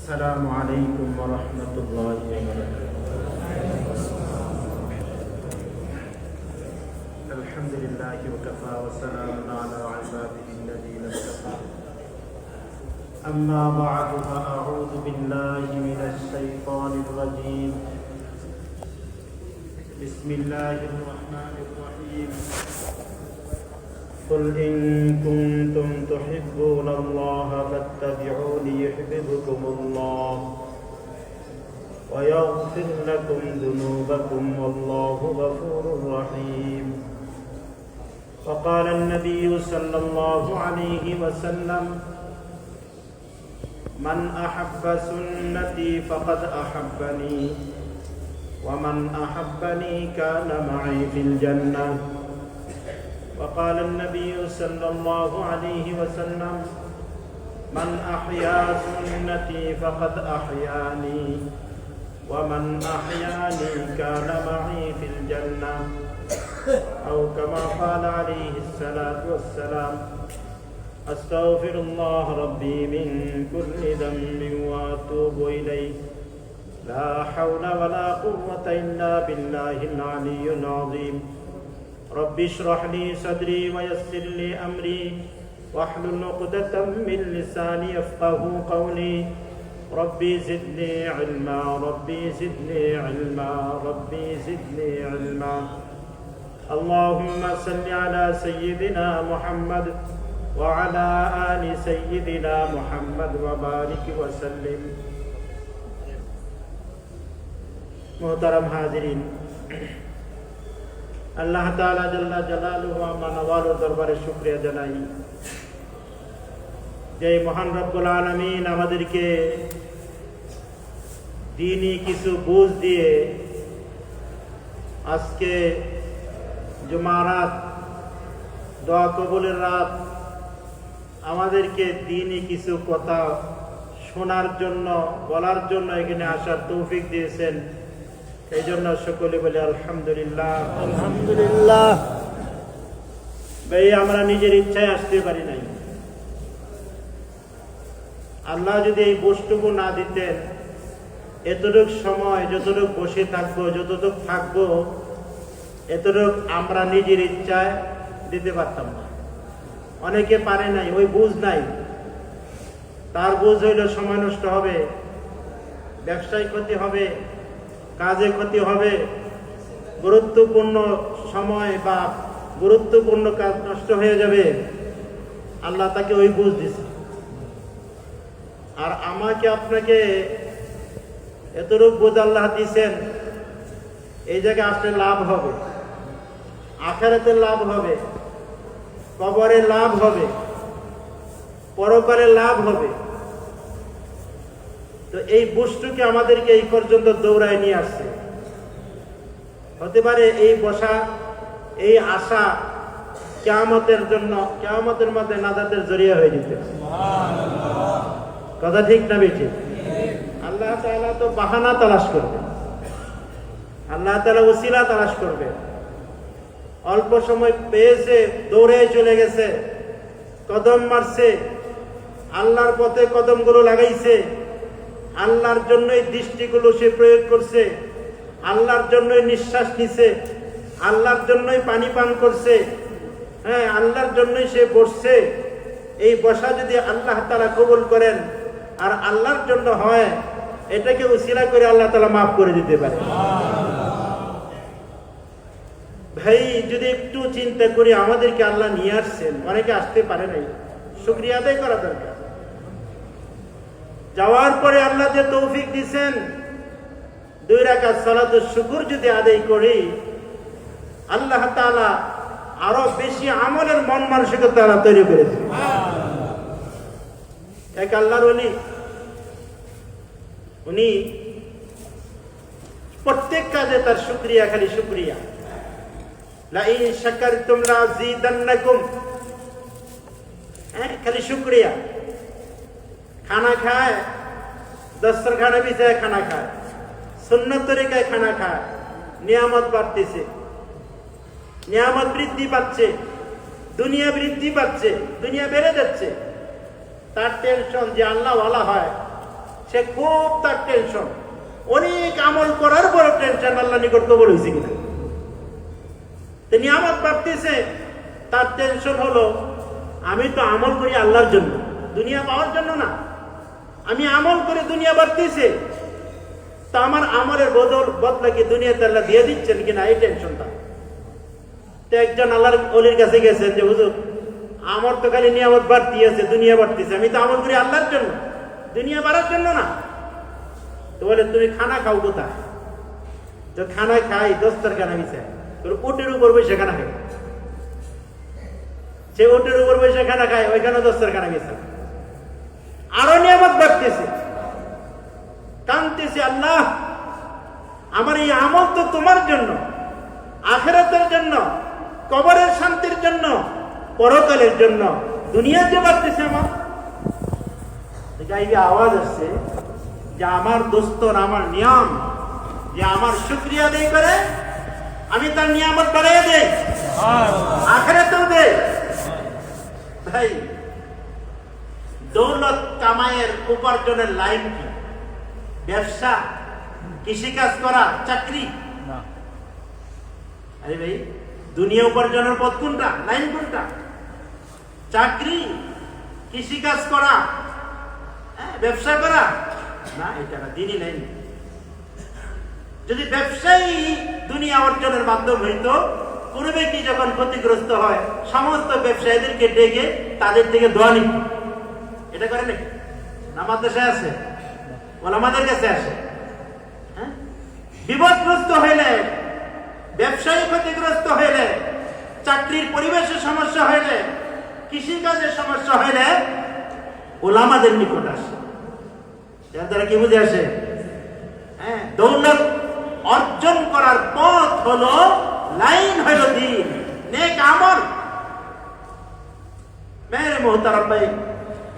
السلام عليكم ورحمة الله وبركاته. الحمد لله وكفى وسلام على عباده الذين اصطفى. أما بعد فأعوذ بالله من الشيطان الرجيم. بسم الله الرحمن الرحيم. قل إن كنتم تحبون الله فاتبعوني يحببكم الله ويغفر لكم ذنوبكم والله غفور رحيم. وقال النبي صلى الله عليه وسلم: من أحب سنتي فقد أحبني ومن أحبني كان معي في الجنة. وقال النبي صلى الله عليه وسلم: من أحيا سنتي فقد أحياني ومن أحياني كان معي في الجنة. أو كما قال عليه الصلاة والسلام: أستغفر الله ربي من كل ذنب وأتوب إليه لا حول ولا قوة إلا بالله العلي العظيم. رب اشرح لي صدري ويسر لي أمري واحلل عقدة من لساني يفقهوا قولي. ربي زدني علما ربي زدني علما ربي زدني علما. اللهم صل على سيدنا محمد وعلى آل سيدنا محمد وبارك وسلم. محترم حاضرین, আল্লাহ তাআলা জাল্লা জালালুহু ওয়া নওয়ালুর দরবারে শুকরিয়া জানাই যে মহান রব্বুল আলামিন আমাদেরকে দ্বীনি কিছু বুঝ দিয়ে আজকে জুমার রাত, দোয়া কবুলের রাত, আমাদেরকে দ্বীনি কিছু কথা শোনার জন্য, বলার জন্য এখানে আসার তৌফিক দিয়েছেন। এই জন্য সকলে বলি আলহামদুলিল্লাহ, আলহামদুলিল্লাহ। ভাই, আমরা নিজের ইচ্ছায় আসতে পারি নাই। আল্লাহ যদি এই বস্তুটুকু না দিতেন, এতটুক সময় যতটুক বসে থাকবো, যতটুক থাকবো, এতটুক আমরা নিজের ইচ্ছায় দিতে পারতাম না। অনেকে পারে নাই, ওই বুঝ নাই। তার বুঝ হইল সময় নষ্ট হবে, ব্যবসায় ক্ষতি হবে, কাজে ক্ষতি হবে, গুরুত্বপূর্ণ সময় বা গুরুত্বপূর্ণ কাজ নষ্ট হয়ে যাবে। আল্লাহ তাকে ওই বুঝ দিছে। আর আমাকে আপনাকে এতটুকু বুঝ আল্লাহ দিছেন, এই জায়গায় আসলে লাভ হবে, আখিরাতে লাভ হবে, কবরে লাভ হবে, পরকালে লাভ হবে। তো এই বস্তুকে আমাদেরকে এই পর্যন্ত দৌড়ায় নিয়ে আসছে। হতে পারে এই বসা, এই আশা কিয়ামতের জন্য, কিয়ামতের মধ্যে নাজাতের জরিয়া হয়ে যেতে। কথা ঠিক না বেঠিক? আল্লাহ তাআলা তো বাহানা তালাশ করবে, আল্লাহ তাআলা ওসিলা তালাশ করবে। অল্প সময় পেয়েছে, দৌড়ে চলে গেছে, কদম মারছে, আল্লাহর পথে কদমগুলো লাগাইছে, আল্লাহর জন্যই দৃষ্টিগুলো সে প্রয়োগ করছে, আল্লাহর জন্যই নিঃশ্বাস নিছে, আল্লাহর জন্যই পানি পান করছে, হ্যাঁ, আল্লাহর জন্যই সে বসছে। এই বসা যদি আল্লাহ তাআলা কবুল করেন আর আল্লাহর জন্য হয়, এটাকে উসিলা করে আল্লাহ তাআলা মাফ করে দিতে পারে। ভাই, যদি একটু চিন্তা করি, আমাদেরকে আল্লাহ নিয়ে আসছেন, অনেকে আসতে পারে নাই, শুকরিয়া আদায় করা দরকার। যাওয়ার পরে আল্লাহ যে তৌফিক দিয়েছেন, 2 রাকাত সালাতুল শুকর যদি আদায় করি, আল্লাহ তাআলা আরো বেশি আমলের মন মানসিকতা তৈরি করে দিবেন। এক আল্লাহর ওলি, উনি প্রত্যেক কাজে তার শুকরিয়া, খালি শুকরিয়া। লা ইন শাকারতুম লা আযীদান্নাকুম, খালি শুকরিয়া। খানা খায়, দস্তরখানে বিছায় খানা খায়, সুন্নত তরিকায় খানা খায়, নিয়ামত বাড়তেছে, নিয়ামত বৃদ্ধি পাচ্ছে, দুনিয়া বৃদ্ধি পাচ্ছে, দুনিয়া বেড়ে যাচ্ছে। তার টেনশন যে আল্লাহ ওয়ালা হয়, সে খুব তার টেনশন, অনেক আমল করার পর টেনশন আল্লাহ নিকট কবুল হয়েছে কিনা। তিনি আমল পাচ্ছেছে, তার টেনশন হলো আমি তো আমল করি আল্লাহর জন্য, দুনিয়া পাওয়ার জন্য না। আমি আমল করে দুনিয়া বাড়তেছে, তা আমার আমলের বদলা কি দুনিয়াতে আল্লাহ দিয়ে দিচ্ছেন কিনা, এই টেনশনটা। তো একজন আল্লাহর ওলির কাছে গেছেন যে হুজুর আমার তো খালি নিয়ামত বাড়তি আছে, দুনিয়া বাড়তেছে, আমি তো আমল করি আল্লাহর জন্য, দুনিয়া বাড়ার জন্য না। তো বলে তুমি খানা খাও কোথায়? তো খানা খাই দস্তরখানা বিছায়, উটের উপর বসে খানা খাই। সে উটের উপর বসে খানা খায়, ওইখানে দস্তরখানা বিছায়, আরো নিয়ামত বাড়তেছে, কাঁদতেছে, আল্লাহ আমার এই আমল তো তোমার জন্য, আখিরাতের জন্য, কবরের শান্তির জন্য, পরকালের জন্য, দুনিয়া যে বাড়তেছে আমার। গাইবে আওয়াজ আসছে যে আমার দোস্তর, আমার নিয়ম যে আমার শুকরিয়া আদায় করে আমি তার নিয়ামত বাড়াইয়া দেই, আখিরাতেও দেই। ভাই দৌলত কামাইয়ের উপার্জনের লাইন কি? ব্যবসা, কৃষিকাজ করা, চাকরি? আরে ভাই দুনিয়া উপার্জনের পথ কোনটা, লাইন কোনটা? চাকরি, কৃষিকাজ করা, ব্যবসা করা না, এটা না, দিনই লাইন। যদি ব্যবসায়ী দুনিয়া অর্জনের মাধ্যম হইতো, কোনো ব্যক্তি যখন ক্ষতিগ্রস্ত হয় সমস্ত ব্যবসায়ীদেরকে ডেকে তাদের থেকে দোয়া নিত। এটা করে নাকি? আমার দেশে আছে, ওলামাদের কাছে আসে। বিপদগ্রস্ত হইলে, ব্যবসায়ী ক্ষতিগ্রস্ত হইলে, চাকরির পরিবেশের সমস্যা হইলে, কৃষিকাজের সমস্যা হইলে ওলামাদের নিকট আসে। এর দ্বারা কি বুঝে আসে? দৌলত অর্জন করার পথ হলো, লাইন হলো দিন, নেক আমল। মেরে মোহতারাম ভাই,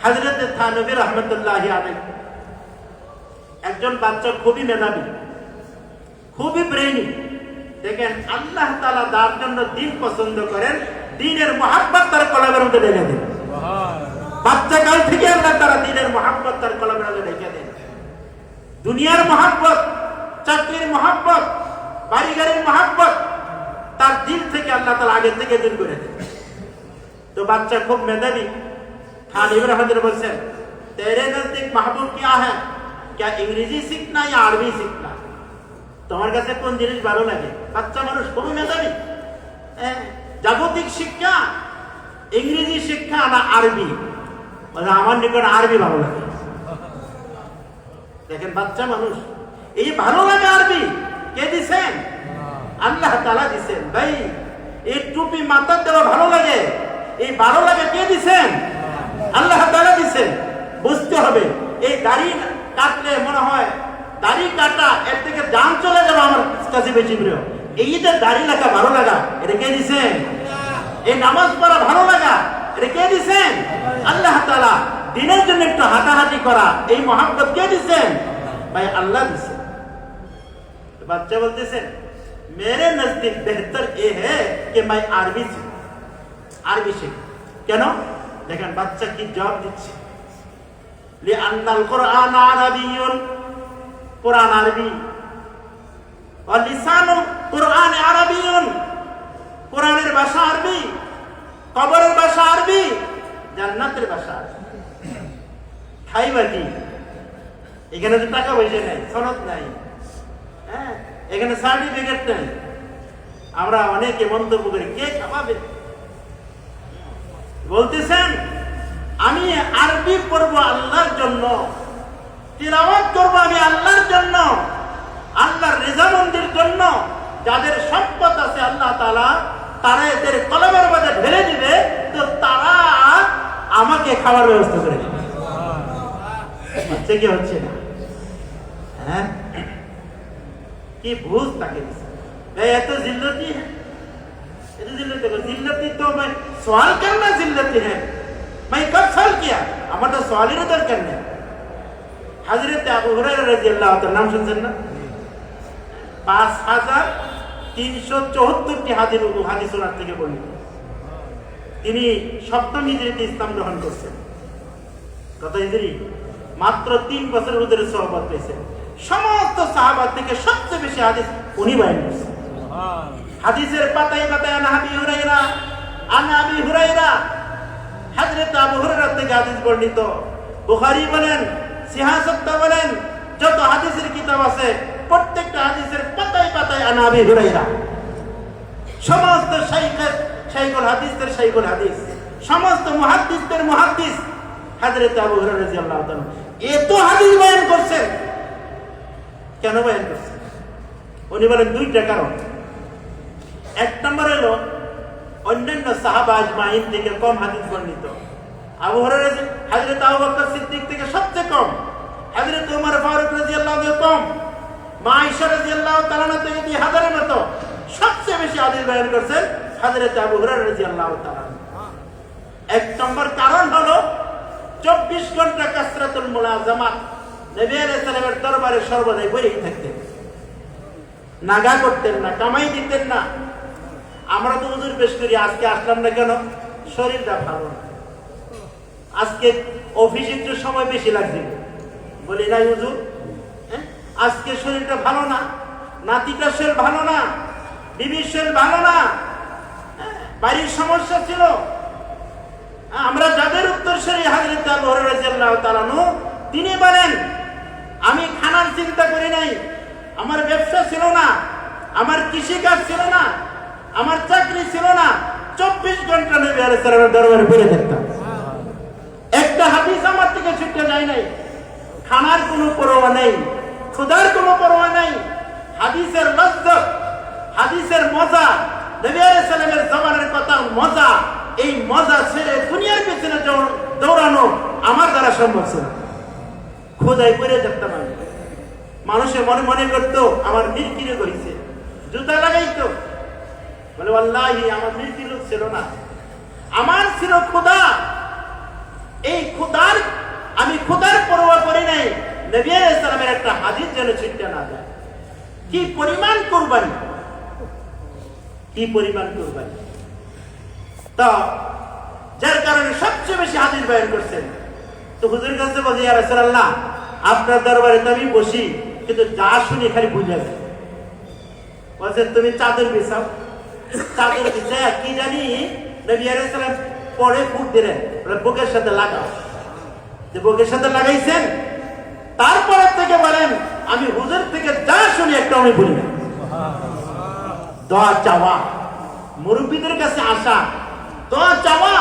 হযরত থানবী রাহমাতুল্লাহি আলাইহি একজন বাচ্চা, খুবই মেধাবী, খুবই ব্রেইনি। দেখেন আল্লাহ তাআলা তার জন্য দিন পছন্দ করেন, দিনের মহব্বত তার কলমের মধ্যে ঢেলে দেন। বাচ্চা কাল থেকে আল্লাহ তাআলা দিনের মহব্বত তার কলমের মধ্যে ঢেলে দেন। দুনিয়ার মহব্বত, চাকরির মহব্বত, বাড়ি গাড়ির মহব্বত তার দিল থেকে আল্লাহ তাআলা আগে থেকে দূর করে দেন। তো বাচ্চা খুব মেধাবী। खान इब्राहिम हजरत बोलते हैं तेरे नजदीक महबूब क्या है, क्या इंग्रेजी सीखना या अरबी सीखना? তোমার কাছে কোন জিনিস ভালো লাগে? বাচ্চা মানুষ খুবই মেধাবী। জাগতিক শিক্ষা, ইংরেজি শিক্ষা না আরবি? বলে আমার নিকট আরবি ভালো লাগে। দেখেন বাচ্চা মানুষ, এই ভালো লাগে আরবি কে দিছেন? আল্লাহ তাআলা দিছেন। ভাই এই টুপি মাথায় দেওয়া ভালো লাগে, এই ভালো লাগে কে দিছেন? আল্লাহ তাআলা দিছেন। বুঝতে হবে এই দাড়ি কাটলে মনে হয় দাড়ি কাটা এর থেকে জান চলে যাবে আমার কাছে বেশি প্রিয়। এই যে দাড়ি লাগা ভালো লাগা এটা কে দিছেন? এই নামাজ পড়া ভালো লাগা এটা কে দিছেন? আল্লাহ তাআলা। দিনের জন্য একটু হাঁটাহাঁটি করা এই মহব্বত কে দিছেন? ভাই আল্লাহ দিছেন। বাচ্চা বলতেছেন मेरे नजदीक बेहतर ये है कि मैं अरबी सीखूं, अरबी सीखूं। কেন? দেখেন বাচ্চা কি জবাব দিচ্ছে, লিআন্নাল কুরআন আরাবিয়্যুন, কুরআন আরবি, ওয়া লিসানুল কুরআন আরাবিয়্যুন, কুরআনের ভাষা আরবি, কবরের ভাষা আরবি, জান্নাতের ভাষা আরবি। খাইবা কি? এখানে তো টাকা পয়সা নাই, সনদ নাই, হ্যাঁ এখানে সার্টিফিকেট নেই। আমরা অনেকে মন্তব্য করি কে খাওয়াবে? বলতেছেন আমি আরবি পড়বো আল্লাহর জন্য, তিলাওয়াত করবো আমি আল্লাহর জন্য, আল্লাহর রেজামন্দির জন্য। যাদের সম্পদ আছে আল্লাহ তাআলা তারা এদের কলমের মধ্যে ঢেলে দিবে, তো তারা আমাকে খাবার ব্যবস্থা করে দিবে। হচ্ছে কি হচ্ছে না? হ্যাঁ की भूल ताकि ये तो जिल्लती है, ये तो जिल्लती है। जिल्लती तो मैं सवाल करना जिल्लती है। मैं कब सवाल किया? हमारा तो सवाल ही नहीं करने। हजरत अबू हुरैरा रज़ियल्लाहु अन्हु नाम सुनছেন না? 5374টি হাদিস ওনার থেকে বর্ণিত। তিনি 7ম হিজরিতে ইসলাম গ্রহণ করেছেন। কত হিজরি? মাত্র 3 বছর হুজুরের সোহবত পেয়েছেন। সমস্ত সাহাবা থেকে সবচেয়ে বেশি হাদিস উনি বয়ান করেছেন। হাদিসের পাতায় পাতায় আন আবি হুরায়রা হযরত আবু হুরায়রা থেকে হাদিস বর্ণিত। বুখারী বলেন, সিহাসাত্তা বলেন, যত হাদিসের কিতাব আছে প্রত্যেকটা হাদিসের পাতায় পাতায় আন আবি হুরায়রা। সমস্ত শাইখুল হাদিসের শাইখুল হাদিস, সমস্ত মুহাদ্দিসদের মুহাদ্দিস হযরত আবু হুরায়রা রাদিয়াল্লাহু তাআলা এত হাদিস বয়ান করছেন। কেন বয়ান করছেন? উনি বলেন 2টা কারণ। এক নম্বর হলো অন্যান্য সাহাবা আজমাইন থেকে কম হাদিস বর্ণিত। আবু হুরায়রা হযরত আবু বকর সিদ্দিক থেকে সবচেয়ে কম, হযরত ওমর ফারুক রাদিয়াল্লাহু আনহু কম, মা আয়েশা রাদিয়াল্লাহু তাআলা থেকে 2000-এর মতো সবচেয়ে বেশি হাদিস বয়ান করছেন হযরত আবু হুরায়রা রাদিয়াল্লাহু তাআলা। এক নম্বর কারণ হলো 24 ঘন্টা কাসরাতুল মুলাজামাত, নবী আলাইহিস সালামের দরবারে সর্বদাই বসেই থাকতেন, নাগা করতেন না, কামাই দিতেন না। আমরা তো হুজুর পেশ করি, আজকে আসলাম না কেন? শরীরটা ভালো না, আজকে অফিসে একটু সময় বেশি লাগছে, বলি নাই হুজুর আজকে শরীরটা ভালো না, নাতিটার শরীর ভালো না, বিবির শরীর ভালো না, বাড়ির সমস্যা ছিল। আমরা যাদের উত্তরসূরি হযরত আবু হুরায়রা রাদিয়াল্লাহু তাআলা আনহু, তিনি বলেন আমি খানার চিন্তা করি নাই, আমার ব্যবসা ছিল না, আমার কৃষিকাজ ছিল না, আমার চাকরি ছিল না, 24 ঘন্টা নবী আলাইহিস সালামের দরবারে পড়ে থাকতাম। একটা হাদিস আমার থেকে ছুটে যায় নাই। খানার কোনো পরোয়া নেই, ক্ষুধার কোনো পরোয়া নেই। হাদিসের লজ্জত, হাদিসের মজা, নবী আলাইহিস সালামের জবানের কথা মজা, এই মজা ছেড়ে দুনিয়ার পেছনে দৌড়ানো আমার দ্বারা সম্ভব ছিল। খোদাই পড়ে যেতাম আমি। মানুষে মনে মনে করতো আমার মিরকিরে করেছে, জুতা লাগাইতো, বলে আল্লাহি আমার মিরকি লোক ছিল না, আমার ছিল খোদা। এই খোদার, আমি খোদার পরোয়া করি নাই। নবী আলাইহিস সালামের একটা হাদিস যেন ছিটকে না যায়। কি পরিমাণ কুরবানি, কি পরিমাণ কুরবানি! তো যার কারণে সবচেয়ে বেশি হাদিস বয়ান করছেন। তো হুজুরের কাছে বলছি, ইয়া রাসূলুল্লাহ আপনার দরবারে তো আমি বসি, কিন্তু যা শুনি খালি বুঝে যায়। বলছেন তুমি চাদর বিছাও, চাদর বিছায় কি জানি নবী আলাইহিস সালাম পরে ফুট দিলেন, বুকের সাথে লাগাও। যে বুকের সাথে লাগাইছেন, তারপরে থেকে বলেন আমি হুজুর থেকে যা শুনি একটা আমি বলি না। দোয়া চাওয়া, মুরব্বীদের কাছে আসা, দোয়া চাওয়া,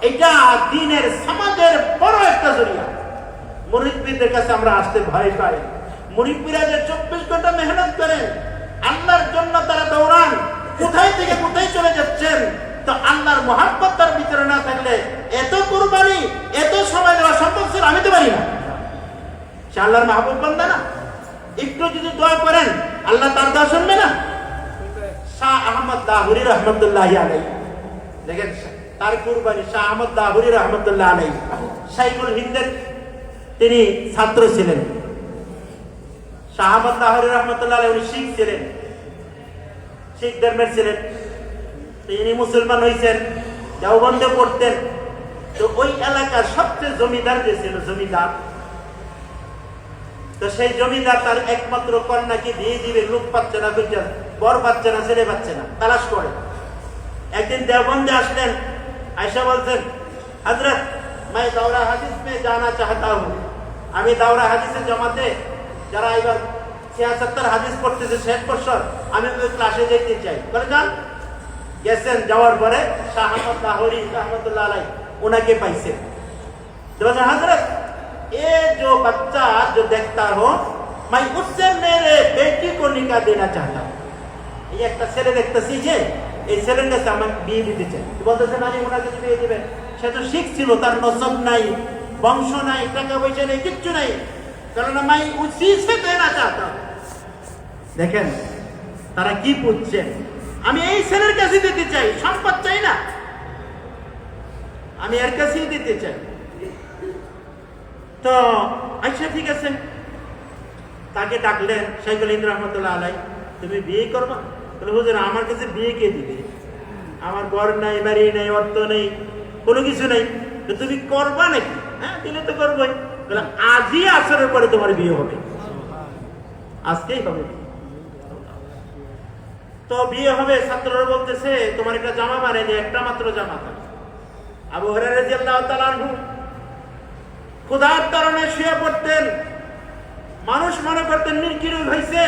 এটা দ্বীনের সমাজের বড় একটা জরিয়া। মুরব্বীদের কাছে আমরা আসতে ভয় পাই। মুরব্বীরা যে 24 ঘন্টা মেহনত করেন, আল্লাহর জন্য তারা দৌড়ান, কোথায় থেকে কোথায় চলে যাচ্ছেন। তো আল্লাহর মহাব্বত তার ভিতরে না থাকলে এত কুরবানি, এত সময় দেওয়া সম্ভব ছিল? আমি তো পারি না। সে আল্লাহর মাহবুব বান্দা না? একটু যদি দোয়া করেন আল্লাহ তার দোয়া শুনবে না? শাহ আহমদ লাহোরী রহমতুল্লাহি আলাইহি, দেখেন তার কুরবানি। শাহ আহমদ লাহোরী রহমতুল্লাহ আলাইহি শাইখুল হিন্দের তিনি ছাত্র ছিলেন। শাহ আহমদ লাহোরী রহমতুল্লাহ আলাইহি উনি শিখ ছিলেন, শিখ ধর্মের ছিলেন। তিনি মুসলমান হয়েছেন, দেওবন্দে পড়তেন। তো ওই এলাকার সবচেয়ে জমিদার যে ছিল, জমিদার, তো সেই জমিদার তার একমাত্র কন্যাকে দিয়ে দিবে, লোক পাচ্ছে না, বর পাচ্ছে না, ছেলে পাচ্ছে না, তালাশ করে। একদিন দেওবন্দে আসলেন, আয়েশা বলছেন হযরত मैं दौरा হাদিস में जाना चाहता हूँ, আমি দাওরা হাদিসের জামাতে যারা এবার 76 হাদিস পড়তেছে শেষ বছর, আমি ওই ক্লাসে যেতে চাই। বলে যান। গেছেন, যাওয়ার পরে শাহ আহমদ লাহোরী রহমতুল্লাহ আলাইহি ওনাকে পাইছেন। বলছেন হযরত ये जो बच्चा जो देखता हो मैं उससे मेरे बेटी को निकाह देना चाहता हूँ। এই একটা ছেলে দেখতেছি যে এই ছেলের কাছে আমাকে বিয়ে দিতে চাই। বলতেছেন আমি ওনাকে বিয়ে দিবেন? সে তো শিখ ছিল, তার নসব নাই, বংশ নাই, টাকা পয়সা নেই, কিচ্ছু নেই। কারণ আমি উসি সে দেনা চাহতা হूं। দেখেন তারা কি বুঝছেন, আমি এই ছেলের কাছে দিতে চাই, সম্পদ চাই না, আমি এর কাছেই দিতে চাই। তো আচ্ছা ঠিক আছে, তাকে ডাকলেন শাইখুল হিন্দ রহমতুল্লাহ আলাইহি, তুমি বিয়ে করবা? বলে হুজুর আমার কাছে বিয়ে কে দিবে, আমার ঘর নাই, বাড়ি নাই, অর্থ নেই, কোনো কিছু নেই, তো তুমি করবা নাকি? হ্যাঁ দিলে তো করবোই। বলে আজই আসরের পরে তোমার বিয়ে হবে, আজকেই হবে। তো বিয়ে হবে, ছাত্ররা বলতেছে তোমার একটা জামা বানায়নি, একটা মাত্র জামা থাকে। আবু হুরায়রা রাদিয়াল্লাহু তাআলা আনহু ক্ষুধার কারণে শুয়ে পড়তেন, মানুষ মনে করতেন নির্কিরোগ হয়েছে,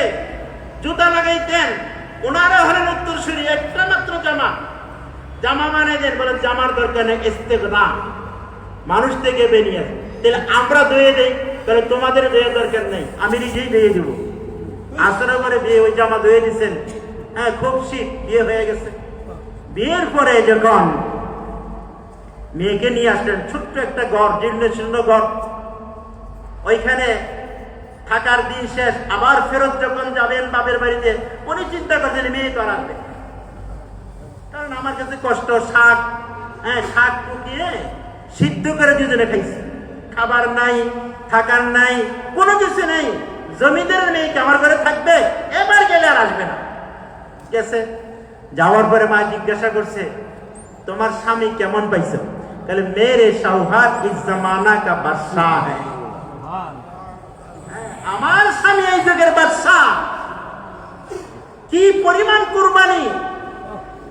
জুতা লাগাইতেন, ওনারা হলেন উত্তরসূরি, একটা মাত্র জামা, জামা বানাই দেন। বলেন জামার দরকার নেই, ইস্তেগনা, মানুষ থেকে বেরিয়ে। তাহলে আমরা ধুয়ে দেই, তাহলে তোমাদের ধুয়ে দরকার নেই, আমি নিজেই ধুয়ে দেবো। আসরে পরে বিয়ে, ওই জামা ধুয়ে দিচ্ছেন, হ্যাঁ খুব শীত, বিয়ে হয়ে গেছে। বিয়ের পরে যখন মেয়েকে নিয়ে আসলেন, ছোট্ট একটা ঘর, জীর্ণ শীর্ণ ঘর, ওইখানে থাকার দিন শেষ, আবার ফেরত যখন যাবেন বাপের বাড়িতে, উনি চিন্তা করছেন মেয়ে তো আসবে, কারণ আমার কাছে কষ্ট, শাক, হ্যাঁ শাক পুকিয়ে সিদ্ধ করে দুজনে খাইছে, খাবার নাই, থাকার নাই, কোনো কিছু নেই। জমিদারের মেয়েকে আমার ঘরে থাকবে, এবার গেলে আর আসবে না। গেছে, যাওয়ার পরে মা জিজ্ঞাসা করছে তোমার স্বামী কেমন পাইছো? তাহলে মেরে সৌভাগ্য ইস জামানা কা বাদশাহ হ্যায়, আমার স্বামী এই যুগের বাদশাহ। কি পরিমাণ কুরবানি!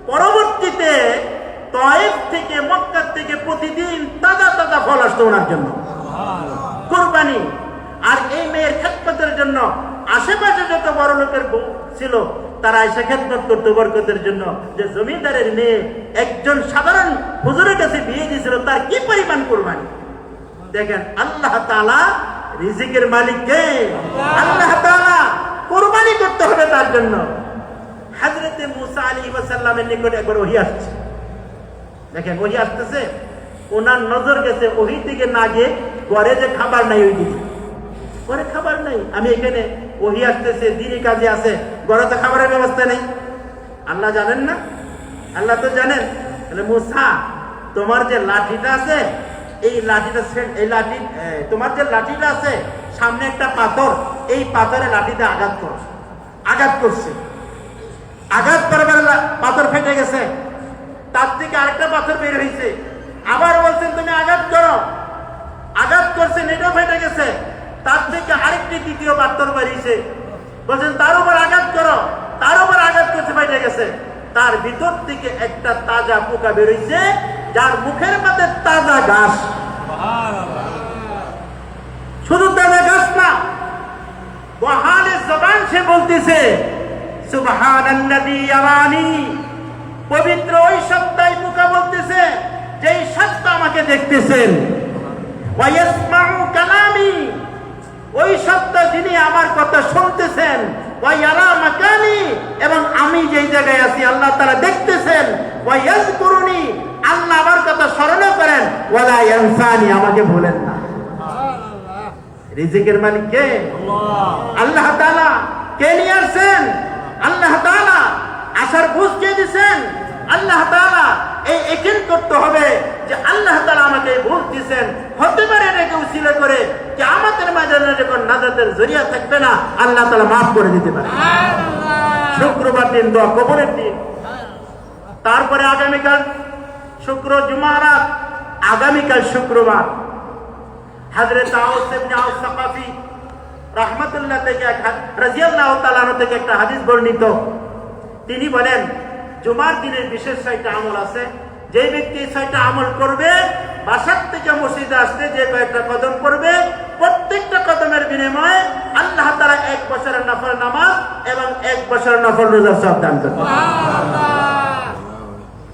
পরবর্তীতে তায়েফ থেকে, মক্কা থেকে প্রতিদিন তাজা তাজা ফল আসতো ওনার জন্য, কুরবানি। আর এই মেয়ের খেদমতের জন্য আশেপাশে যত বড় লোকের বউ ছিল, তারা এসে খেদমত করতো বরকতের জন্য। যে জমিদারের মেয়ে একজন সাধারণ হুজুরের কাছে বিয়ে দিয়েছিল, তার কি পরিমাণ কুরবানি! দেখেন, আল্লাহ তাআলা রিজিকের মালিক কে? আল্লাহ তাআলা। কুরবানি করতে হবে তার জন্য। হযরতে মুসা আলাইহিস সালামের নিকট একবার ওহী আসছে, দেখেন ওহী আসতেছে, ওনার নজর গেছে ওহী থেকে না গিয়ে ঘরে যে খাবার নাই, ওই দিকে ঘরে খাবার নাই। আমি এখানে ওহী আসতেছে, দিনই কাজে আছে, ঘরে তো খাবারের ব্যবস্থা নেই। আল্লাহ জানেন না? আল্লাহ তো জানেন। তাহলে মুসা, তোমার যে লাঠিটা আছে, এই লাঠিটা, এই লাঠি, তোমার যে লাঠিটা আছে, সামনে একটা পাথর, এই পাথরে লাঠিতে আঘাত করো। আঘাত করছে, আঘাত করবার পাথর ফেটে গেছে, তার থেকে আরেকটা পাথর বের হয়েছে। আবার বলছেন তুমি আঘাত করো, আঘাত করছেন, এটাও ফেটে গেছে, তার থেকে আরেকটি দ্বিতীয় পাথর বেরিয়েছে। বলছেন তার উপর আঘাত করো, তার উপর আঘাত করছে, ফেটে গেছে। তার ভিতর থেকে একটা তাজা পোকা বেরোইছে, যার মুখের মধ্যে তাজা ঘাস। শুধু তাজা ঘাস না, ওয়াহালে জবান সে বলতেছে সুবহানাল্লাযী ইয়ারানি, পবিত্র ওই সত্তাই পোকা বলতেছে যেই সত্তা আমাকে দেখতেছেন। ওয়া ইয়াসমাউ কালামি, ওই সত্তা যিনি আমার কথা শুনতেছেন। ওয়া ইয়ারা মাকানি, এবং আমি যেই জায়গায় আছি আল্লাহ তাআলা দেখতেছেন। ওয়া ইয়াযকুরুনি, আল্লাহ আমার কথা স্মরণ করেন। ওয়ালা ইয়ানসানি, আমাকে ভুলেন না। রিজিকের মালিক কে? আল্লাহ তাআলা। কে নিয়ে আসছেন? আল্লাহ তাআলা। আসার বুঝ কে দিয়েছেন? আল্লাহ তাআলা। এই ইয়াকিন করতে হবে যে আল্লাহ তাআলা আমাকে বুঝ দিয়েছেন। হতে পারে এটাকে উসিলা করে কিয়ামতের ময়দানে যখন নাজাতের জরিয়া থাকবে না, আল্লাহ তাআলা মাফ করে দিতে পারে। শুক্রবার দিন দোয়া কবুলের দিন। তারপরে আগামীকাল শুক্র, জুমারাত, আগামীকাল শুক্রবার। হযরত আউস ইবনে আউস সাকাফি রাহমাতুল্লাহ থেকে রাদিয়াল্লাহু তাআলা আনহু থেকে একটা হাদিস বর্ণিত। তিনি বলেন জুমার দিনের বিশেষ 6টা আমল আছে। যে ব্যক্তি 6টা আমল করবে, বাসার থেকে মসজিদে আসতে যে কয়েকটা কদম করবে, প্রত্যেকটা কদমের বিনিময়ে আল্লাহ তাআলা 1 বছরের নফল নামাজ এবং 1 বছরের নফল রোজার সওয়াব দান করবেন।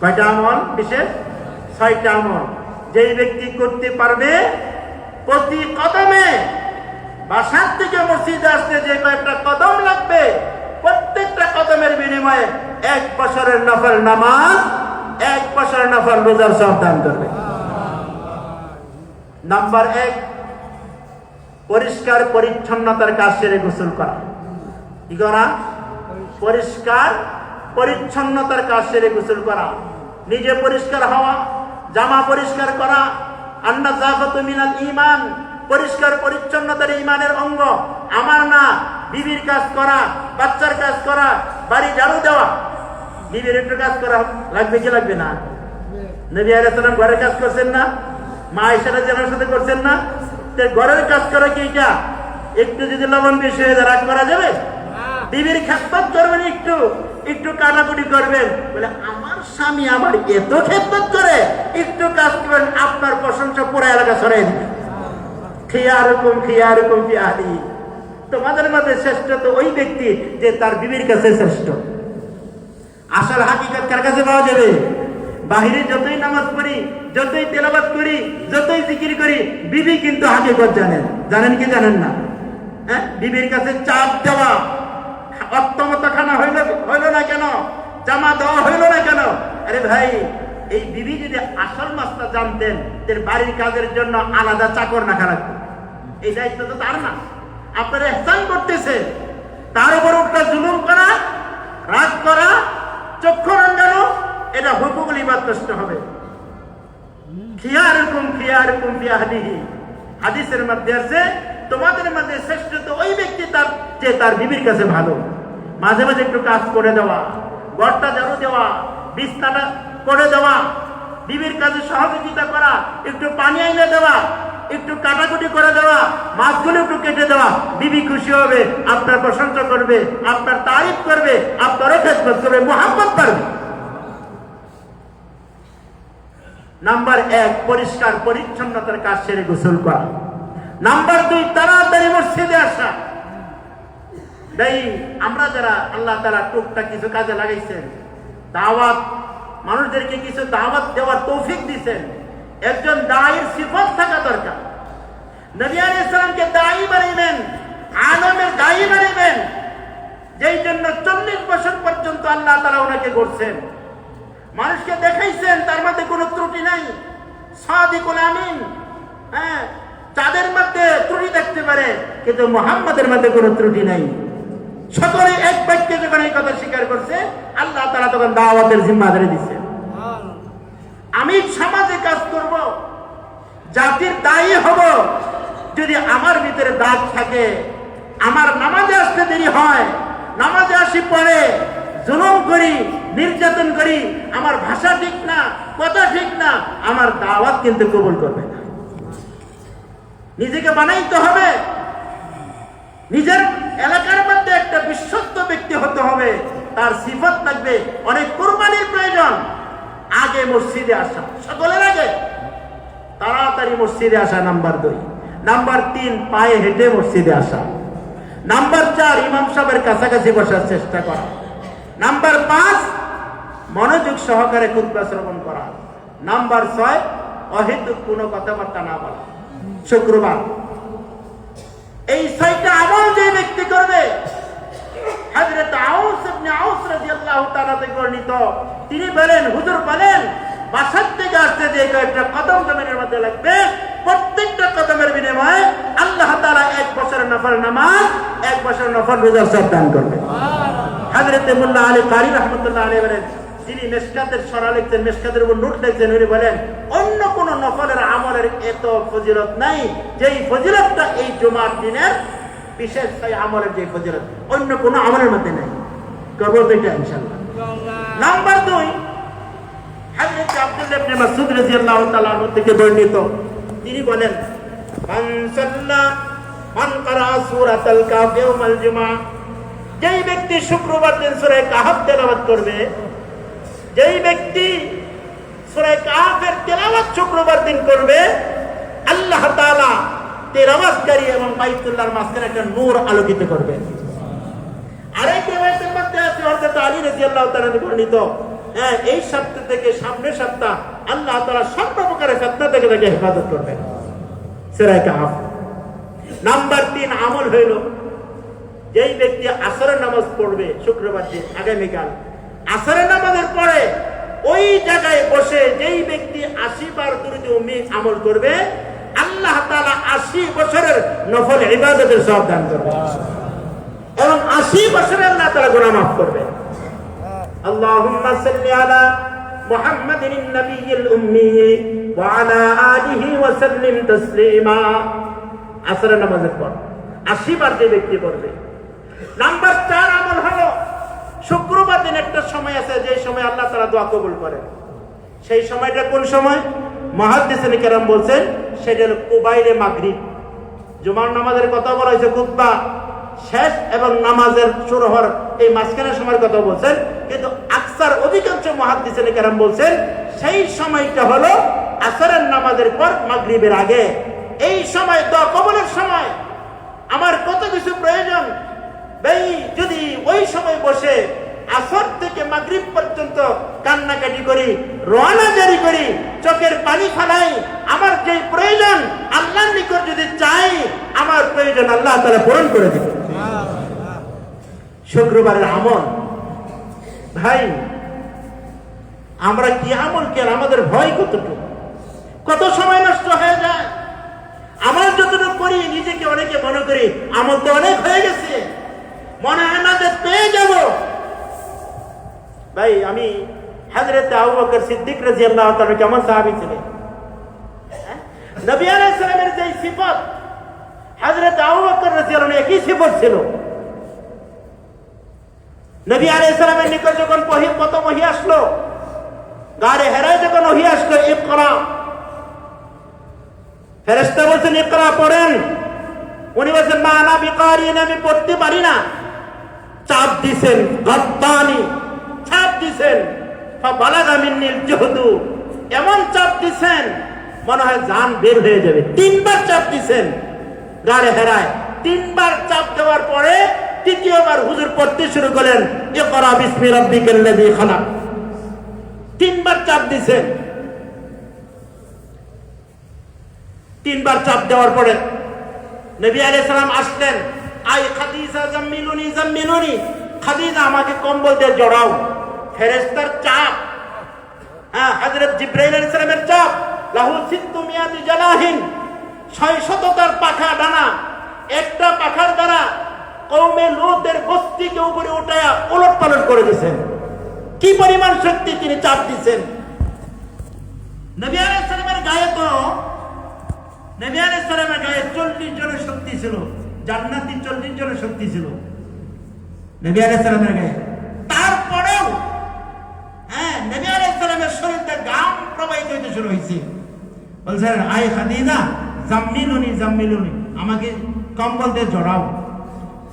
কয়টা আমল বিশেষ? 6টা আমল। যেই ব্যক্তি করতে পারবে, প্রতি কদমে, বাসার থেকে মসজিদে আসতে যে কয়েকটা কদম লাগবে, প্রত্যেকটা কদমের বিনিময়ে 1 বছরের নফল নামাজ, 1 বছরের নফল রোজার সওয়াব দান করবে। নাম্বার 1, পরিষ্কার পরিচ্ছন্নতার কাজ সেরে গোসল করা। কি করা? পরিষ্কার পরিচ্ছন্নতার কাজ সেরে গোসল করা। নিজে পরিষ্কার হওয়া, জামা পরিষ্কার করা। আন-নাযাফাতু মিনাল ঈমান, পরিষ্কার পরিচ্ছন্নতার ঈমানের অঙ্গ। আমার না, বিবির কাজ করা, বাচ্চার কাজ করা, বাড়ি ঝাড়ু দেওয়া। বিবির একটু কাজ করা লাগবে কি লাগবে না? নবী আলাইহিস সালাম ঘরের কাজ করছেন না? মা আয়েশা রাদিয়াল্লাহু আনহার সাথে করছেন না? ঘরের কাজ করা কি এটা? একটু যদি লবণ বেশি হয়ে যায় রাগ করা যাবে? বিবির খেদমত করবেন, একটু একটু কাটাকুটি করবেন, বলে আমার স্বামী আমার এত খেদমত করে, একটু কাজ করবেন, আপনার প্রশংসা পুরো এলাকা ছড়াই দিবে। খিয়ারুকুম খিয়ারুকুম ফি আহলিহি। তোমাদের মধ্যে শ্রেষ্ঠ তো ওই ব্যক্তি যে তার বিবির কাছে শ্রেষ্ঠ। আসল হাকিকত কার কাছে পাওয়া যাবে? বাহিরে যতই নামাজ পড়ি, যতই তেলাওয়াত করি, যতই জিকির করি, বিবি কিন্তু হাকিকত জানেন। জানেন কি জানেন না? হ্যাঁ, বিবির কাছে চাপ দেওয়া, অত্যমত খানা হইল না কেন, জামা দেওয়া হইল না কেন? আরে ভাই, এই বিবি যদি আসল মাসটা জানতেন, তার বাড়ির কাজের জন্য আলাদা চাকর না রাখতো। এই দায়িত্ব তো তার না। আপনারা ইহসান করতেছেন, তার উপর একটা জুলুম করা, রাগ করা, চক্ষু রাঙানো, এটা হুকুকুল ইবাদত নষ্ট হবে। খিয়ারুকুম খিয়ারুকুম ফি আহলিহি। হাদিসের মধ্যে আছে, তোমাদের মধ্যে শ্রেষ্ঠ তো ওই ব্যক্তি তার যে তার বিবির কাছে ভালো। মাঝে মাঝে একটু কাজ করে দেওয়া, ঘরটা ঝাড়ু দেওয়া, বিছানাটা করে দেওয়া, বিবির কাছে সহযোগিতা করা, একটু পানি এনে দেওয়া, একটু কাটাকুটি করে দেওয়া, মাছগুলো একটু কেটে দেওয়া, বিবি খুশি হবে, আপনার প্রশংসা করবে, আপনার তারিফ করবে, আপনারও খেদমত করবে, মুহাব্বত করবে। নাম্বার 1, পরিষ্কার পরিচ্ছন্নতার কাজ সেরে গোসল করা। নাম্বার 2, তাড়াতাড়ি মসজিদে আসা। তাই আমরা যারা আল্লাহ তাআলা টুকটাক কিছু কাজে লাগাইছেন, দাওয়াত, মানুষদেরকে কিছু দাওয়াত দেওয়ার তৌফিক দিয়েছেন, একজন দায়ীর সিফত থাকা দরকার। নবী আলাইহিস সালামকে দায়ী বানাইবেন, আলমের দায়ী বানাইবেন, যেই জন্য 40 বছর পর্যন্ত আল্লাহ তাআলা ওনাকে গড়ছেন, মানুষকে দেখাইছেন তার মধ্যে কোনো ত্রুটি নাই, সাদিকুল আমিন। হ্যাঁ, তাদের মধ্যে ত্রুটি দেখতে পারে, কিন্তু মুহাম্মাদের মধ্যে কোনো ত্রুটি নাই। সকলে এক বাক্যে যখন এই কথা স্বীকার করছে, আল্লাহ তাআলা তখন দাওয়াতের জিম্মাদারি দিচ্ছেন। আমি সমাজে কাজ করব, জাতির দায়ী হব, যদি আমার ভিতরে দাগ থাকে, আমার নামাজে আসতে দেরি হয়, নামাজে আসি পড়ে, জুলুম করি, নির্যাতন করি, আমার ভাষা ঠিক না, কথা ঠিক না, আমার দাওয়াত কিন্তু কবুল করবে না। নিজেকে বানাইতে হবে, নিজের এলাকার মধ্যে একটা বিশ্বস্ত ব্যক্তি হতে হবে, তার সিফত লাগবে, অনেক কুরবানির প্রয়োজন। আগে মসজিদে আসা, সকলের আগে তাড়াতাড়ি মসজিদে আসা, নাম্বার 2। নাম্বার 3, পায়ে হেঁটে মসজিদে আসা। নাম্বার 4, ইমাম সাহেবের কাছাকাছি বসার চেষ্টা করা। নাম্বার 5, মনোযোগ সহকারে খুতবা শ্রবণ করা। নাম্বার 6, অহেতুক কোনো কথাবার্তা না বলা। শুক্রবার এই 6টা আমল যে ব্যক্তি করবে, হযরত আউস ইবনে আউস রাদিয়াল্লাহু তাআলা থেকে বর্ণিত, তিনি বলেন, হুজুর বলেন, বাসার থেকে আসতে যে কয়েকটা কদম জমিনের মধ্যে লাগবে, প্রত্যেকটা কদমের বিনিময়ে আল্লাহ তাআলা 1 বছরের নফল নামাজ, 1 বছরের নফল রোজার সওয়াব দান করবে। হযরত মুল্লা আলী কারি রাহমাতুল্লাহ আলাইহি বলেন, যিনি মেশকাতের সরা লিখছেন, মেশকাতের উপর নোট লিখছেন, উনি বলেন, অন্য কোন নফলের আমলের এত ফজিলত নাই যেই ফজিলতটা এই জুমার দিনের বিশেষ সেই আমলের যে ফজিলত অন্য কোন আমলের মধ্যে নাই। করবো তো এটা ইনশাআল্লাহ। নাম্বার 2, হযরত আব্দুল্লাহ ইবনে মাসউদ রাদিয়াল্লাহু তাআলা আনহু থেকে বর্ণিত, তিনি বলেন, মান ক্বারা সূরাতাল কাহফ ইয়াউমাল জুমআ, যেই ব্যক্তি শুক্রবার দিন সূরা কাহফ তেলাওয়াত করবে, যেই ব্যক্তি সূরা কাহফের তেলাওয়াত শুক্রবার দিন করবে, আল্লাহ তাআলা তেলাওয়াতকারী এবং বাইতুল্লাহর মাঝখানে একটা নূর আলোকিত করবে। আরেক riwayat-এর মধ্যে আছে, হযরত আলী রাদিয়াল্লাহু তাআলা বর্ণিত, হ্যাঁ, এই সপ্তাহ থেকে সামনের সপ্তাহ আল্লাহ তাআলা সর্বপ্রকারের ফিতনা থেকে তাকে হেফাজত করবেন। সূরা কাহফ। নাম্বার 3 আমল হইল, যেই ব্যক্তি আসরের নামাজ পড়বে শুক্রবার দিন, আগামীকাল আসরের নামাজের পরে ওই জায়গায় বসে যেই ব্যক্তি 80 বার দুরূদ উম্মি আমল করবে, আল্লাহ তাআলা 80 বছরের নফল ইবাদতের সওয়াব দান করবে এবং 80 বছরের আল্লাহ তাআলা গুনাহ মাফ করবে। আল্লাহুম্মা সাল্লি আলা মুহাম্মাদিন নবিয়্যিল উম্মি ওয়া আলা আলিহি ওয়া সাল্লিম তাসলিমা। আসরের নামাজের পর 80 বার যে ব্যক্তি পড়বে। নাম্বার 4 আমল হলো, শুক্রবার দিন একটা সময় আছে যে সময় আল্লাহ তাআলা দোয়া কবুল করেন। সেই সময়টা কোন সময়? মুহাদ্দিসিনে কেরাম বলছেন, সেটা হলো কুবাইলে মাগরিব, জুমার নামাজের কথা বলা হয়েছে, খুতবা শেষ এবং নামাজের শুরু হওয়ার এই মাঝখানের সময়ের কথা বলছেন, কিন্তু আকসার অধিকাংশ মুহাদ্দিসিনে কেরাম বলছেন সেই সময়টা হলো আসরের নামাজের পর মাগরিবের আগে। এই সময় দোয়া কবুলের সময়, আমার কত কিছু প্রয়োজন, ভাই যদি ওই সময় বসে আসর থেকে মাগরিব পর্যন্ত কান্নাকাটি করি, রওনা জারি করি, চোখের পানি ফেলাই, আমার যে প্রয়োজন আল্লাহর নিকট যদি চাই, আমার প্রয়োজন আল্লাহ তাআলা পূরণ করে দিবেন। শুক্রবারের আমল, ভাই আমরা কি আমল কি, আমাদের ভয় কতটুকু, কত সময় নষ্ট হয়ে যায়। আমল যতটুকু করি নিজেকে অনেকে মনে করি আমল তো অনেক হয়ে গেছে, মনে হয় না যে পেয়ে যাব। ভাই আমি হযরত আবু বকর সিদ্দিক রাদিয়াল্লাহু তাআলা কেমন সাহাবী ছিলেন, নবী আলাইহিস সালামের যে সিফত হযরত আবু বকর রাদিয়াল্লাহু আনহু একই সিফত ছিল। নবী আলাইহিস সালামের নিকট যখন প্রথম ওহী আসলো, গারে হেরায় যখন ওহী আসলো, ইকরা, ফেরেশতা বলছেন ইকরা পড়েন, উনি বলছেন মা আনা বিকারিন, আমি পড়তে পারি না। চাপ দিছেন, গদ্দানি চাপ দিছেন, ফাবালাগা মিন্নিল জুহদু, এমন চাপ দিছেন মনে হয় জান বের হয়ে যাবে। 3 বার চাপ দিছেন গারে হেরায়। 3 বার চাপ দেওয়ার পরে তৃতীয়বার হুজুর পড়তে শুরু করলেন ইকরা বিসমি রাব্বিকাল্লাযী খালাক। 3 বার চাপ দিছেন। 3 বার চাপ দেওয়ার পরে নবী আলাইহিস সালাম আসলেন, আই খাদিজা জাম্মিলুনি জাম্মিলুনি, খাদিজা আমাকে কম্বল দিয়ে জড়াও। ফেরেশতার চাপ, হ্যাঁ হযরত জিবরাইল আলাইহিস সালামের চাপ, লাহু 600 জানাহিন, 600টার পাখা ডানা, একটা পাখার দ্বারা কওমে লূতের বস্তিকে উপরে উঠায়া ওলটপালট করে দিয়েছেন। কি পরিমাণ শক্তি তিনি চাপ দিয়েছেন। নবী আলাইহিস সালামের গায়ে তো, নবী আলাইহিস সালামের গায়ে 40 জনের শক্তি ছিল, জান্নাতি 40 জনের শক্তি ছিল নবী আলাইহিস সালামের গায়ে। তারপরেও হ্যাঁ নবী আলাইহিস সালামের শরীরে ঘাম প্রবাহিত হতে শুরু হয়েছে। বলছেন আই খাদিজা জাম্মিলুনি জাম্মিলুনি, আমাকে কম্বল দিয়ে জড়াও।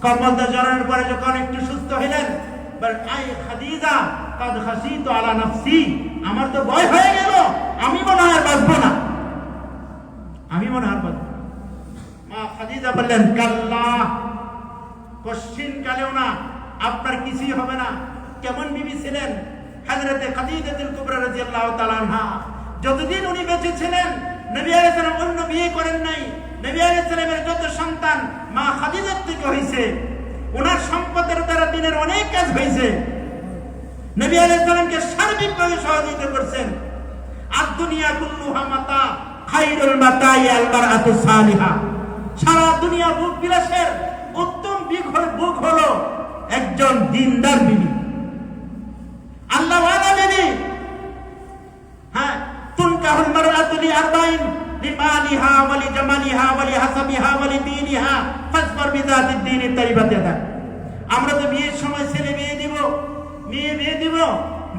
কম্বল দিয়ে জড়ানোর পরে যখন একটু সুস্থ হইলেন, বলেন আই খাদিজা কাদ খাসিতু আলা নাফসি, আমার তো ভয় হয়ে গেল, আমি মনে হয় আর বাঁচবো না, আমি মনে হয় বাঁচবো। মা খাদিজা বললেন কাল্লা, কশিন কালেও না, আপনার কিছুই হবে না। কেমন বিবি ছিলেন হযরতে খাদিজাতুল কুবরা রাদিয়াল্লাহু তাআলা আনহা। যতদিন উনি বেঁচে ছিলেন নবী আলাইহিস সালাম অন্য বিয়ে করেন নাই। নবী আলাইহিস সালামের যত সন্তান মা খাদিজার থেকে হয়েছে, ওনার সম্পদের দ্বারা দিনের অনেক কাজ হয়েছে। নবী আলাইহিস সালামকে সার্বিকভাবে সহযোগিতা করছেন। আদ দুনিয়া কুল্লুহা মাতা, খায়রুল মাতাই আল মারআতু সালিহা, সারা দুনিয়া ভোগ বিলাসের উত্তম ভোগ হলো একজন দিনদার বিবি, আল্লাহ ওয়ালা বিবি। হ্যাঁ, তুনকাহুল মারআতু লিআরবাইন, লিমালিহা ওয়া লিজামালিহা ওয়া লিহাসাবিহা ওয়া লিদীনিহা ফাসবার বিযাতিদ দীনি তারিবাত ইয়াদাক। আমরা তো বিয়ের সময় ছেলে বিয়ে দিব, মেয়ে বিয়ে দিব,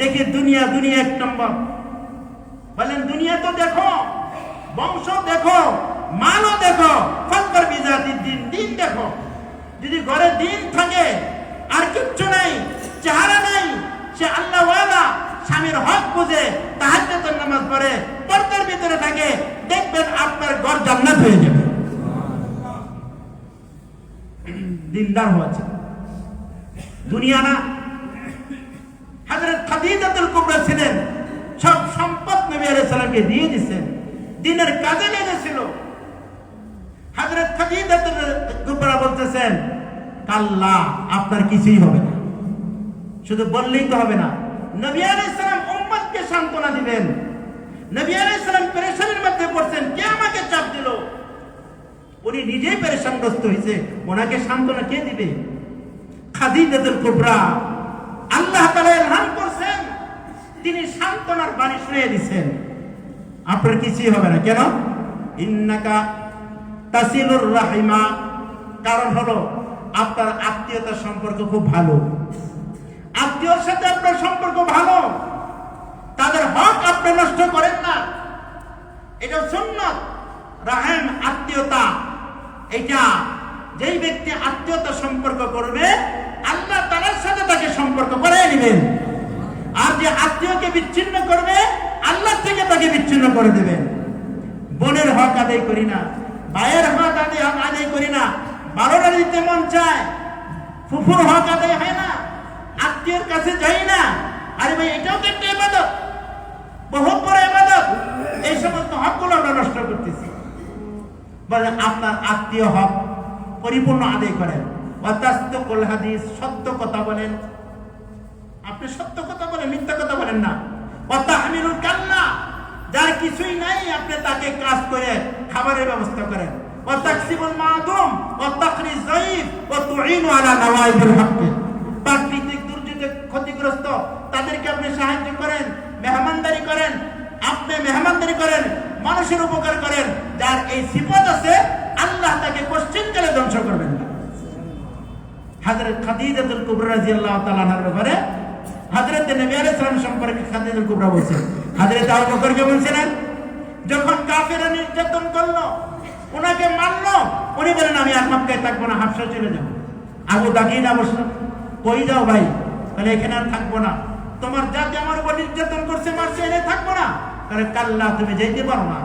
দেখি দুনিয়া দুনিয়া এক নম্বর। বলেন দুনিয়া তো দেখো, বংশ দেখো, মানও দেখো, ফাসবার বিযাতিদ দীন, দিন দেখো। যদি ঘরে দিন থাকে আর কিচ্ছু নাই, চেহারা নাই, সে আল্লাহ ওয়ালা, স্বামীর হক বুঝে, তাহাজ্জুদের নামাজ পড়ে, পর্দার ভিতরে থাকে, দেখবেন আপনার ঘর জান্নাত হয়ে যাবে। দিনদার হয়েছে দুনিয়া না। হযরত খাদিজাতুল কুবরা ছিলেন, সব সম্পদ নবী আলাইহিস সালামকে দিয়ে দিয়েছেন, দিনের কাজে লেগেছিল। হযরত খাদিজাতুল কুবরা বলতেছেন কাল্লা, আপনার কিছুই হবে না। শুধু বললেই তো হবে না, নবী আলাইহিস সালাম উম্মতকে সান্ত্বনা দিবেন। নবী আলাইহিস সালাম পেরেশানির মধ্যে পড়ছেন, কে আমাকে চাপ দিল? উনি নিজেই পেরেশানগ্রস্ত হয়েছে, ওনাকে সান্ত্বনা কে দিবে? খাদিজাতুল কুবরা, আল্লাহ তাআলা ইলহাম করছেন, তিনি সান্ত্বনার বাণী শুনিয়ে দিয়েছেন, আপনার কিছুই হবে না। কেন? ইন্নাকা তাসিলুর রাহিমা, কারণ হলো আপনার আত্মীয়তার সম্পর্ক খুব ভালো, আত্মীয়র সাথে আপনার সম্পর্ক ভালো, তাদের হক আপনি নষ্ট করেন না, এটা সুন্নাত। রাহিম আত্মীয়তা, এটা যেই ব্যক্তি আত্মীয়তা সম্পর্ক করবে আল্লাহ তাআলার সাথে তাকে সম্পর্ক করে নেবেন, আর যে আত্মীয়কে বিচ্ছিন্ন করবে আল্লাহ থেকে তাকে বিচ্ছিন্ন করে দেবেন। বোনের হক আদায় করি না, ভাইয়ের হক আদায় করি না, বারোটা দিতে মন চায়, ফুফুর হক আদায় হয় না, আত্মীয়ের কাছে যাই না। আরে ভাই, এটাও তো একটা ইবাদত, বহু বড় ইবাদত। এই সমস্ত হকগুলো আমরা নষ্ট করতেছি। বলে আপনার আত্মীয় হক পরিপূর্ণ আদায় করেন। ওয়াতাসদিকুল হাদিস, সত্য কথা বলেন। আপনি সত্য কথা বলেন, মিথ্যা কথা বলেন না। ওয়াতাহমিলুল কাল্লা, যার কিছুই নাই আপনি তাকে কাজ করে খাবারের ব্যবস্থা করেন। ওয়াতাকসিবুল মাদুম ওয়াতাকরিজ যায়িফ ওয়া তুঈনু আলা নওয়াইবিল হক, প্রাকৃতিক দুর্যোগে ক্ষতিগ্রস্ত তাদেরকে আপনি সাহায্য করেন, মেহমানদারি করেন। আপনি মেহমানদারি করেন, মানুষের উপকার করেন। যার এই সিফত আছে আল্লাহ তাকে কোশ্চেনকালে ধ্বংস করবেন না। হযরত খাদিজাতুল কুবরা রাদিয়াল্লাহু তাআলা আনহার ব্যাপারে হযরত নবী আলাইহিস সালাম সম্পর্কে খাদিজাতুল কুবরা বলেছেন, হযরত আবু বকরকে বলছিলেন যখন কাফেররা নির্যাতন করলো, ওনাকে মারলো, উনি বলেন আমি আর মক্কায় থাকবো না, হাবশা চলে যাব। আবু দাগিনা বসল, কই যাও ভাই? বলে এখানে আর থাকবো না, তোমার জাতি আমার উপর নির্যাতন করছে, মারছে, এনে থাকবো না। বলে কাল্লা, তুমি যেতে পারো না,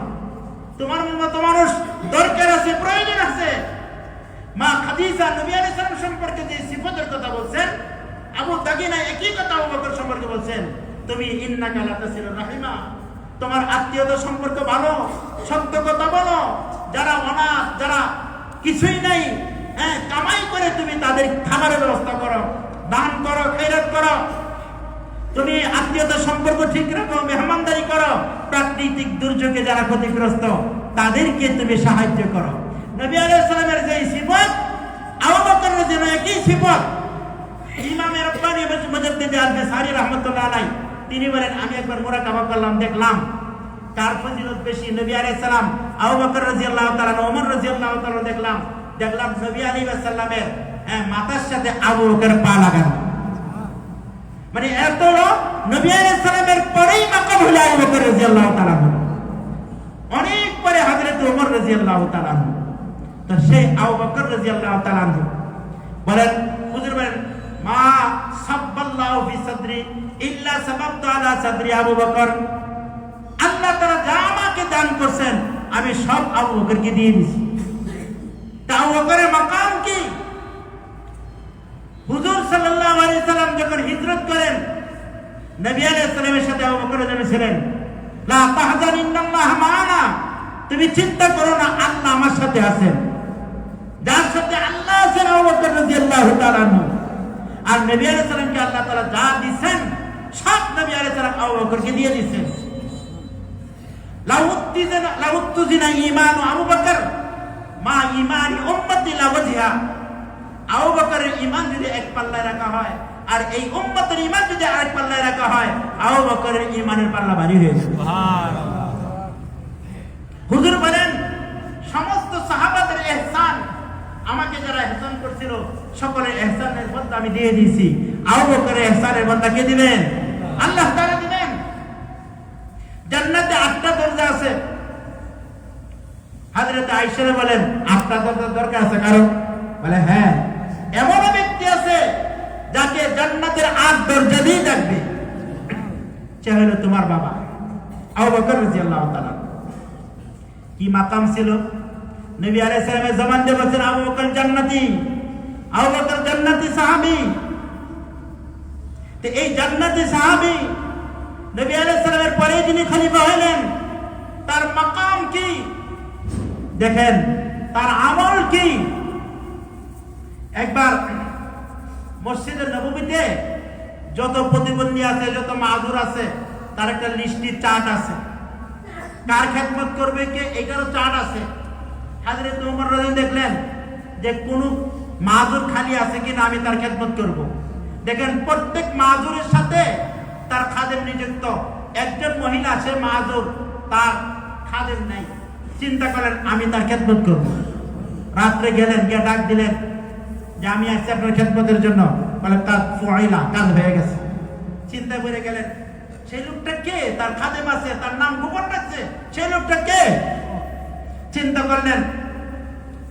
তোমার মতো মানুষ দরকার আছে, প্রয়োজন আছে। মা খাদিজা নবী আলাইহিস সালাম সম্পর্কে যে সিফতের কথা বলছেন, আবু দাগিনা একই কথা আবু বকর সম্পর্কে বলছেন, তুমি ইন্নাকা লাতাসিলুর রাহিমা, তোমার আত্মীয়তা সম্পর্ক ভালো, সত্য কথা বলো। যারা অনাথ, যারা কিছুই নাই, কামাই করে তুমি তাদের খাবারের ব্যবস্থা করো, দান করো, খয়রাত করো। তুমি আত্মীয়তা সম্পর্ক ঠিক রাখো, মেহমানদারি করো। প্রাকৃতিক দুর্যোগে যারা ক্ষতিগ্রস্ত তাদেরকে তুমি সাহায্য করো। নবী আলাইহিস সালামের যে সিফত, আবু বকরের যেন একই সিফত। ইমাম রব্বানী মুজাদ্দিদ আল-বুখারী রাহমাতুল্লাহ আলাইহি তিনি বলেন, আমি একবার মুরাকাবা করলাম, দেখলাম কার ফজিলত বেশি, নবী আলাইহিস সালাম, আবু বকর রাদিয়াল্লাহু তাআলা, ওমর রাদিয়াল্লাহু তাআলা। দেখলাম নবী আলাইহিস সালামের মাথার সাথে আবু বকর পা লাগানো, মানে এত নবী আলাইহিস সালামের পরেই মাকাম হলো আবু বকর রাদিয়াল্লাহু তাআলা, অনেক পরে হযরত ওমর রাদিয়াল্লাহু তাআলা। তো সেই আবু বকর রাদিয়াল্লাহু তাআলা বলেন, হুজুর বলেন, মা সাব্বাল্লাহু ফি সাদরি ইল্লা সাবাবতু আলা সাদরি আবু বকর। আল্লাহ তাআলা যা আমাকে দান করেছেন আমি সব আবু বকরকে দিয়ে দিয়েছি। তা আবু বকরের মাকাম কি? হুজুর সাল্লাল্লাহু আলাইহি সাল্লাম যখন হিজরত করেন, নবী আলাইহিস সালামের সাথে আবু বকর ছিলেন। লা তাহজান ইন্নাল্লাহ মা'ানা, তুমি চিন্তা করো না, আল্লাহ আমার সাথে আছেন। যার সাথে আল্লাহ আছেন আবু বকর রাদিয়াল্লাহু তাআলা। আর নবী আলাইহিস সালামকে আল্লাহ তাআলা যা দিবেন সব নবী আলাইহিস সালাম আবু বকরকে দিয়ে দিয়েছেন। লাউত্তুজিনা ঈমানু আবু বকর মা ঈমানি উম্মতি লা ওয়াজহা। আবু বকরের ঈমান যদি এক পাল্লায় রাখা হয় আর এই উম্মতের ঈমান যদি আরেক পাল্লায় রাখা হয়, আবু বকরের ঈমানের পাল্লা ভারী হয়ে যাবে। সুবহানাল্লাহ। হুজুর বলেন, সমস্ত সাহাবাদের ইহসান, আমাকে যারা ইহসান করছিল সকলের ইহসানের বদলা আমি দিয়ে দিয়েছি। আবু বকরের ইহসানের বদলা কে দিবেন? আল্লাহ তাআলা দিবেন। জান্নাতে 8টা দরজা আছে। হযরত আয়েশা বলেন, 8টা দরজার দরকার আছে কারণ? বলে হ্যাঁ, এমন ব্যক্তি আছে যাকে জান্নাতের 8 দরজা দিয়ে ডাকবে, সে হলো তোমার বাবা আবু বকর রাদিয়াল্লাহু তাআলা। কি মাকাম ছিল! নবী আলাইহিস সালামের জামান দিয়ে বলেন, আবু বকর জান্নাতি, আবু বকর জান্নাতি সাহাবী। তো এই জান্নাতি সাহাবী নবী আলাইহিস সালামের পরে যিনি খলিফা হলেন, তার মাকাম কি দেখেন, তার আমল কি। একবার মসজিদে নববীতে যত প্রতিবন্ধী আছে, যত মাযুর আছে, তার একটা লিস্টির চার্ট আছে, কার খেদমত করবে কে, এটারও চার্ট আছে। হযরত ওমর রাদিয়াল্লাহু দেখলেন যে কোন মাযুর খালি আছে কিনা, আমি তার খেদমত করব। দেখেন প্রত্যেক মাযুরের সাথে তার খাদেম নিযুক্ত। একজন মহিলা, সে মাযুর, তার খাদেম নাই। চিন্তা করেন আমি তার খেদমত করব। রাত্রে গেলেন, গিয়ে ডাক দিলেন যে আমি আসছি আপনার খেদমতের জন্য। বলে তার ফুআইলা, কাজ হয়ে গেছে। চিন্তা করে গেলেন, সেই লোকটা কে? তার খাদেম আছে, তার নাম গোপন রাখছে, সেই লোকটা কে? চিন্তা করলেন,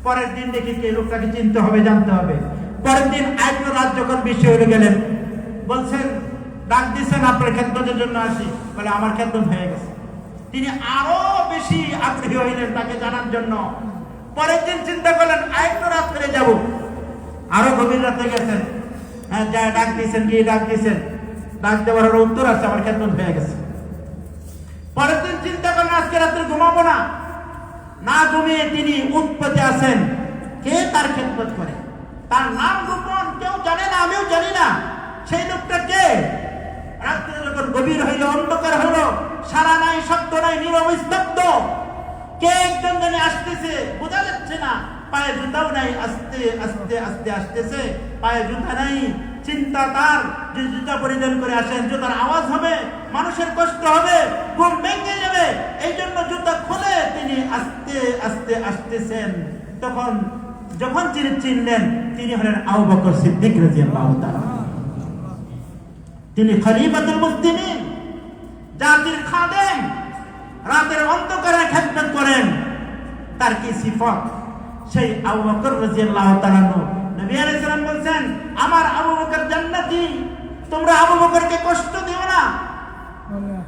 পরের দিন দেখি যে লোকটাকে চিনতে হবে, জানতে হবে। পরের দিন আরেকটা রাত যখন বেশি হয়ে গেলেন, বলছেন ডাক দিচ্ছেন আপনার খেদমতের জন্য আসি। বলে আমার খেদমত হয়ে গেছে। তিনি আরো বেশি আগ্রহী হইলেন তাকে জানার জন্য। পরের দিন চিন্তা করলেন আরেকটা রাত করে যাবো। আরো গভীর রাতে গেছেন, হ্যাঁ যা ডাক দিয়েছেন, গিয়ে ডাক দিয়েছেন, ডাক দেওয়ার উত্তর আছে আমার খেদমত হয়ে গেছে। পরের দিন চিন্তা করলেন আজকে রাত্রে ঘুমাবো না। না ঘুমিয়ে তিনি উৎপত্তি আছেন কে তার খেদমত করে, তার নাম গোপন, কেউ জানে না, আমিও জানি না সেই লোকটা কে। রাত্রে যখন গভীর হইল, অন্ধকার হলো, সারা নাই, শব্দ নাই, নীরব স্তব্ধ। কে একজন জানি আসতেছে, বোঝা যাচ্ছে না, পায়ে জুতাও নাই, আস্তে আস্তে আস্তে আসতেছে, পায়ে জুতা নাই। চিন্তা তার যে জুতা পরিধান করে আসেন, জুতার আওয়াজ হবে, মানুষের কষ্ট হবে, ঘুম ভেঙে যাবে, এই জন্য জুতা খুলে তিনি আস্তে আস্তে আসতেছেন। তখন যখন তিনি চিনলেন তিনি হলেন আবু বকর সিদ্দিক রাদিয়াল্লাহু তাআলা। তিনি খলিফাতুল মুসলিমিন, জাতির খাদেম, রাতের অন্ধকারে খেদমত করেন। তার কি সিফত? সেই আবু বকর রাদিয়াল্লাহু তাআলা, নবী আলাইহিস সালাম বলেন আমার আবু বকর জান্নাতি, তোমরা আবু বকরকে কষ্ট দিও না।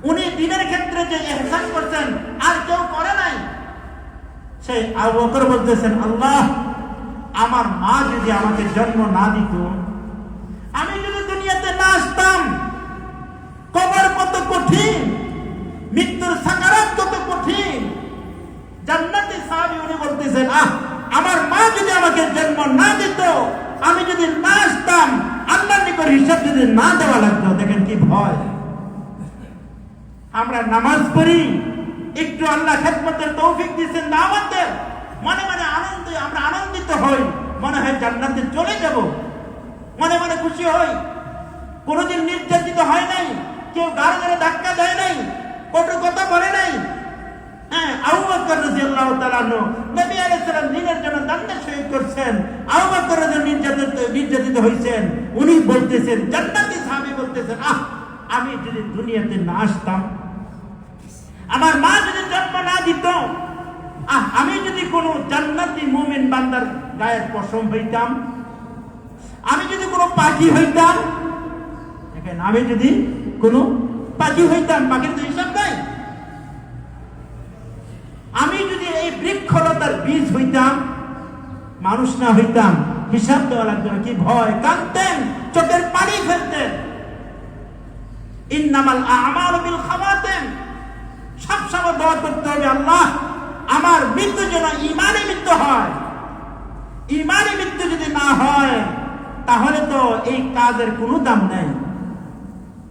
উনি দ্বীনের ক্ষেত্রে যে ইহসান করছেন আর কেউ করে নাই। সেই আবু বকর বলতেছেন আল্লাহ, আমার মা যদি আমাকে জন্ম না দিত, আমি যদি দুনিয়াতে না আসতাম, কবর কত কঠিন, মৃত্যুর সাকারাত কত কঠিন। জান্নাতি সাহাবী উনি বলতেছেন আমার মা যদি আমাকে জন্ম না দিত, আমি যদি না আসতাম, আল্লাহর নিকট হিসাব যদি না দেওয়া লাগতো। দেখেন কি ভয়। আমরা নামাজ পড়ি, একটু আল্লাহ খেদমতের তৌফিক দিয়েছেন না আমাদের, মনে মনে আনন্দে আমরা আনন্দিত হই, মনে হয় জান্নাতে চলে যাব, মনে মনে খুশি হই। কোনোদিন নির্যাতিত হয় নাই, কেউ গাড়ি গাড়ি ধাক্কা দেয় নাই, কটু কথা বলে নাই। হ্যাঁ, আবু বকর রাদিয়াল্লাহু তাআলা নবী আলাইহিস সালাম দ্বীনের জন্য দান্না শহীদ করছেন। আবু বকর নির্যাতিত হয়েছেন। উনি বলতেছেন, জান্নাতি সাহাবী বলতেছেন আমি যদি দুনিয়াতে না আসতাম, আমার মা যদি জন্ম না দিত, আমি যদি কোনো জান্নাতি মুমিন বান্দার গায়ের পশম হইতাম, আমি যদি কোনো পাখি হইতাম, দেখেন আমি যদি কোনো পাখি হইতাম, পাখির তো হিসাব নাই, আমি যদি এই বৃক্ষলতার বীজ হইতাম, মানুষ না হইতাম, হিসাব দেওয়া লাগতো না। কি ভয়, কাঁদতেন, চোখের পানি ফেলতেন। ইন্নামাল আমালু বিল খাওয়াতিম, সবসময় দোয়া করতে হবে আল্লাহ আমার মৃত্যু যেন ঈমানে মৃত্যু হয়। ঈমানে মৃত্যু যদি না হয় তাহলে তো এই কাজের কোনো দাম নাই,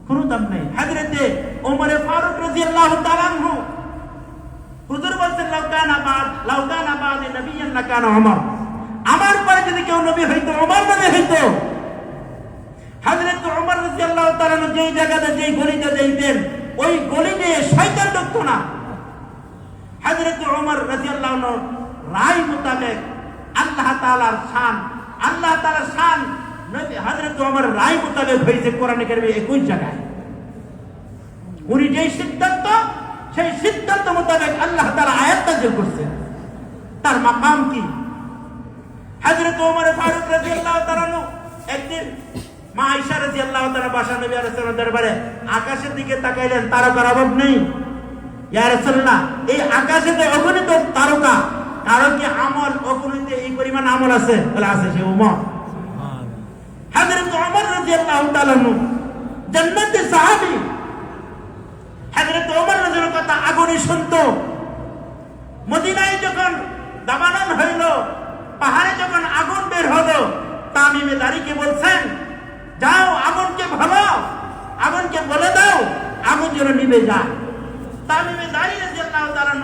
কোনো দাম নাই। হযরতে ওমর ফারুক রাদিয়াল্লাহু তাআলা আনহু হুজুর বলতেন লাউকানা বাদ নবিয়ান লাকানা ওমর, আমার পরে যদি কেউ নবী হইতো ওমর নবী হইতো। হযরত ওমর রাদিয়াল্লাহু তাআলা যেই জায়গাতে যেই গলিতে যাইতেন, ওই গলিতে শয়তান ঢুকতো না। হযরত ওমর রাদিয়াল্লাহু আনহু রায় মোতাবেক আল্লাহ তাআলার শান, আল্লাহ তাআলার শান নবী হযরত ওমর রায় মোতাবেক হয়েছে কোরআনে কারিমে 21 জায়গায়। উনি যেই সিদ্ধান্ত, সেই সিদ্ধান্ত মোতাবেক আল্লাহ তাআলা আয়াত নাযিল করছেন। তার মাকাম কি? হযরত ওমর ফারুক রাদিয়াল্লাহু তাআলা একদিন মা আয়েশা রাদিয়াল্লাহু তাআলা বাসা নবী আলাইহিস সালাম দরবারে আকাশের দিকে তাকাইলেন, তারকার অভাব নেই। ইয়া রাসূলুল্লাহ, এই আকাশে তো অগণিত তারকা, কারণ কি আমল অগণিত এই পরিমাণ আমল আছে? বলে আছে, সে ওমর। হযরত ওমর রাদিয়াল্লাহু তাআলা জান্নাতি সাহাবী। হযরত ওমর রাদিয়াল্লাহু কথা আগুনে শুনতো। মদিনায় যখন দাবানল হইল, পাহাড়ে যখন আগুন বের হলো, তামিমে দাঁড়িয়ে বলছেন যাও আগুনকে ভালো, আগুনকে বলে দাও আগুন যেন নিভে যায়। তামিমে দাঁড়িয়ে রাদিয়াল্লাহু তাআলা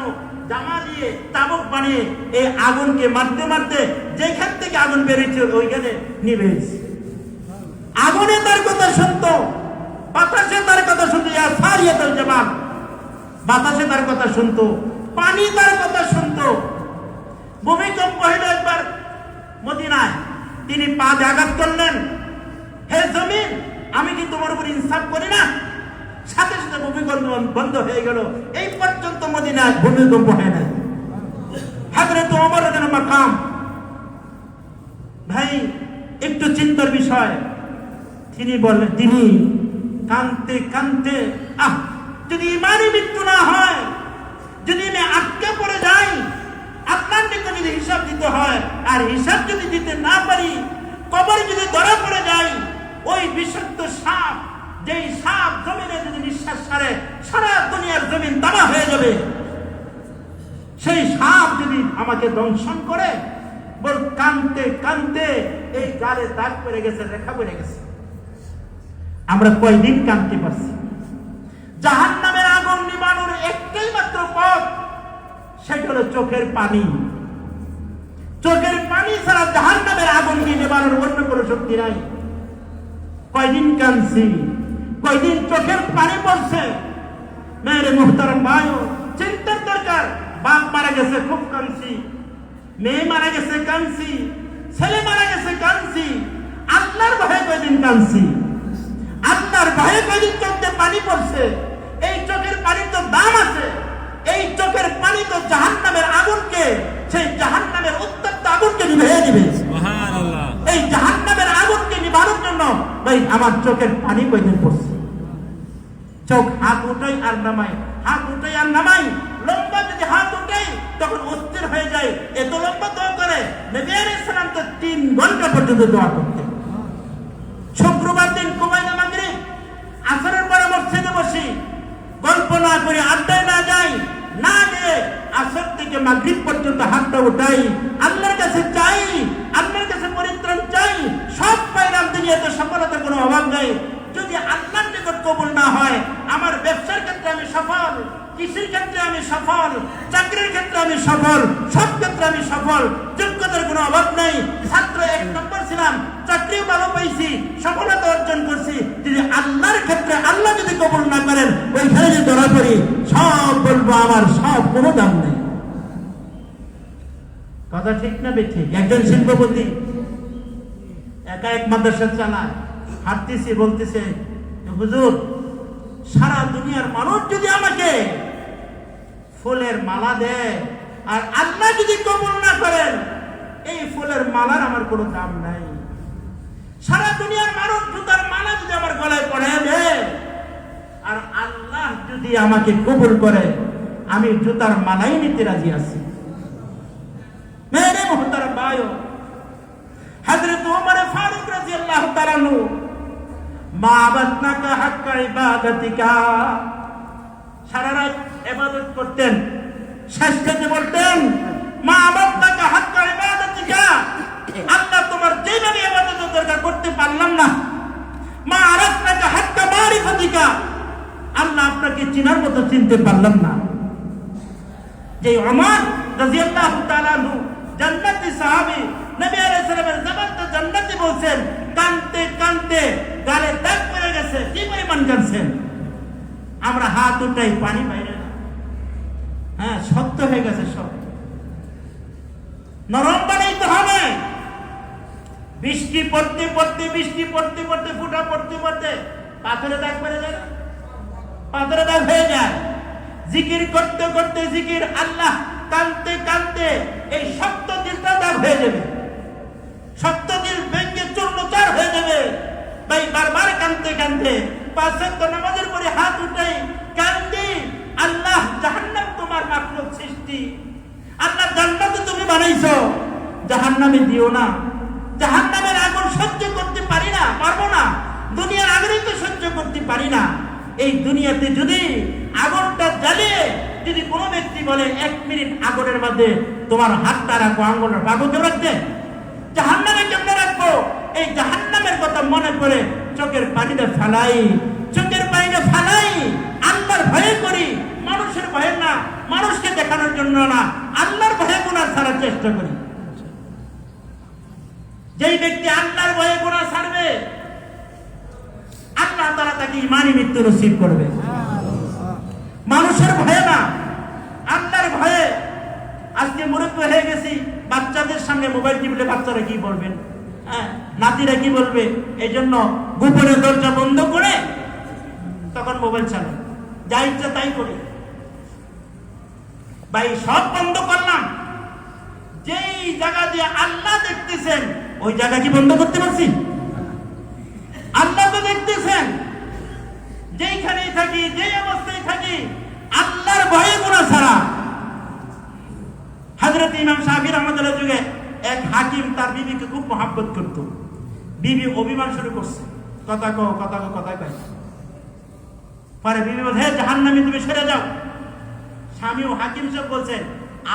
জামা দিয়ে তাবুক বানিয়ে এই আগুনকে মারতে মারতে যেখান থেকে আগুন বেরিয়েছে ওইখানে নিভে গেছে। আগুনে তার কথা শুনতো, বাতাসে তার কথা শুনতো, ইয়া সারিয়াতুল জাবাল, বাতাসে তার কথা শুনতো, পানি তার কথা শুনতো। ভূমিকম্প হইল একবার মদিনায়, তিনি পা দিয়ে আঘাত করলেন, হে জমিন আমি কি তোমার উপর ইনসাফ করি না? সাথে সাথে ভূমিকম্প বন্ধ হয়ে গেল। এই পর্যন্ত মদিনায় ভূমিকম্প হয় না। হযরত ওমর রাদিয়াল্লাহু মাকাম ভাই একটু চিন্তার বিষয়। তিনি কানতে কানতে যদি ইমানি মৃত্যু না হয়, যদি আমি আটকে পড়ে যাই, আপনার নিকট যদি হিসাব দিতে হয়, আর হিসাব যদি দিতে না পারি, কবরে যদি ধরা পড়ে যাই, ওই বিষাক্ত সাপ, যেই সাপ জমিনে যদি নিঃশ্বাস ছাড়ে সারা দুনিয়ার জমিন তামা হয়ে যাবে, সেই সাপ যদি আমাকে দংশন করে, বল কানতে কানতে এই গালে দাগ পড়ে গেছে, রেখা পড়ে গেছে। আমরা কয়দিন কানতে পারছি? জাহান্নামের আগুন নিবানোর একটাই মাত্র পথ, সেটা হলো চোখের পানি। চোখের পানি ছাড়া জাহান্নামের আগুনকে নিবানোর অন্য কোনো শক্তি নাই। কয়দিন কানছি, কয়দিন চোখের পানি পড়ছে। মেরে মুহতারাম ভাই, চিন্তার দরকার। বাপ মারা গেছে, খুব কানছি। মেয়ে মারা গেছে, কানছি। ছেলে মারা গেছে, কানছি। আল্লাহর ভয়ে কয়দিন কানছি, আল্লাহর ভয়ে কয়দিন চোখে পানি পড়ছে। এই চোখের পানির তো দাম আছে। এই চোখের পানি তো জাহান্নামের আগুনকে, সেই জাহান্নামের উত্তপ্ত আগুনকে নিভিয়ে দিবে। সুবহানাল্লাহ। এই জাহান্নামের আগুনকে নিভানোর জন্য ভাই আমার চোখের পানি কয়দিন পড়ছে। চোখ হাত উঠাই আর নামাই, হাত উঠাই আর নামাই। লম্বা যদি হাত উঠাই তখন অস্থির হয়ে যায়। এত লম্বা দোয়া করে নবী আলাইহিস সালাম তো 3 ঘন্টা পর্যন্ত দোয়া করতেন। শুক্রবার দিন কুমাইনা মাগরিব আসরের পরে মসজিদে বসি, গল্প না করে, আড্ডায় না যাই, না গিয়ে আসর থেকে মাগরিব পর্যন্ত হাতটা উঠাই, আল্লাহর কাছে চাই, আল্লাহর কাছে পরিত্রাণ চাই। সব পাইলাম, দুনিয়াতে সফলতার কোনো অভাব নাই। যদি আল্লাহর নিকট কবুল না হয়, আমার ব্যবসার ক্ষেত্রে আমি সফল, কৃষির ক্ষেত্রে আমি সফল, চাকরির ক্ষেত্রে আমি সফল, সব ক্ষেত্রে আমি সফল, যোগ্যতার কোনো অভাব নাই। ছাত্র 1 নম্বর ছিলাম, চাকরিও ভালো পাইছি, সফলতা অর্জন করছি। যদি আল্লাহর ক্ষেত্রে আল্লাহ যদি কবুল না করেন, ওইখানে যদি ধরা পড়ি, সব বলবো আমার সব কোনো দাম নেই। কথা ঠিক না বেঠিক? একজন শিল্পপতি একা এক মাদ্রাসা চালায়, হাঁটতেছে, বলতেছে, হুজুর সারা দুনিয়ার মানুষ যদি আমাকে ফুলের মালা দেয়, আর আল্লাহ যদি কবুল না করেন, এই ফুলের মালার আমার কোনো দাম নাই। সারা দুনিয়ার মানুষ জুতার মালা যদি আমার গলায় পড়ায় দেয়, আর আল্লাহ যদি আমাকে কবুল করে, আমি জুতার মালাই নিতে রাজি আছি। মেরে মুহতারাম ভাই, হযরত ওমর ফারুক রাদিয়াল্লাহু তাআলা আনহু মা আবাদনাকা হাক্কা ইবাদাতিকা, সারা রাত ইবাদত করতেন, শেষ থেকে বলতেন মা আবাদনাকা হাক্কা ইবাদাতিকা, আল্লাহ তোমার যেভাবে ইবাদত দরকার করতে পারলাম না। মা আরাফনাকা হাক্কা মারিফাতিকা, আল্লাহ আপনাকে চিনার মতো চিনতে পারলাম না। যে ওমর রাদিয়াল্লাহু তাআলা আনহু জান্নাতি সাহাবী, নবী আলাইহিস সালামের জামাতে জান্নাতি বলছেন, কানতে কানতে গালে দাগ পড়ে গেছে। কি পরিমাণ কাঁদছেন? আমরা হাত উঠাই, পানি বাইরে না। হ্যাঁ, শক্ত হয়ে গেছে সব, নরম বানাইতে হবে। বৃষ্টি পড়তে পড়তে, বৃষ্টি পড়তে পড়তে, ফুটা পড়তে পড়তে পাথরে দাগ পড়ে যায়, পাথরে দাগ হয়ে যায়। জিকির করতে করতে, জিকির আল্লাহ কানতে কানতে এই শক্ত দিলটা দাগ হয়ে যাবে, শক্ত দিল ভেঙে চূর্ণচার হয়ে যাবে। ভাই বারবার কানতে কানতে 5 ওয়াক্ত নামাজের পরে হাত উঠাই কান্দি, আল্লাহ জাহান্নাম তোমার মাখলুক সৃষ্টি, আল্লাহ জান্নাতে তুমি বানাইছো, জাহান্নামে দিও না। জাহান্নামের আগুন সহ্য করতে পারি না, পারবো না। দুনিয়ার আগুনই তো সহ্য করতে পারি না। এই দুনিয়াতে যদি আগুনটা জ্বালিয়ে যদি কোনো ব্যক্তি বলে 1 মিনিট আগুনের মধ্যে তোমার হাতটা রাখো, আঙ্গুলটা পাগল রাখতে, জাহান্নামে কেমনে রাখবো? এই জাহান্নামের কথা মনে করে চোখের পানিতে ফেলাই, চোখের পানিতে ফেলাই। আল্লাহর ভয়ে করি, মানুষের ভয়ে না, মানুষকে দেখানোর জন্য না, আল্লাহর ভয়ে গুনাহ ছাড়ার চেষ্টা করি। যেই ব্যক্তি আল্লাহর ভয়ে গুনাহ ছাড়বে, আল্লাহ তাআলা তাকে ঈমানি মৃত্যু নসিব করবে। মানুষের ভয়ে না, আল্লাহর ভয়ে। আজকে মুরব্বি হয়ে গেছি, বাচ্চাদের সামনে মোবাইল টিপলে বাচ্চারা কি বলবেন, হ্যাঁ, নাতিরা কি বলবে, এই জন্য গোপনে দরজা বন্ধ করে তখন মোবাইল চালাই, যা ইচ্ছা তাই করি। ভাই সব বন্ধ করলাম, যেই জায়গা দিয়ে আল্লাহ দেখতেছেন ওই জায়গা কি বন্ধ করতে পারছি? আল্লাহ তো দেখতেছেন, যেইখানেই থাকি, যেই অবস্থায় থাকি, আল্লাহর ভয়ে গুনাহ ছাড়া। হযরত ইমাম শাফিঈ রাহমাতুল্লাহ যুগে এক হাকিম তার বিবিকে খুব মহব্বত করত। বিবি অভিমান শুরু করছে, কথা কও কথা কও কথা কয়। পরে বিবি বলে, হে জাহান্নামী, তুমি সরে যাও। স্বামী ও হাকিম সাহেব বলছেন,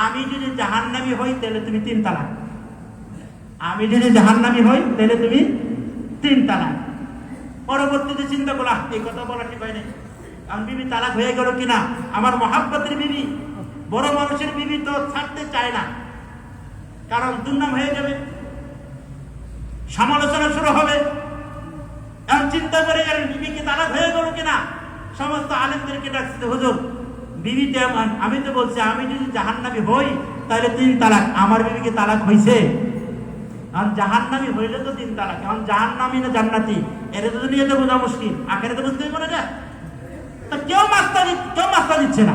আমি যদি জাহান্নামী হই তাহলে তুমি 3 তালাক। আমি যদি জাহান্নামী হই তাহলে তুমি 3 তালাক। পরবর্তীতে চিন্তা করলাম, এই কথা বলা ঠিক হয় নাই। কারণ বিবি তালাক হয়ে গেল কিনা, আমার মহাব্বতের বিবি, বড় মানুষের বিবি তো ছাড়তে চায় না, কারণ দুর্নাম হয়ে যাবে, সমালোচনা শুরু হবে। এখন চিন্তা করে গেলেন বিবি কি তালাক হয়ে গেল কিনা। সমস্ত আলেমদেরকে ডাকছে, হুজুর বিবিতে আমি তো বলছি আমি যদি জাহান্নামী হই তাহলে 3 তালাক, আমার বিবিকে তালাক হয়েছে। আর জাহান্নামী হইলে তো 3 তালাক। এখন জাহান্নামী না জান্নাতি এটা তো দুনিয়াতে বোঝা মুশকিল, আখেরাতে বুঝতে পারে না। তো কেউ মাস্তা দিচ্ছে না।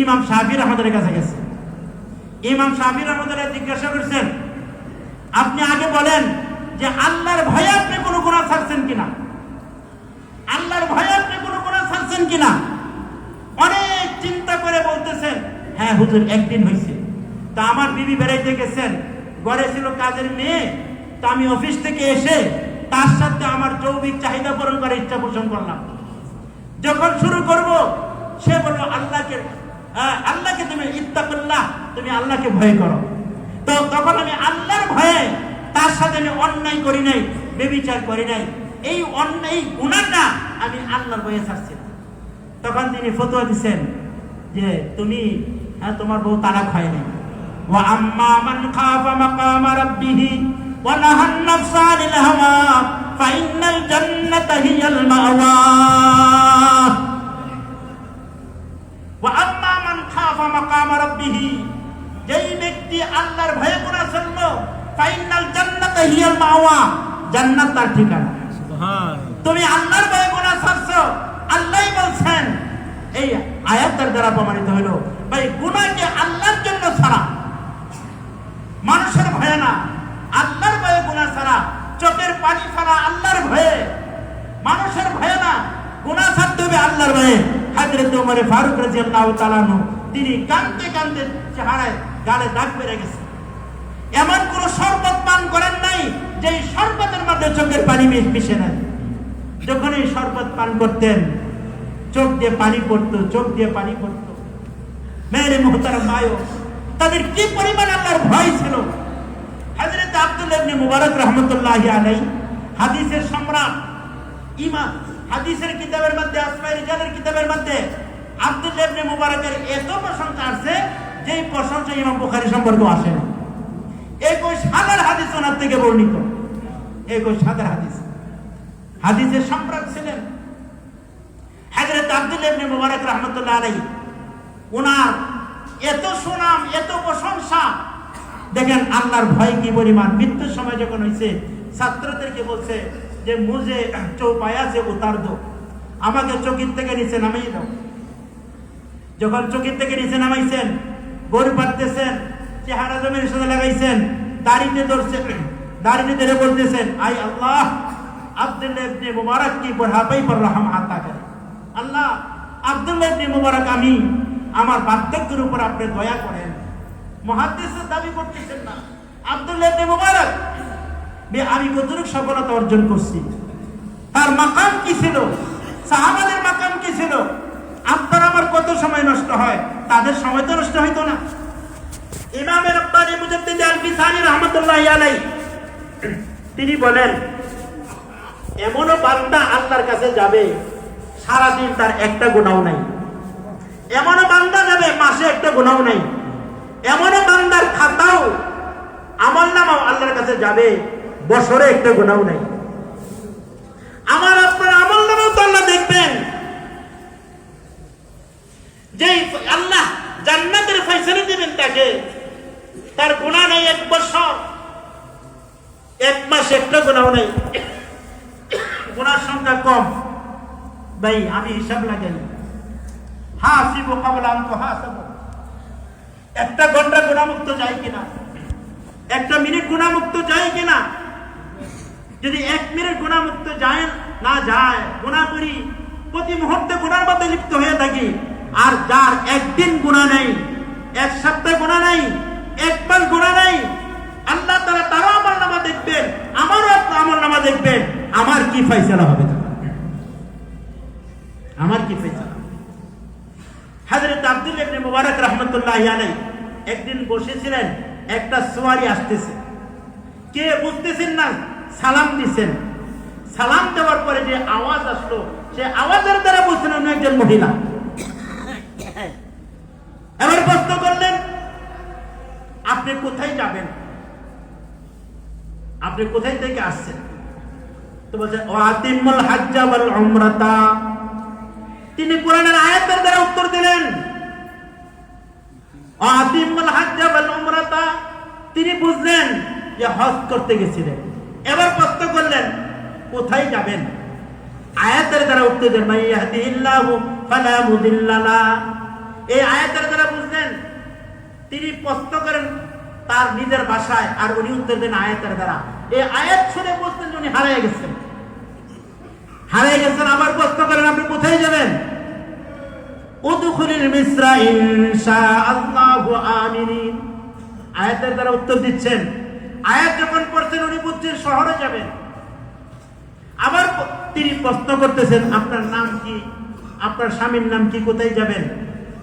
ইমাম শাফিঈ রাহমাতুল্লাহর কাছে গেছে। ইমাম শাফিঈ রাহমাতুল্লাহ জিজ্ঞাসা করছেন, আপনি আগে বলেন যে আল্লাহর ভয়ে আপনি কোনো গুনাহ ছাড়ছেন কিনা, আল্লাহর ভয়ে আপনি কোনো গুনাহ ছাড়ছেন কিনা। অনেক চিন্তা করে বলতেছেন, হ্যাঁ হুজুর একদিন হয়েছে। তা আমার বিবি বেড়াইতে গেছেন, ঘরে ছিল কাজের মেয়ে, তা আমি অফিস থেকে এসে তার সাথে আমার যৌবিক চাহিদা পূরণ করার ইচ্ছা পোষণ করলাম। যখন শুরু করব সে বলল, আল্লাহকে তুমি ইত্তাকুল্লাহ, তুমি আল্লাহকে ভয় করো। তো তখন আমি আল্লাহর ভয়ে তার সাথে আমি অন্যায় করি নাই, ব্যভিচার করি নাই, এই অন্যায় গুনাহটা আমি আল্লাহর ভয়ে ছাড়ছি। তখন তিনি ফতোয়া দিচ্ছেন যে তুমি তোমার বউ তালাক হয় নাই। ওয়া আম্মা মান খাফা মাকামা রাব্বিহি ওয়া নাহান নাফসা আনিল হাওয়া ফাইনাল জান্নাতা হিয়াল মাওয়া। ওয়া আম্মা মান খাফা মাকামা রাব্বিহি, যেই ব্যক্তি আল্লাহর ভয়ে গুনাহ করলো, ফাইনাল জান্নাতা হিয়াল মাওয়া, জান্নাত তার ঠিকানা। সুবহান। তুমি আল্লাহর ভয়ে গুনাহ করছো, আল্লাহই বলছেন, এই আয়াতের দ্বারা প্রমাণিত হলো ভাই গুনাহকে আল্লাহর জন্য ছাড়া, মানুষের ভয়ে না, আল্লাহর ভয়ে গুনাহ ছাড়া, চোখের পানি ছাড়া আল্লাহর ভয়ে, মানুষের ভয়ে না, গুনাহ ছাড়তে হবে আল্লাহর ভয়ে। হযরত ওমর ফারুক রাদিয়াল্লাহু তাআলা আনহু তিনি কাঁদতে কাঁদতে চেহারায় গালে দাগ পড়ে গেছে। এমন কোন শরবত পান করেন নাই যে শরবতের মধ্যে চোখের পানি মিশে নাই। যখন এই শরবত পান করতেন চোখ দিয়ে পানি পড়তো, চোখ দিয়ে পানি পড়তো। মেরে মুহতারাম ভাইও, তাদের কি পরিমাণ আল্লাহর ভয় ছিল। হযরত আব্দুল্লাহ ইবনে মুবারক রাহমাতুল্লাহি আলাইহি, হাদিসের সম্রাট, ইমাম, হাদিসের কিতাবের মধ্যে, আসমায়ে রিজালের কিতাবের মধ্যে আব্দুল্লাহ ইবনে মুবারকের এত প্রশংসা আছে যে প্রশংসা ইমাম বুখারী সম্পর্কে আসে না। 21,000 হাদিস ওনার থেকে বর্ণিত, 21,000 হাদিস। হাদিসের সম্রাট ছিলেন হযরত আব্দুল্লাহ ইবনে মুবারক রাহমাতুল্লাহ আলাইহি। ওনার এত সুনাম, এত প্রশংসা, দেখেন আল্লাহর ভয় কি পরিমাণ। মৃত্যুর সময় যখন হয়েছে ছাত্রদেরকে বলছে যে মুঝে চৌপায়া সে উতার দো, আমাকে চকির থেকে নিচে নামিয়ে দাও। যখন চকির থেকে নিচে নামাইছেন, গরু পাড়তেছেন, চেহারা জমির সাথে লাগাইছেন, দাড়িতে ধরছেন, দাড়িতে ধরে বলতেছেন, আই আল্লাহ আব্দুল্লাহ ইবনে মুবারক কি বুঢ়াপাই পর রহম আতা করে। আল্লাহ আব্দুল্লাহ ইবনে মুবারক আমি আমার বার্ধক্যের উপর আপনি দয়া করেন। মুহাদ্দিসের দাবি করতেছেন না, আব্দুল্লাহ ইবনে মুবারক আমি কতটুকু সফলতা অর্জন করছি, তার মাকাম কি ছিল, সাহাবাদের মাকাম কি ছিল। আপনার আমার কত সময় নষ্ট হয়, তাদের সময় তো নষ্ট হইতো না। ইমাম রব্বানী মুজাদ্দিদ আল-বিসারি রাহমাতুল্লাহি আলাইহি তিনি বলেন, এমনও বান্দা আল্লাহর কাছে যাবে সারাদিন তার একটা গুনাহ নাই, এমনও বান্দা যাবে মাসে একটা গুনাহ নাই, এমনও বান্দার খাতাও আমলনামাও আল্লাহর কাছে যাবে বছরে একটা গুনাহ নাই। আমার আপনার আমলনামাও তো আল্লাহ দেখবেন, যে আল্লাহ জান্নাতের ফয়সালা দিবেন তাকে, তার গুনাহ নাই 1 বছর 1 মাস একটা গুনাহ নাই, গুনাহর সংখ্যা কম। ভাই আমি হিসাব লাগাই, হাসিবু ক্বাবলা আন তুহাসাবু, একটা ঘন্টা গুনাহমুক্ত যায় কিনা, একটা মিনিট গুনাহমুক্ত যায় কিনা? যদি 1 মিনিট গুনাহমুক্ত যায় না যায়, গুনাহ করি, প্রতি মুহূর্তে গুনার মধ্যে লিপ্ত হয়ে থাকি, আর যার একদিন গুনাহ নেই, 1 সপ্তাহ গুনাহ নেই, 1 মাস গুনাহ নেই, আল্লাহ তাআলা তারও আমলনামা দেখবেন, আমারও আমলনামা দেখবেন। আমার কি ফয়সালা হবে? আমার কি ফয়সালা? হযরত আব্দুল্লাহ ইবনে মুবারক রাহমাতুল্লাহি আলাইহি একদিন বসেছিলেন, একটা সওয়ারি আসতেছে, কে বুঝতেছেন না, সালাম দিছেন। সালাম দেওয়ার পরে যে আওয়াজ আসলো, সে আওয়াজের দ্বারা বুঝলেন উনি একজন মহিলা। এবার প্রশ্ন করলেন, আপনি কোথায় যাবেন? আপনি কোথায় থেকে আসছেন? তো বলছে ওয়াতিমুল হাজ্জা ওয়াল উমরাতা। তিনি কোরআনের আয়াতের দ্বারা উত্তর দিলেন ওয়াতিমুল হাজ্জা ওয়াল উমরাতা। তিনি বুঝলেন যে হজ করতে গেছিলেন। এবার প্রশ্ন করলেন কোথায় যাবেন? আয়াতের দ্বারা উত্তর দেন মান ইয়াহদিহিল্লাহু ফালা মুদিল্লা লাহু। এই আয়াতের দ্বারা বুঝলেন। তিনি প্রশ্ন করেন তার নিজের ভাষায়, আর উনি উত্তর দেন আয়াতের দ্বারা। এই আয়াত শুনে বুঝলেন উনি হারিয়ে গেছেন। আবার প্রশ্ন করেন আপনি কোথায় যাবেন? উদখুলিল মিসরা ইনশাআল্লাহু আমিনিন। আয়াতের দ্বারা উত্তর দিচ্ছেন। আয়াত যখন পড়ছেন উনি বুঝছেন শহরে যাবেন। আবার তিনি প্রশ্ন করতেছেন আপনার নাম কি, আপনার স্বামীর নাম কি, কোথায় যাবেন?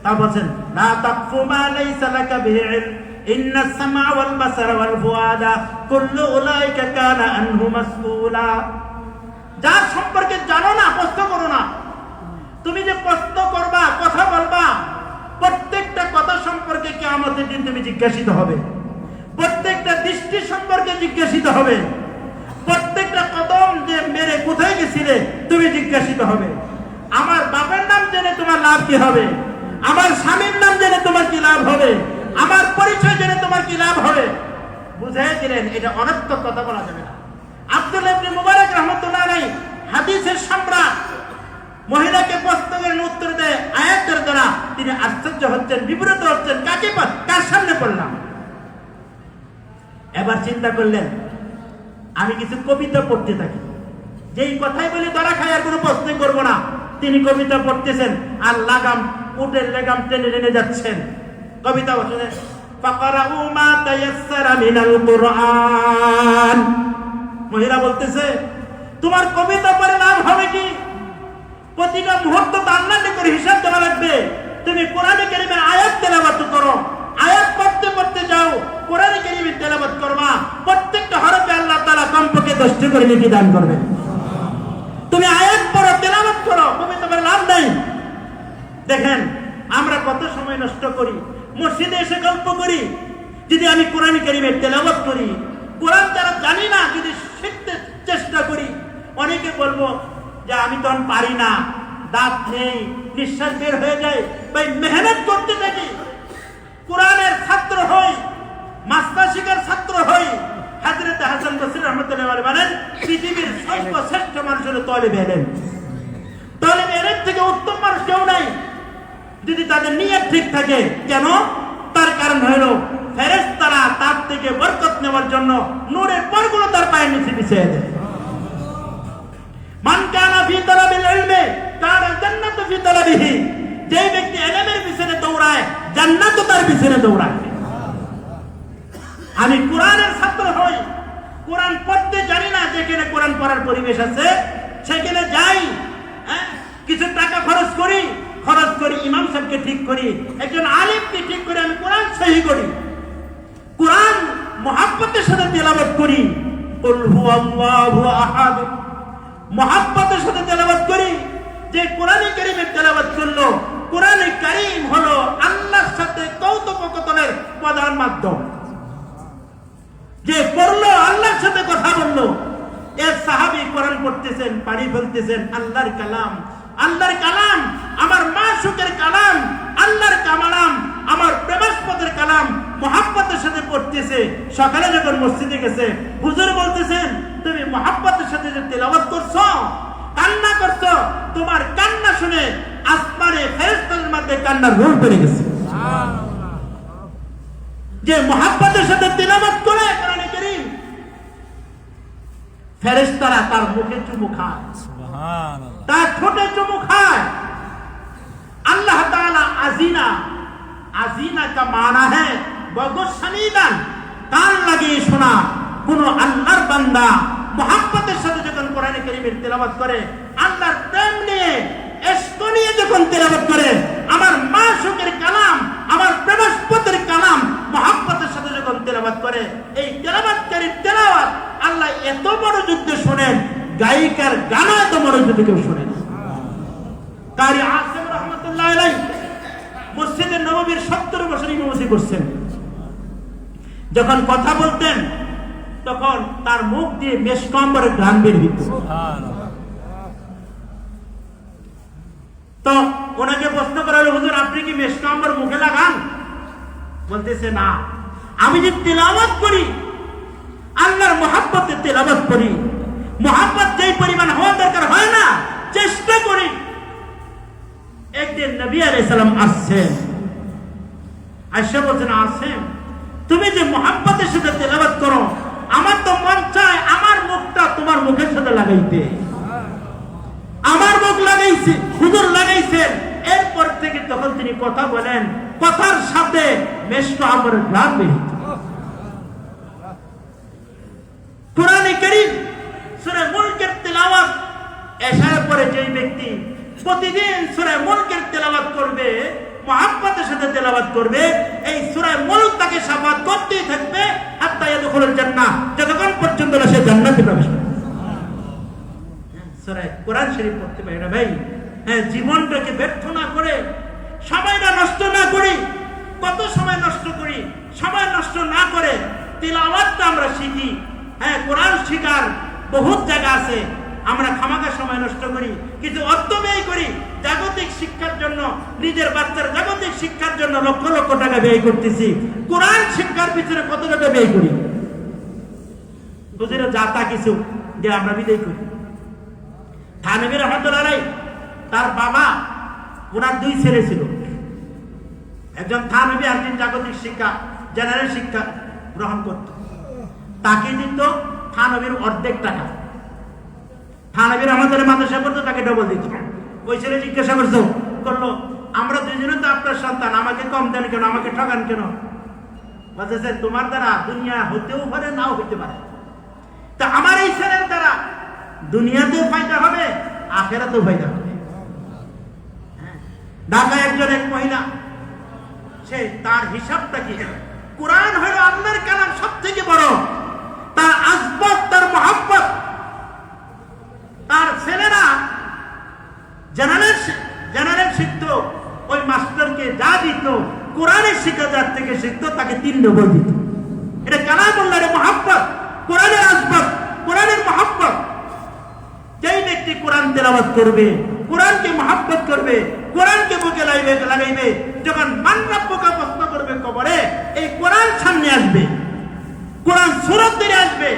তা বলছেন লা তাকফু মা লাইসা লাকা বিহি ইলম ইন্নাস সামআ ওয়াল বাসারা ওয়াল ফুআদা কুল্লু উলাইকা কানা আনহু মাসউলা। যার সম্পর্কে জানো না প্রশ্ন করো না। তুমি যে প্রশ্ন করবা, কথা বলবা, প্রত্যেকটা কথা সম্পর্কে কিয়ামতের দিন তুমি জিজ্ঞাসিত হবে। প্রত্যেকটা দৃষ্টি সম্পর্কে জিজ্ঞাসিত হবে। প্রত্যেকটা কদম যে মেরে কোথায় গেছিলে তুমি জিজ্ঞাসিত হবে। আমার বাবার নাম জেনে তোমার লাভ কি হবে? আমার স্বামীর নাম জেনে তোমার কি লাভ হবে? আমার পরিচয় জেনে তোমার কি লাভ হবে? বুঝাই দিলেন এটা অনর্থক কথা বলা যাবে না। আব্দুল্লাহ ইবনে মুবারক রাহমাতুল্লাহ আলাইহি হাদিসের সম্রাট, মহিলাকে প্রশ্ন করেন উত্তর দেয় আয়াতের দ্বারা। তিনি আশ্চর্য হচ্ছেন, বিব্রত হচ্ছেন, কার সামনে পড়লাম। এবার চিন্তা করলেন আমি কিছু কবিতা পড়তে থাকি, যেই কথাই বলি ধরা খাই, আর কোনো প্রশ্ন করবো না। তিনি কবিতা পড়তেছেন আর লাগাম, উটের লাগাম টেনে টেনে যাচ্ছেন। কবিতা বলছেন ফাকরাউ মা তায়াসসারা মিনাল কুরআন। মহিলা বলতেছে তোমার কবিতা পড়ে লাভ হবে কি? প্রতিটা মুহূর্ত তো আল্লাহর করে হিসাব দেওয়া লাগবে। তুমি কোরআনে কারীমের আয়াত তেলাওয়াত করো, আয়াত পড়তে পড়তে যাও, কোরআনে কারীমের তেলাওয়াত করবা, প্রত্যেকটা হরফে আল্লাহ তাআলা কমপক্ষে 10টি করে নেকি দান করবেন। তুমি আয়াত পড়ো, তেলাওয়াত করো, কবিতা পড়ে লাভ নাই। দেখেন আমরা কত সময় নষ্ট করি, মসজিদে এসে গল্প করি। যদি আমি কোরআনে কারীমের তেলাওয়াত করি, কোরআন যারা জানি না যদি শিখতে চেষ্টা করি, অনেকে বলবো যে আমি তখন পারি না, দাঁত নেই, নিঃশ্বাস বের হয়ে যায়। ভাই মেহনত করতে থাকি, কোরআনের ছাত্র হই, মাস্টার শিখার ছাত্র হই। হযরত হাসান বসরি রাহমাতুল্লাহি আলাইহি বলেন পৃথিবীর সর্বশ্রেষ্ঠ মানুষ হলো তালিবে ইলম। তালিবে ইলম থেকে উত্তম মানুষ কেউ নাই যদি তাদের নিয়ত ঠিক থাকে। কেন? তার কারণ হলো ফেরেশতারা তার থেকে বরকত নেওয়ার জন্য নূরের পরগুলো তার পায়ের নিচে বিছিয়ে দেয়। মান কানা ফি তালাবিল ইলমি কানা জান্নাতু ফি তালাবিহি। যে ব্যক্তি ইলমের পিছনে দৌড়ায় জান্নাতও তার পিছনে দৌড়ায়। আমি কোরআনের ছাত্র হই, কোরআন পড়তে জানি না, যেখানে কোরআন পড়ার পরিবেশ আছে সেখানে যাই, কিছু টাকা খরচ করি ইমাম সাহেবকে ঠিক করি, একজন আলেমকে ঠিক করে আমি কোরআন সহি করি, কোরআন মুহাব্বতের সাথে তেলাওয়াত করি। কুল হুয়াল্লাহু আহাদ মুহাব্বতের সাথে তেলাওয়াত করি। যে কোরআনে কারীমের তেলাওয়াত করলো, কোরআনে কারীম হলো আল্লাহর সাথে কৌতুককথনের প্রধান মাধ্যম। যে পড়লো আল্লাহর সাথে কথা বললো। এক সাহাবী কোরআন পড়তেছেন, পানি ফেলতেছেন, আল্লাহর কালাম, আল্লাহর কালাম, আমার মাশউকের কালাম, আল্লাহর কালাম, আমার প্রেমাস্পদের কালাম, মুহাব্বতের সাথে পড়তেছে। সকালে যখন মসজিদে গেছে, হুজুর বলতেছেন তুমি মুহাব্বতের সাথে যে তেলাওয়াত করছো, কান্না করছো, তোমার কান্না শুনে আসমানে ফেরেশতাদের মধ্যে কান্নার রোল পড়ে গেছে। যে মুহাব্বতের সাথে তিলাওয়াত করে কোরআন কারীম, ফেরেশতারা তার মুখে চুমু খায়, সুবহানাল্লাহ। তার ঠোঁটে চুমু খায়। अल्लाह ताला अजीना, अजीना का माना है बहुत सनीदान, कान लगे सुना। কোন আল্লাহর বান্দা মুহাব্বতের সাথে যখন কোরআন কারীমের তেলাওয়াত করে, আল্লাহর প্রেম নিয়ে, ইশক নিয়ে যখন তেলাওয়াত করে, আমার মাশউকের কালাম, আমার প্রেমাস্পদের কালাম মুহাব্বতের সাথে যখন তেলাওয়াত করে, এই তেলাওয়াতকারীর তেলাওয়াত আল্লাহ এত মনোযোগ দিয়ে শোনেন, গায়িকার গান এত মনোযোগ দিয়ে কেউ শোনেন। কারি আসিম রহমাতুল্লাহ আলাইহি মসজিদে নববীর 70 বছর ইমামতি করছেন। যখন কথা বলতেন তখন তার মুখ দিয়ে মেশক আম্বরের ঘ্রাণ বের হইত। সুবহানাল্লাহ। তো ওনাকে প্রশ্ন করা হলো, হুজুর আপনি কি মেশক আম্বর মুখে লাগান? বলতেছে না, আমি যে তেলাওয়াত করি, আল্লাহর মুহাব্বতে তেলাওয়াত করি, মুহাব্বত যেই পরিমাণ হওয়া দরকার হয় না, চেষ্টা করি। একদিন নবী আলাইহিস সালাম আসছেন, আয়েশা বলছেন, আসেন তুমি যে মুহাব্বতের সাথে তেলাওয়াত করো, আমার তো মন চায় আমার মুখটা তোমার মুখের সাথে লাগাইতে। আমার মুখ লাগাইছে, হুজুর লাগাইছেন। এরপর থেকে যখন তিনি কথা বলেন, কথার সাথে মেশক আম্বরের ঘ্রাণ বের হইত। কোরআনে কারীম সূরা মুলকের তেলাওয়াত এশার পরে যেই ব্যক্তি প্রতিদিন সূরা মুলকের তেলাওয়াত করবে, মুহাব্বতের সাথে তেলাওয়াত করবে, এই সূরা মুলক তাকে শাফাআত করতেই থাকবে হাত্তা ইয়াদখুলুল জান্নাহ, যতক্ষণ পর্যন্ত না সে জান্নাতে প্রবেশ করে। সূরা কোরআন শরীফ পড়তে পারে না ভাই, হ্যাঁ, জীবনটাকে ব্যর্থ না করে, সময়টা নষ্ট না করি। কত সময় নষ্ট করি, সময় নষ্ট না করে তেলাওয়াতটা আমরা শিখি। হ্যাঁ, কোরআন শিখার বহুত জায়গা আছে, আমরা খামাখা সময় নষ্ট করি, কিছু অর্থ ব্যয় করি জাগতিক শিক্ষার জন্য, নিজের বাচ্চার জাগতিক শিক্ষার জন্য লক্ষ লক্ষ টাকা ব্যয় করতেছি। কোরআন শিক্ষার পিছনে কত টাকা ব্যয় করি? বুঝিনা যা তা কিছু যে আমরা বিদায় করি। থানভী রহমাতুল্লাহ আলাইহি, তার বাবা, ওনার 2 ছেলে ছিল, একজন থানভী, একজন জাগতিক শিক্ষা জেনারেল শিক্ষা গ্রহণ করত। তাকে দিত থানভীর অর্ধেক টাকা, থানভী রহমাতুল্লাহ মাদ্রাসা পড়তো, তাকে ডবল দিত। ওই ছেলে জিজ্ঞাসা করলো, আমরা দুইজনে তো আপনার সন্তান, আমাকে কম দেন কেন, আমাকে ঠকান কেন? বলতেছে, তোমার দ্বারা দুনিয়া হতেও পারে, নাও হইতে পারে। তা আমার এই ছেলের দ্বারা দুনিয়াতেও ফায়দা হবে, আখিরাতেও ফায়দা হবে। ঢাকায় একজন এক মহিলা, সে তার হিসাবটা কি, কোরআন হলো আল্লাহর কালাম সবথেকে বড়, তার আসবাব, তার মুহাব্বত। তার ছেলেরা জেনারেল শিখত, ওই মাস্টারকে যা দিত কোরআনের শিক্ষা যার থেকে শিখত তাকে 3 ডবল দিত। এটা কালামুল্লাহর মুহাব্বত, কোরআনের আসবাব, কোরআনের মুহাব্বত। যেই ব্যক্তি কোরআন তেলাওয়াত করবে, কোরআনকে মুহাব্বত করবে, কোরআনকে বুকে লাগাইবে, যখন মান রাব্বুকা প্রশ্ন করবে কবরে, এই কোরআন সামনে আসবে, কোরআন সুরত ধরে আসবে,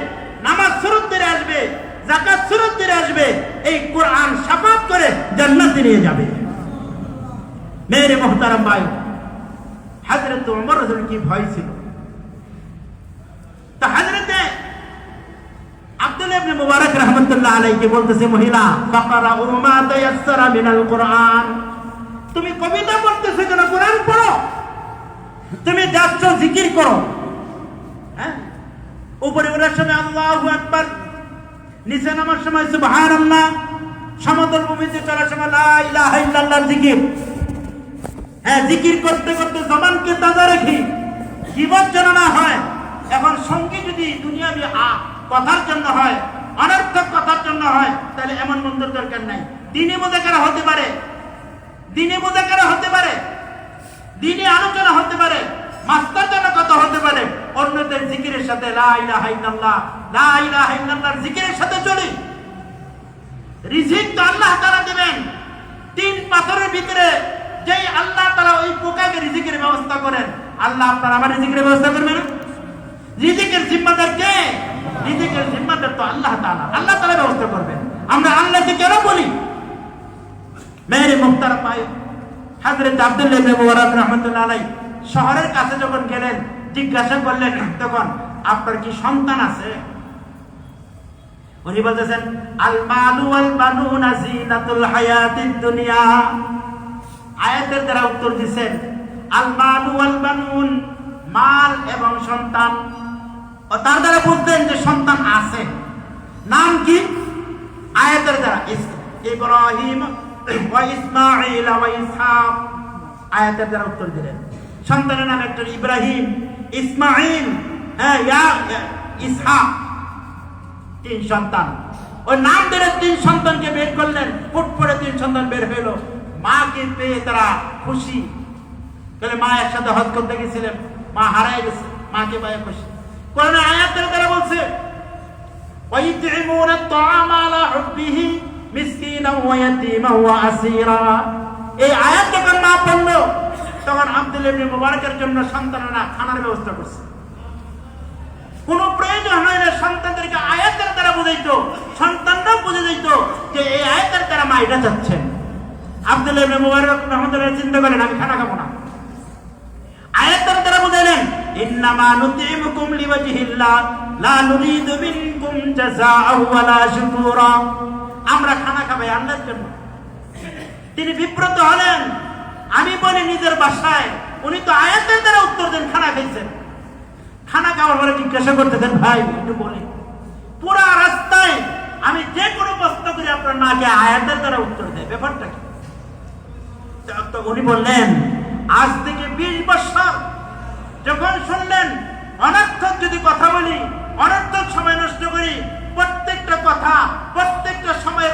নামাজ সুরত ধরে আসবে, যাকাত সুরত ধরে আসবে, এই কোরআন শাফাআত করে জান্নাতে নিয়ে যাবে। মেরে মুহতারাম ভাই, হযরত ওমর রাদিয়াল্লাহু কি ভয় ছিল। তা হযরত আব্দুল্লাহ ইবনে মুবারক রাহমাতুল্লাহ আলাইহি বলতেছে, মহিলা, ফাকরাউ মা তায়াসসারা মিনাল কোরআন, তুমি কবিতা পড়তেছো কেন? কোরআন পড়ো। তুমি যাচ্ছ জিকির করো, হ্যাঁ, উপরে ওঠার সময় আল্লাহু আকবার, নিচে নামার সময় সুবহানাল্লাহ, সমতল ভূমিতে চলার সময় লা ইলাহা ইল্লাল্লাহর জিকির। হ্যাঁ, জিকির করতে করতে জবানকে তাজা রাখি, জীবন যেন না হয়। এখন সঙ্গে যদি দুনিয়াবি কথার জন্য হয়, অনর্থক কথার জন্য হয়, তাহলে এমন বন্ধুর দরকার নাই। দিনে মুযাকারা হতে পারে, দিনে মুযাকারা হতে পারে, দিনে আলোচনা হতে পারে, মাস্টার জন্য কথা হতে পারে, অন্যদের জিকিরের সাথে লা ইলাহা ইল্লাল্লাহ, লা ইলাহা ইল্লাল্লাহর জিকিরের সাথে চলি। রিজিক তো আল্লাহ তাআলা দিবেন। 3 পাথরের ভিতরে যেই আল্লাহ তাআলা ওই পোকাকে রিজিকের ব্যবস্থা করেন, আল্লাহ আপনার আমার রিজিকের ব্যবস্থা করবে না? রিজিকের জিম্মাদার কে? রিজিকের জিম্মাদার তো আল্লাহ তাআলা, আল্লাহ তাআলা ব্যবস্থা করবেন। আমরা আল্লাহকে কেন বলি? মেরে মুহতারাম ভাই, হযরত আব্দুল্লাহ ইবনে মুবারক রাহমাতুল্লাহ আলাইহি শহরের কাছে যখন গেলেন, জিজ্ঞাসা করলেন, তখন আপনার কি সন্তান আছে? উনি বলতেছেন, আল মালু ওয়াল বানুনা জিনাতুল হায়াতিদ দুনিয়া। আয়াতের দ্বারা উত্তর দিচ্ছেন, আল মালু ওয়াল বানুন, মাল এবং সন্তান। ও তার দ্বারা বুঝলেন যে সন্তান আছে। নাম কি? আয়াতের দ্বারা ইব্রাহিম ওয়া ইসমাঈল ওয়া ইসহাক, আয়াতের দ্বারা উত্তর দিলেন। সন্তানের নাম একটা ইব্রাহিম, ইসমাঈল, ইসহাক, 3 সন্তান। ওই নাম ধরে 3 সন্তানকে বের করলেন। ফুট করে 3 সন্তান বের হইল। মাকে পেয়ে তারা খুশি। বলে মা একসাথে হজ করতে গেছিলেন, মা হারাই গেছে, মাকে পেয়ে খুশি। কোরআনে আয়াতের দ্বারা বলছে, ওয়াইতিমুনা আত-তাআমা আলা হুব্বিহি মিসকিনান ওয়া ইয়াতীমান ওয়া আসীরা। এই আয়াত যখন মা পড়ল, তখন আব্দুল্লাহ ইবনে মুবারকের জন্য সন্তানেরা খানার ব্যবস্থা করছে। কোনো প্রয়োজন হয় না, সন্তানদেরকে আয়াতের দ্বারা বুঝাইতো, সন্তানরা বুঝে যেত যে এই আয়াতের দ্বারা মা এটা চাচ্ছেন। আব্দুল্লাহ ইবনে মুবারক রহমাতুল্লাহ চিন্তা করেন, আমি খানা খাবো না। আয়াতের দ্বারা বুঝাইলেন, ইন্নামা নুতিমুকুম লিওয়াজহিল্লাহ লা নুরিদু মিনকুম জাযাআ ওয়ালা শুকুরা। আমরা খানা খাবো আল্লাহর জন্য। তিনি বিব্রত হলেন। আমি বলি নিজের বাসায়, উনি তো আয়াতের দ্বারা উত্তর দেন, খানা খাইছেন। খানা খাওয়ার পরে জিজ্ঞাসা করতেছেন, ভাই একটু বলি, পুরা রাস্তায় আমি যে কোনো প্রশ্ন করি আপনার মাকে আয়াতের দ্বারা উত্তর দেয়, ব্যাপারটা কি? তো উনি বললেন, আজ থেকে 20 বছর যখন শুনলেন অনর্থক যদি কথা বলি, অনর্থক সময় নষ্ট করি, প্রত্যেকটা কথা প্রত্যেকটা সময়ে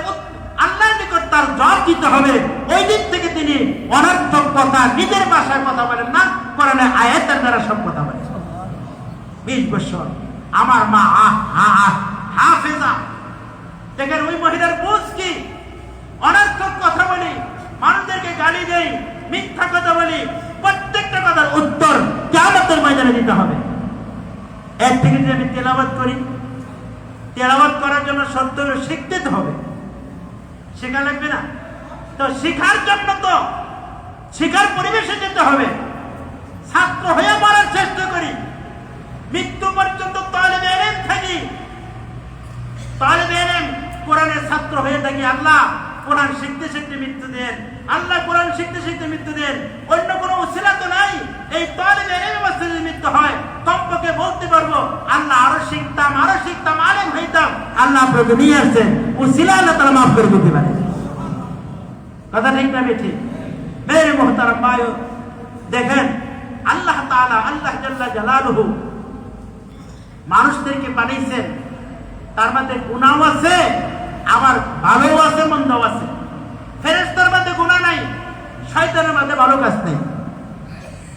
আল্লাহর নিকট তার জবাব দিতে হবে, ওই দিক থেকে তিনি অনর্থক কথা নিজের ভাষায় কথা বলেন না, কোরআনে আয়াতের দ্বারা সব কথা বলেন। 20 বছর আমার মা হাফেজা। দেখেন ওই মহিলার বুঝ কি? অনর্থক কথা বলি, মানুষদেরকে গালি দেই, মিথ্যা কথা বলি, প্রত্যেকটা কথার উত্তর কিয়ামতের ময়দানে দিতে হবে। এর থেকে যদি আমি তেলাওয়াত করি, তেলাওয়াত করার জন্য সত্য শিখতে হবে, শেখা লাগবে না? তো শেখার জন্য তো শেখার পরিবেশে যেতে হবে। ছাত্র হয়ে পড়ার চেষ্টা করি, মৃত্যু পর্যন্ত তালিবে ইলম থাকি, তালিবে ইলম কোরআনের ছাত্র হয়ে থাকি। আল্লাহ কোরআন শিখতে শিখতে মৃত্যু দেন, আল্লাহ কোরআন শিখতে শিখতে মৃত্যু দেন। অন্য কোনো উসিলা তো নাই। এই তালিবে ইলম অবস্থায় মৃত্যু হয়, কমপক্ষে বলতে পারবো আল্লাহ আরো শিখতাম, আলেম হইতাম। আল্লাহ আপনাকে নিয়ে আসছেন, উসিলা আল্লাহ তাআলা মাফ করে দিতে পারে। কথা ঠিক না বেঠিক? মেরে মুহতারাম ভাইও, দেখেন আল্লাহ তাআলা, আল্লাহ জাল্লা জালালুহু মানুষদেরকে বানাইছেন, তার মধ্যে গুনাহ আছে, আবার ভালো আছে, মন্দ আছে। ফেরেশতার মধ্যে গুনাহ নাই, শয়তানের মধ্যে ভালো কাজ নেই।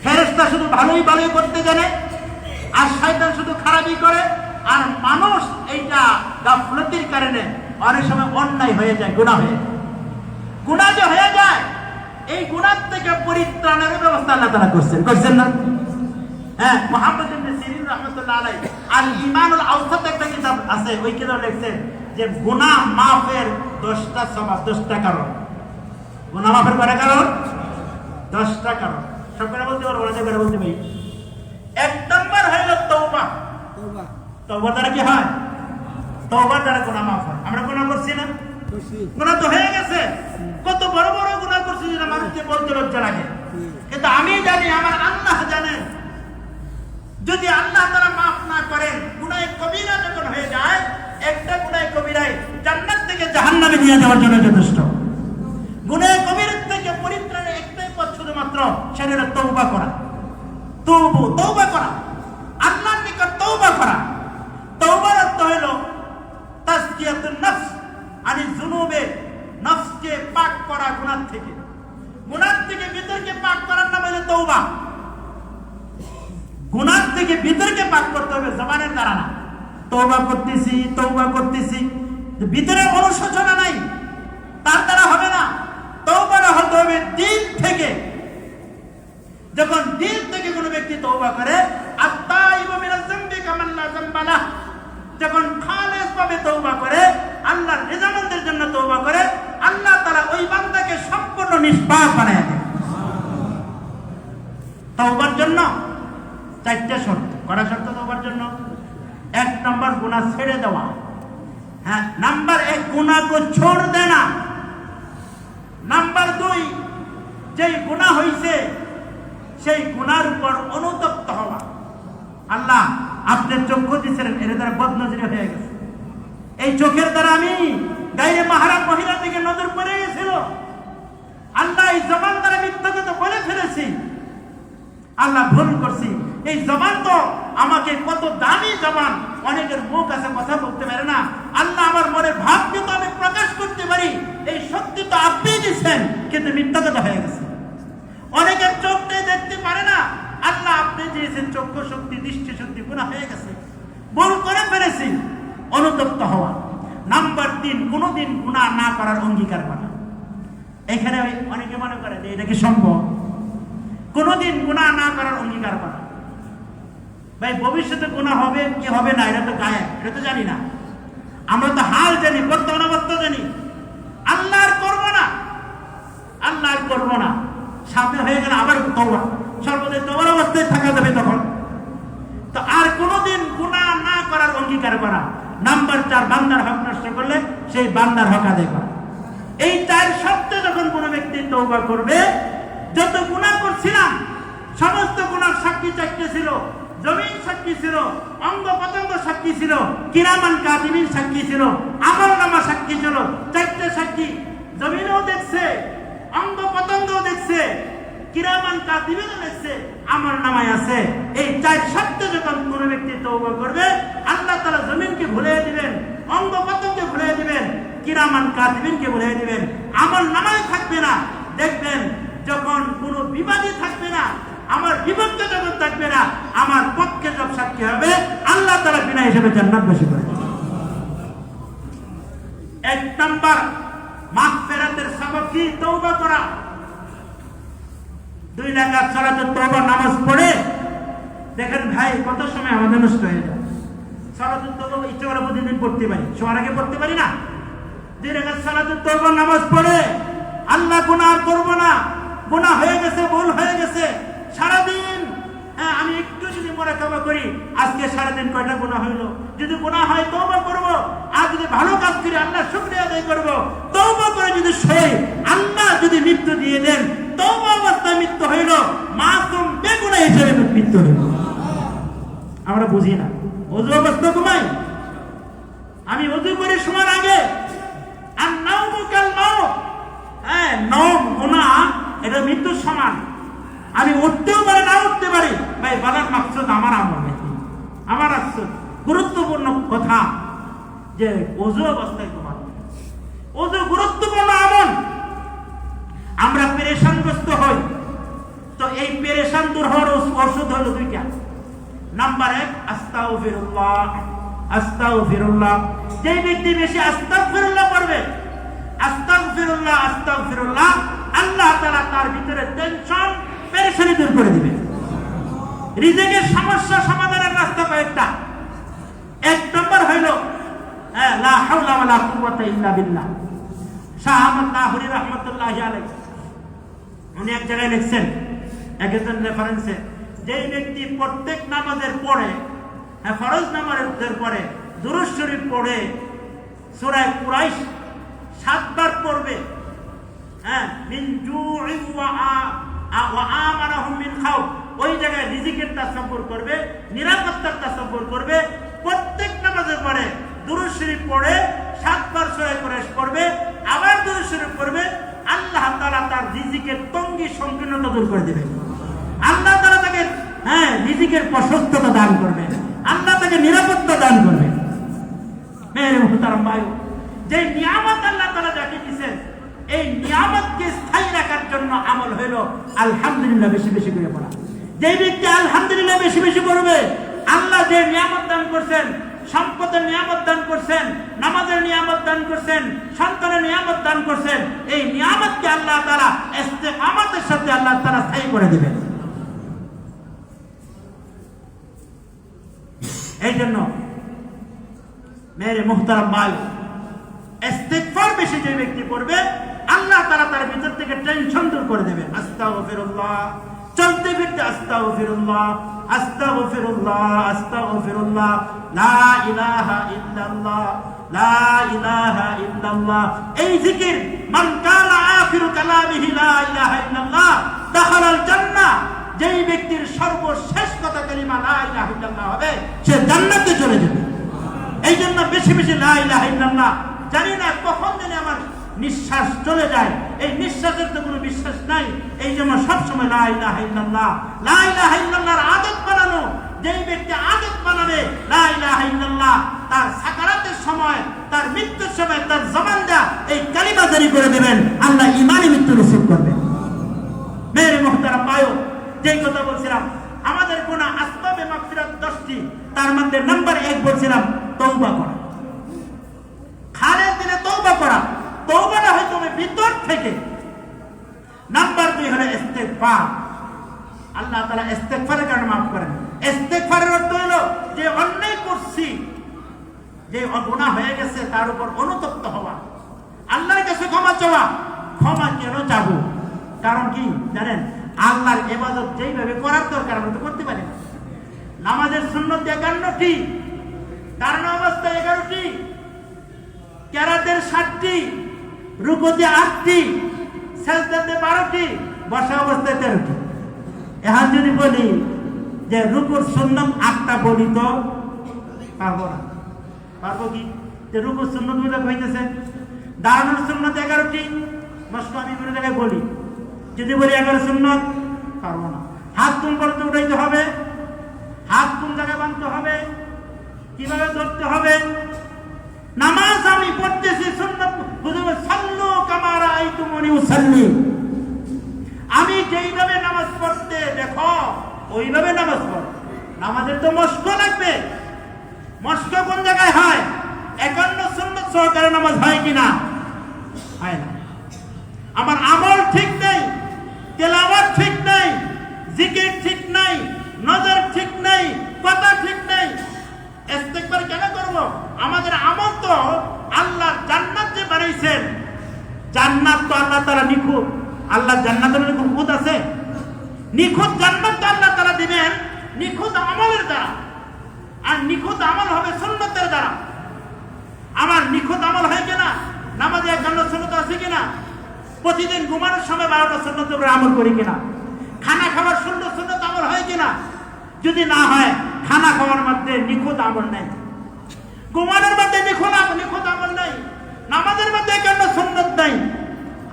ফেরেশতা শুধু ভালোই করতে জানে, আর শয়তান শুধু খারাপই করে। আর মানুষ এইটা গাফলতির কারণে অনেক সময় অন্যায় হয়ে যায়, গুনাহ হয়ে যায়। গুনাহ যে হয়ে যায়, এই গুনাহ থেকে পরিত্রাণের ব্যবস্থা আল্লাহ তাআলা করছেন না? হ্যাঁ, মুহাম্মদ ইবনে সিরিন রাহমাতুল্লাহ আলাইহি আল ঈমানুল আওসাত একটা কিতাব আছে, ওই কিতাবে লিখছেন যে গুনাহ মাফের 10টা সবাব, 10টা কারণ। গুনাহ মাফের কয়টা কারণ? 10টা কারণ। সব করে বলতে পারবো না, যে করে বলতে পারি। 1 নম্বর হলো তওবা। তওবা দ্বারা কি হয়? তওবা দ্বারা গুনাহ মাফ হয়। আমরা গুনাহ করছি না? গুনাহ তো হয়ে গেছে। কত বড় বড় গুনাহ করছি যেটা মানুষকে বলতে লজ্জা লাগে, কিন্তু আমি জানি, আমার আল্লাহ জানেন, যদি আল্লাহ তাআলা মাফ না করেন, গুনাহ কবিরা যখন হয়ে যায়, একটা গুনাহ কবিরায় জান্নাত থেকে জাহান্নামে নিয়ে যাওয়ার জন্য যথেষ্ট। গুনাহ কবিরা থেকে পরিত্রাণের একটাই পথ শুধুমাত্র, সেটা হলো তওবা করা। তওবা করা, আল্লাহর নিকট তওবা করা। তওবার অর্থ হলো তাসকিয়াতুন নফস আনি যুনুবে, নফসকে পাক করা গুনাহ থেকে। গুনাহ থেকে ভিতরকে পাক করার নাম হলো তওবা। গুনাহ থেকে ভিতরকে পাক করতে হবে, জবানের দ্বারা না। তওবা করতেছি, ভিতরে অনুশোচনা নাই, তার দ্বারা হবে না। তওবাটা হতে হবে দিল থেকে। যখন দিল থেকে কোনো ব্যক্তি তওবা করে, আত-তাইবু মিনাজ যামবি কামান লা যামবা লাহ, যখন খালেস ভাবে তওবা করে, আল্লাহর রিজামন্দের জন্য তওবা করে, আল্লাহ তাআলা ওই বান্দাকে সম্পূর্ণ নিষ্পাপ বানায় দেন। তওবার জন্য চারটা শর্ত। কড়া শর্ত দেওয়ার জন্য 1 নম্বর গুনাহ ছেড়ে দেওয়া। হ্যাঁ, নাম্বার 1 गुनाह को छोड़ देना। নাম্বার 2 যেই গুনাহ হইছে সেই গুনার উপর অনুতপ্ত হওয়া। আল্লাহ আপনি চক্ষু দিয়েছিলেন, এর দ্বারা বদনজরি হয়ে গেছে, এই চোখের দ্বারা আমি গায়ে মাহরাম মহিলা দিকে নজর পড়ে গেছিল। আল্লাহ এই জবান দ্বারা মিথ্যা কথা বলে ফেলেছি, আল্লাহ ভুল করছি। এই জবান তো আমাকে কত দামি জবান, অনেকের মুখ আছে কথা বলতে পারে না। আল্লাহ আমার মনের ভাবকে তো আমি প্রকাশ করতে পারি, এই শক্তি তো আপনি দিচ্ছেন, কিন্তু মিথ্যা কথা হয়ে গেছে। অনেকের চোখটাই দেখতে পারে না, আল্লাহ আপনি দিয়েছেন চক্ষু শক্তি, দৃষ্টি শক্তি, গুনাহ হয়ে গেছে, ভুল করে ফেলেছি, অনুতপ্ত হওয়া। নাম্বার 3 কোনোদিন গুনাহ না করার অঙ্গীকার করা। এখানে অনেকে মনে করে যে এটা কি সম্ভব? কোনোদিন গুনাহ না করার অঙ্গীকার করা। ভাই ভবিষ্যতে গুনাহ হবে কি হবে না এটা তো গায়েব, এটা তো জানি না। আমরা তো হাল জানি, বর্তমান অবস্থা জানি। আল্লাহ আর করব না, আল্লাহ আর করব না, সাথে হয়ে গেলে আবার তওবা, সর্বদা তওবার অবস্থায় থাকা যাবে তখন। তো আর কোনোদিন গুনাহ না করার অঙ্গীকার করা। নাম্বার 4 বান্দার হক নষ্ট করলে সেই বান্দার হক আদায় করা। এই 4 শর্তে যখন কোনো ব্যক্তি তওবা করবে, যত গুনাহ করছিলাম সমস্ত গুনাহ সাক্ষী চাইতে ছিল, জমিন সাক্ষী ছিল, অঙ্গ প্রত্যঙ্গ সাক্ষী ছিল, কিরামান কাতিবিন সাক্ষী ছিল, আমলনামা সাক্ষী ছিল। 4টে সাক্ষী, জমিনও দেখছে, অঙ্গ প্রত্যঙ্গও দেখছে, কিরামান কাতিবিনও দেখছে, আমলনামায় আছে। এই 4 শর্তে যখন কোনো ব্যক্তি তওবা করবে, আল্লাহ তাআলা জমিনকে ভুলিয়ে দিবেন, অঙ্গ প্রত্যঙ্গকে ভুলিয়ে দিবেন, কিরামান কাতিবিনকে ভুলিয়ে দিবেন, আমলনামায় থাকবে না। দেখবেন যখন কোনো বিবাদী থাকবে না, আমার বিপক্ষে যখন থাকবে না, আমার পক্ষে সব সাক্ষী হবে, আল্লাহ তাআলা বিনা হিসেবে জান্নাতবাসী করে দেবেন। 1 নাম্বার মাগফিরাতের সবব কি? তওবা করা। 2 রাকাত সালাতুত তওবা নামাজ পড়ে দেখেন ভাই কত সময় আমাদের নষ্ট হয়ে যায়। সালাতুত তওবা ইচ্ছা করে প্রতিদিন পড়তে পারি, শোয়ার আগে পড়তে পারি না। 2 রাকাত সালাতুত তওবা নামাজ পড়ে আল্লাহ গুনাহ করব না, গুনাহ হয়ে গেছে, ভুল হয়ে গেছে, সারাদিন আমি একটু যদি মুরাকাবা করি, আজকে সারাদিন কয়টা গুনাহ হইলো, যদি গুনাহ হয় তওবা করব, আর যদি ভালো কাজ করি আল্লাহ শুকরিয়া আদায় করব। তওবা করে যদি সই, আল্লাহ যদি মৃত্যু দিয়ে দেন, তওবা অবস্থায় মৃত্যু হইল, মাসুম বেগুনাহ হিসেবে মৃত্যু হইল। আমরা বুঝি না, ওযু অবস্থা ঘুমাই, আমি ওযু করে শোয়ার আগে আর নাওমু কাল মাউত, নওম গুনাহ এটা মৃত্যুর সমান। আমি উঠতেও পারি না উঠতে পারি, ভাই বলার মাকসুদ আমার আমল নাকি আমার আসুদ। গুরুত্বপূর্ণ কথা যে ওযু অবস্থায় ঘুমানো, ওযু গুরুত্বপূর্ণ আমল। আমরা পেরেশানগ্রস্ত হই, তো এই পেরেশান দূর হওয়ার ওষুধ হলো 2টা। নাম্বার 1 আস্তাগফিরুল্লাহ, আস্তাগফিরুল্লাহ। যে ব্যক্তি বেশি আস্তাগফিরুল্লাহ পড়বে, আস্তাগফিরুল্লাহ আস্তাগফিরুল্লাহ, আল্লাহ তাআলা তার ভিতরে টেনশন পেরেশানি দূর করে দিবেন। রিজিকের সমস্যা সমাধানের রাস্তা কয়েকটা। 1 নম্বর হইল লা হাওলা ওয়ালা কুওয়াতা ইল্লা বিল্লাহ। শাহ আহমদ লাহোরী রাহমাতুল্লাহি আলাইহি উনি এক জায়গায় লিখছেন, একজন রেফারেন্সে, যে ব্যক্তি প্রত্যেক নামাজের পরে, ফরজ নামাজের পরে দুরূদ শরীফ পড়ে সূরা কুরাইশ 7 বার পড়বে, মিন জুইন ওয়া আমানাহুম মিন খাউফ, ওই জায়গায় রিজিকের তাসাব্বুর করবে, নিরাপত্তার তাসাব্বুর করবে। প্রত্যেক নামাজের পরে দুরূদ শরীফ পড়ে 7 বার সূরা কুরাইশ পড়বে, আবার দুরূদ শরীফ পড়বে, আল্লাহ তাআলা তার রিজিকের তঙ্গি সংকীর্ণতা দূর করে দিবেন। আল্লাহ তাআলা তাকে রিজিকের প্রশস্ততা দান করবে, আল্লাহ তাকে নিরাপত্তা দান করবে। মেরে মুহতারাম ভাই, যে নিয়ামত আল্লাহ তাআলা যাকে দিয়েছেন, এই নিয়ামতকে স্থায়ী রাখার জন্য আমল হইল আলহামদুলিল্লাহ বেশি বেশি করে পড়া। যে ব্যক্তি আলহামদুলিল্লাহ বেশি বেশি পড়বে, আল্লাহ যে নিয়ামত দান করছেন, সম্পদের নিয়ামত দান করছেন, নামাজের নিয়ামত দান করছেন, সন্তানের নিয়ামত দান করছেন, এই নিয়ামতকে আল্লাহ তাআলা ইস্তেকামতের সাথে আল্লাহ তাআলা স্থায়ী করে দিবেন। এই জন্য মেরে মুহতারাম ভাই, ইস্তিগফার বেশি যে ব্যক্তি করবে, আল্লাহ তাআলা তার ভিতর থেকে টেনশন দূর করে দেবেন। আস্তাগফিরুল্লাহ, চলতে ফিরতে আস্তাগফিরুল্লাহ, আস্তাগফিরুল্লাহ আস্তাগফিরুল্লাহ, লা ইলাহা ইল্লাল্লাহ লা ইলাহা ইল্লাল্লাহ। এই জিকির মান কানা আখিরু কালামিহি লা ইলাহা ইল্লাল্লাহ দাখালাল জান্নাহ, যেই ব্যক্তির সর্বশেষ কথা কালিমা লা ইলাহা ইল্লাল্লাহ হবে সে জান্নাতে চলে যাবে। এই জন্য বেশি বেশি লা ইলাহা ইল্লাল্লাহ। জানি না কখন জানি আমার নিঃশ্বাস চলে যায়, এই নিঃশ্বাসের তো কোনো বিশ্বাস নাই, এই জন্য সবসময় লা ইলাহা ইল্লাল্লাহ লা ইলাহা ইল্লাল্লাহর আদত বানানো। যেই ব্যক্তি আদত বানাবে লা ইলাহা ইল্লাল্লাহ, তার সাকারাতের সময়, তার মৃত্যুর সময় তার জবানটা এই কালিমা জারি করে দেবেন, আল্লাহ ঈমানি মৃত্যু নসিব করবেন। মেরে মুহতারাম ভাইও, যেই কথা বলছিলাম আমাদের গুনাহ আসবাবে মাগফিরাত 10টি, তার মধ্যে নাম্বার 1 বলছিলাম তওবা করা। খালের দিনে তওবা করা, তওবাটা হয়তো আমি ভিতর থেকে। নাম্বার 2 হলো ইস্তেগফার। আল্লাহ তাআলা ইস্তেগফারের কারণে মাফ করেন। ইস্তেগফারের অর্থ হলো যে অন্যায় করছি, যে গুনাহ হয়ে গেছে তার উপর অনুতপ্ত হওয়া, আল্লাহর কাছে ক্ষমা চাওয়া। ক্ষমা কেন চাবো? কারণ কি জানেন, আল্লাহর ইবাদত যেইভাবে করার দরকার আমরা তো করতে পারি না। নামাজের সুন্নত 51টি, দাঁড়ানো অবস্থায় 11টি, কেরাতের 7টি, রুকুতে 8টি, সেজদাতে 12টি, বসা অবস্থায় 13টি। এখন যদি বলি যে রুকুর সুন্নত 8টা বলি তো পারবো না। পারবো কি? যে রুকুর সুন্নত গুলো হইতেছে, দাঁড়ানোর সুন্নত 11টি, মস্ত আমি কোনো জায়গায় বলি, যদি বলি 11 সুন্নত পারবো না। হাত কোন পর্যন্ত উঠাইতে হবে, হাত কোন জায়গায় বাঁধতে হবে, কিভাবে ধরতে হবে। নামাজ আমি পড়তেছি সুন্নাত, বুঝবে সাল্লু কামা রাআইতুমুনি উসাল্লি, আমি যেইভাবে নামাজ পড়তে দেখো ওইভাবে নামাজ পড়ো। নামাজের তো মস্ক লাগবে। মস্ক কোন জায়গায় হয়? 51 সুন্নাত সহকারে নামাজ হয় কিনা? হয় না। আমার আমল ঠিক নেই, তেলাওয়াত ঠিক নেই, জিকির ঠিক নাই, নজর ঠিক নেই, কথা ঠিক নেই, ইস্তেগফার কেন করব? আমাদের আমল তো আল্লাহ জান্নাত যে বানাইছেন, জান্নাত তো আল্লাহ তাআলা নিখুঁত। আল্লাহ জান্নাতের মধ্যে কোনো খুঁত আছে? নিখুঁত জান্নাত তো আল্লাহ তাআলা দিবেন নিখুঁত আমলের দ্বারা, আর নিখুঁত আমল হবে সুন্নতের দ্বারা। আমার নিখুঁত আমল হয় কিনা? নামাজে 51 সুন্নত আছে কিনা? প্রতিদিন ঘুমানোর সময় 12টা সুন্নতের উপরে আমল করি কিনা? খানা খাওয়ার সুন্নত আমল হয় কিনা? যদি না হয়, খানা খাওয়ার মধ্যে নিখুঁত আমল নাই, ঘুমানোর মধ্যে নিখুঁত আমল নাই, নামাজের মধ্যে কেন সুন্নত নাই,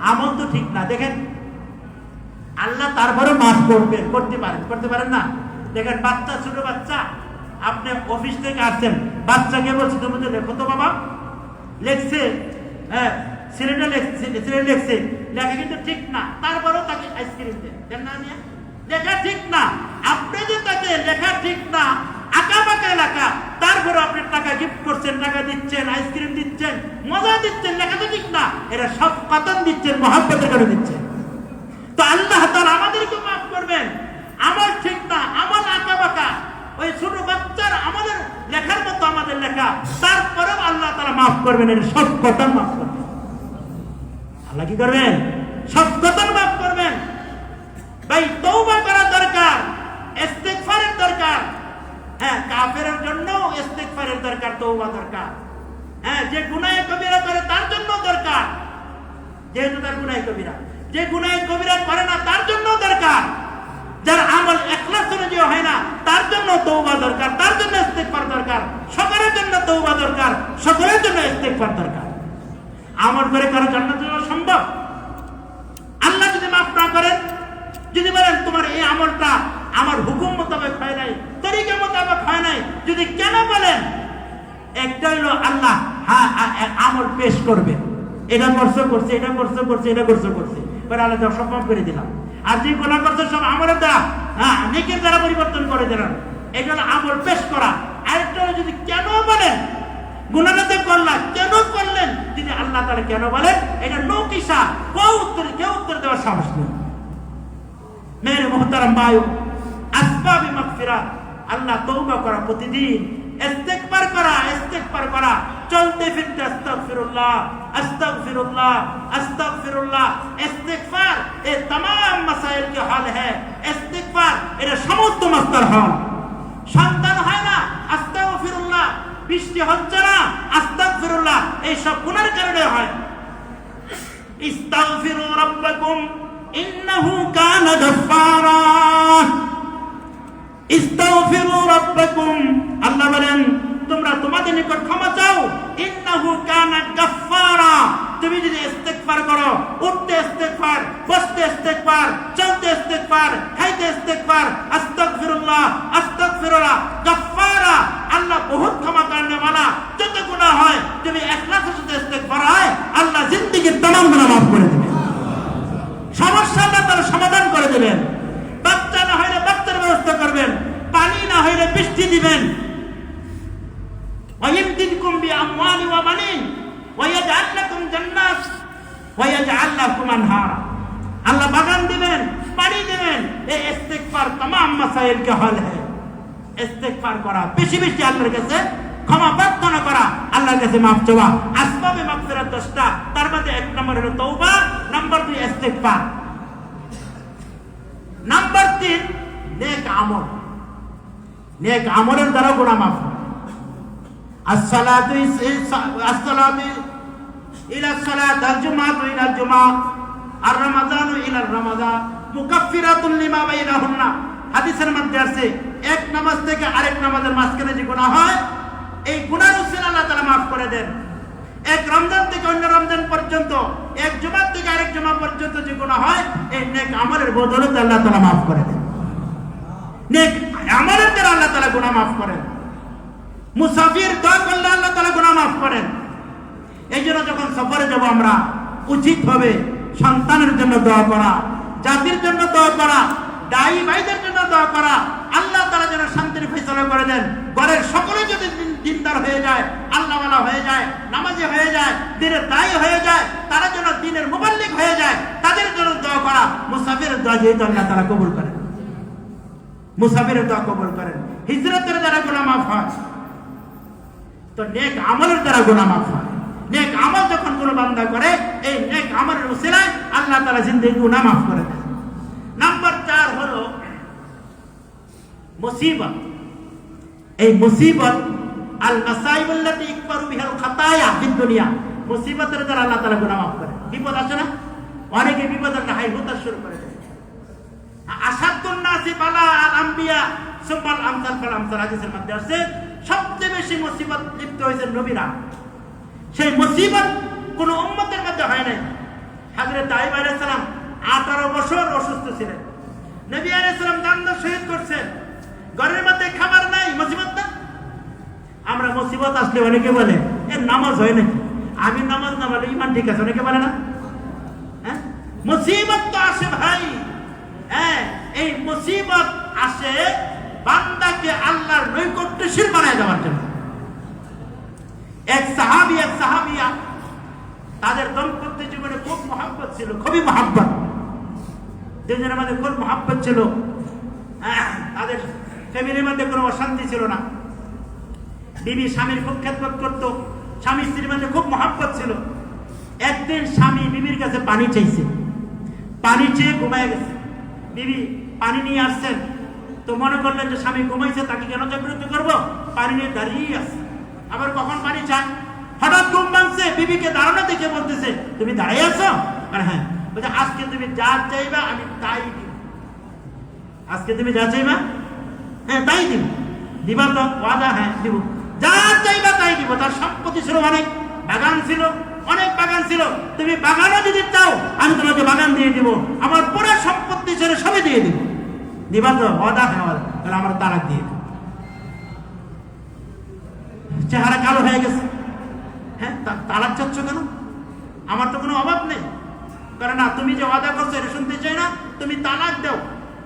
আমল তো ঠিক না। দেখেন আল্লাহ তারপরে মাফ করবেন, করতে পারেন না। দেখেন বাচ্চা, ছোট বাচ্চা, আপনি অফিস থেকে আসছেন, বাচ্চাকে বলছে তুমি তো লেখো তো বাবা, লেখছে, হ্যাঁ সিলেটে লেখছে, লেখা কিন্তু ঠিক না, তারপরেও তাকে আইসক্রিম দেন না নিয়ে, লেখা ঠিক না। আপনি যে তাকে লেখা ঠিক না, আঁকা বাঁকা লেখা, তারপরে আপনি টাকা গিফট করছেন, টাকা দিচ্ছেন, আইসক্রিম দিচ্ছেন, মজা দিচ্ছেন, লেখা তো ঠিক না, এরা সব কতন দিচ্ছেন, মহব্বতের করে দিচ্ছেন। তো আল্লাহ তাআলা আমাদেরকে মাফ করবেন। আমল ঠিক না, আমল আঁকা বাঁকা, ওই ছোট বাচ্চার আমাদের লেখার মতো আমাদের লেখা, তারপরেও আল্লাহ তাআলা মাফ করবেন, এর সব কতন মাফ করবেন। আল্লাহ কি করবেন? সব কতন মাফ করবেন। ভাই তওবা করা দরকার, ইস্তেগফারের দরকার। হ্যাঁ, কাফেরের জন্য ইস্তেগফারের দরকার, তওবা দরকার। হ্যাঁ, যে গুনাহ কবিরা করে তার জন্য দরকার, যেহেতু তার গুনাহ কবিরা। যে গুনাহ কবিরা করে না তার জন্য দরকার। যার আমল ইখলাস অনুযায়ী হয় না তার জন্য তওবা দরকার, তার জন্য ইস্তেগফার দরকার। সকলের জন্য তওবা দরকার, সকলের জন্য ইস্তেগফার দরকার। আমল করে কারো জান্নাত যাওয়া সম্ভব? আল্লাহ যদি মাফ না করেন, যদি বলেন তোমার এই আমলটা আমার হুকুম মোতাবেক হয় নাই, তরিকা মোতাবেক হয় নাই, যদি কেন বলেন, একটা হলো আল্লাহ আমল পেশ করবে, এটা করছে, এটা করছে, আল্লাহ সব মাফ করে দিলাম। আর যে গুনাহ করছে সব আমলের দ্বারা, নেকির দ্বারা পরিবর্তন করে দিলাম, এটা হলো আমল পেশ করা। আরেকটা হলো যদি কেন বলেন, গুনাহটা করলেন, কেন করলেন, যদি আল্লাহ তাআলা কেন বলেন, এটা নৌকিসা, কেউ উত্তর দেওয়ার সাহস নেই। মেরে মুহতারাম ভাই, আসবাবে মাগফিরাত, আল্লাহ তওবা করা প্রতিদিন, ইস্তেগফার করা, चलते फिरते अस्तगफिरुल्लाह अस्तगफिरुल्लाह अस्तगफिरुल्लाह इस्तिगफार ये तमाम मसाइल के हल है इस्तिगफार এর সমস্ত মাস্টার হল সন্তান হয় না আস্তাগফিরুল্লাহ বৃষ্টি হচ্ছে না আস্তাগফিরুল্লাহ এই সব গুনাহের কারণে হয় ইস্তাগফিরু রাব্বাকুম ইন্নাহু কানা গাফফারা ইস্তাগফিরু রাব্বাকুম আল্লাহ বলেন তোমরা তোমাদের নিকট ক্ষমা চাও ইন্নাহু কানা গাফফারা তুমি যদি ইস্তিগফার করো উঠতে ইস্তিগফার বসতে ইস্তিগফার চলতে ইস্তিগফার খাইতে ইস্তিগফার আস্তাগফিরুল্লাহ আস্তাগফিরুল্লাহ গাফফারা আল্লাহ বহুত ক্ষমা করনে वाला যত গুনাহ হয় তুমি ইখলাসের সাথে ইস্তিগফার হয় আল্লাহ জিন্দেগীর तमाम গুনাহ maaf করে দিবেন সমস্যা আল্লাহ তার সমাধান করে দিবেন বাচ্চা না হইলে বাচ্চার ব্যবস্থা করবেন পানি না হইলে বৃষ্টি দিবেন ويمددكم بأموال وبنين ويجعل لكم جنات ويجعل لكم أنهارا আল্লাহ বাগান দিবেন পানি দিবেন এই ইস্তিগফার तमाम মাসাইল কে হল है ইস্তিগফার করা বেশি বেশি আল্লাহর কাছে ক্ষমা প্রার্থনা করা আল্লাহর কাছে maaf চাওয়া আসবাবে মাগফিরাত 10টা তার মধ্যে এক নম্বর হলো তওবা নাম্বার 2 ইস্তিগফার নাম্বার 3 নেক আমল নেক আমলের দ্বারা গুনাহ maaf الصلاة إلى الصلاة الجمعة إلى الجمعة الرمضان إلى الرمضان مكفرات لما بينهن হাদিসের মধ্যে আছে এক নামাজ থেকে আরেক নামাজের মাঝখানে যে গুনাহ হয় এই গুনাহ উসিলা আল্লাহ তাআলা maaf করে দেন এক রমজান থেকে অন্য রমজান পর্যন্ত এক জুমা থেকে আরেক জুমা পর্যন্ত যে গুনাহ হয় এই নেক আমলের বদৌলতে আল্লাহ তাআলা maaf করে দেন নেক আমলের দ্বারা আল্লাহ তাআলা গুনাহ maaf করেন মুসাফির দোয়া করলে আল্লাহ তাআলা গুনাহ maaf করেন এইজন্য যখন সফরে যাব আমরা উচিত হবে সন্তানের জন্য দোয়া করা জাতির জন্য দোয়া করা দায়ী ভাইদের জন্য দোয়া করা আল্লাহ তাআলা যেন শান্তির ফয়সালা করে দেন ঘরের সকলে যদি দিনদার হয়ে যায় আল্লাহওয়ালা হয়ে যায় নামাজি হয়ে যায় দ্বীনের দায়ী হয়ে যায় তারা যেন দ্বীনের মুবাল্লিগ হয়ে যায় তাদের জন্য দোয়া করা মুসাফিরের দোয়া যেহেতু আল্লাহ তাআলা কবুল করেন মুসাফিরের দোয়া কবুল করেন হিজরতের দ্বারা গুনাহ maaf হয় তো নেক আমলের দ্বারা গুনাহ maaf হয় নেক আমল যখন কোনো বান্দা করে এই নেক আমলের উসিলায় আল্লাহ তাআলা জিন্দেগি গুনাহ maaf করে দেন নাম্বার 4 হলো মুসিবত এই মুসিবত আল মাসাইব আল্লাতী ইকবারু বিহাল খাতায়া ফিদ দুনিয়া মুসিবতের দ্বারা আল্লাহ তাআলা গুনাহ maaf করে বিপদ আছে না অনেকে বিপদের হাই হতে শুরু করে দেয় আসাদুন নাসি বালা আল আম্বিয়া সুমাল আমসাল ফাল আমসাল হাদিসের মধ্যে আছে সবচেয়ে বেশি মুসিবত লিপ্ত হয়েছেন নবীরা সেই মুসিবত কোন উম্মতের মধ্যে হয় নাই হযরত আইয়ুব আলাইহিস সালাম 18 বছর অসুস্থ ছিলেন নবী আলাইহিস সালাম দান শহীদ করছেন ঘরের মধ্যে খাবার নাই মুসিবত না আমরা মুসিবত আসলে অনেকে বলে এর নামাজ হয় নাকি আমি নামাজ না বলে ঈমান ঠিক আছে অনেকে বলে না হ্যাঁ মুসিবত তো আসে ভাই হ্যাঁ এই মুসিবত আসে বান্দাকে আল্লাহর নৈকট্যশীল বানায় দেওয়ার জন্য এক সাহাবিয়া তাদের দাম্পত্য জীবনে খুব মহব্বত ছিল খুবই মহব্বত দুজনের মধ্যে খুব মহব্বত ছিল তাদের ফ্যামিলির মধ্যে কোনো অশান্তি ছিল না বিবি স্বামীর খুব খেদমত করত স্বামী স্ত্রীর মধ্যে খুব মহব্বত ছিল একদিন স্বামী বিবির কাছে পানি চাইছে পানি চেয়ে ঘুমায় গেছে বিবি পানি নিয়ে আসছেন তো মনে করলেন যে স্বামী ঘুমাইছে তাকে কেন জাগ্রত করবো পানি নিয়ে দাঁড়িয়ে আছে আবার কখন পানি চায় হঠাৎ ঘুম ভাঙছে বিবিকে দাঁড়ানো দেখে বলতেছে তুমি দাঁড়িয়ে আছো হ্যাঁ বলছে আজকে তুমি যা চাইবা আমি তাই দিব আজকে তুমি যা চাইবা হ্যাঁ তাই দিব দিবা তো ওয়াদা হ্যাঁ দিব যা চাইবা তাই দিব তার সম্পত্তি ছিল অনেক বাগান ছিল অনেক বাগান ছিল তুমি বাগানও যদি চাও আমি তোমাকে বাগান দিয়ে দিব আমার পুরো সম্পত্তি ছিল সবই দিয়ে দিব দিবা তো ওয়াদা হ্যাঁ তাহলে আমার তালাক দিয়ে দিব চেহারা কালো হয়ে গেছে হ্যাঁ তালাক চাচ্ছ কেন আমার তো কোনো অভাব নেই কারণ না তুমি যে ওয়াদা করছো এটা শুনতে চাই না তুমি তালাক দাও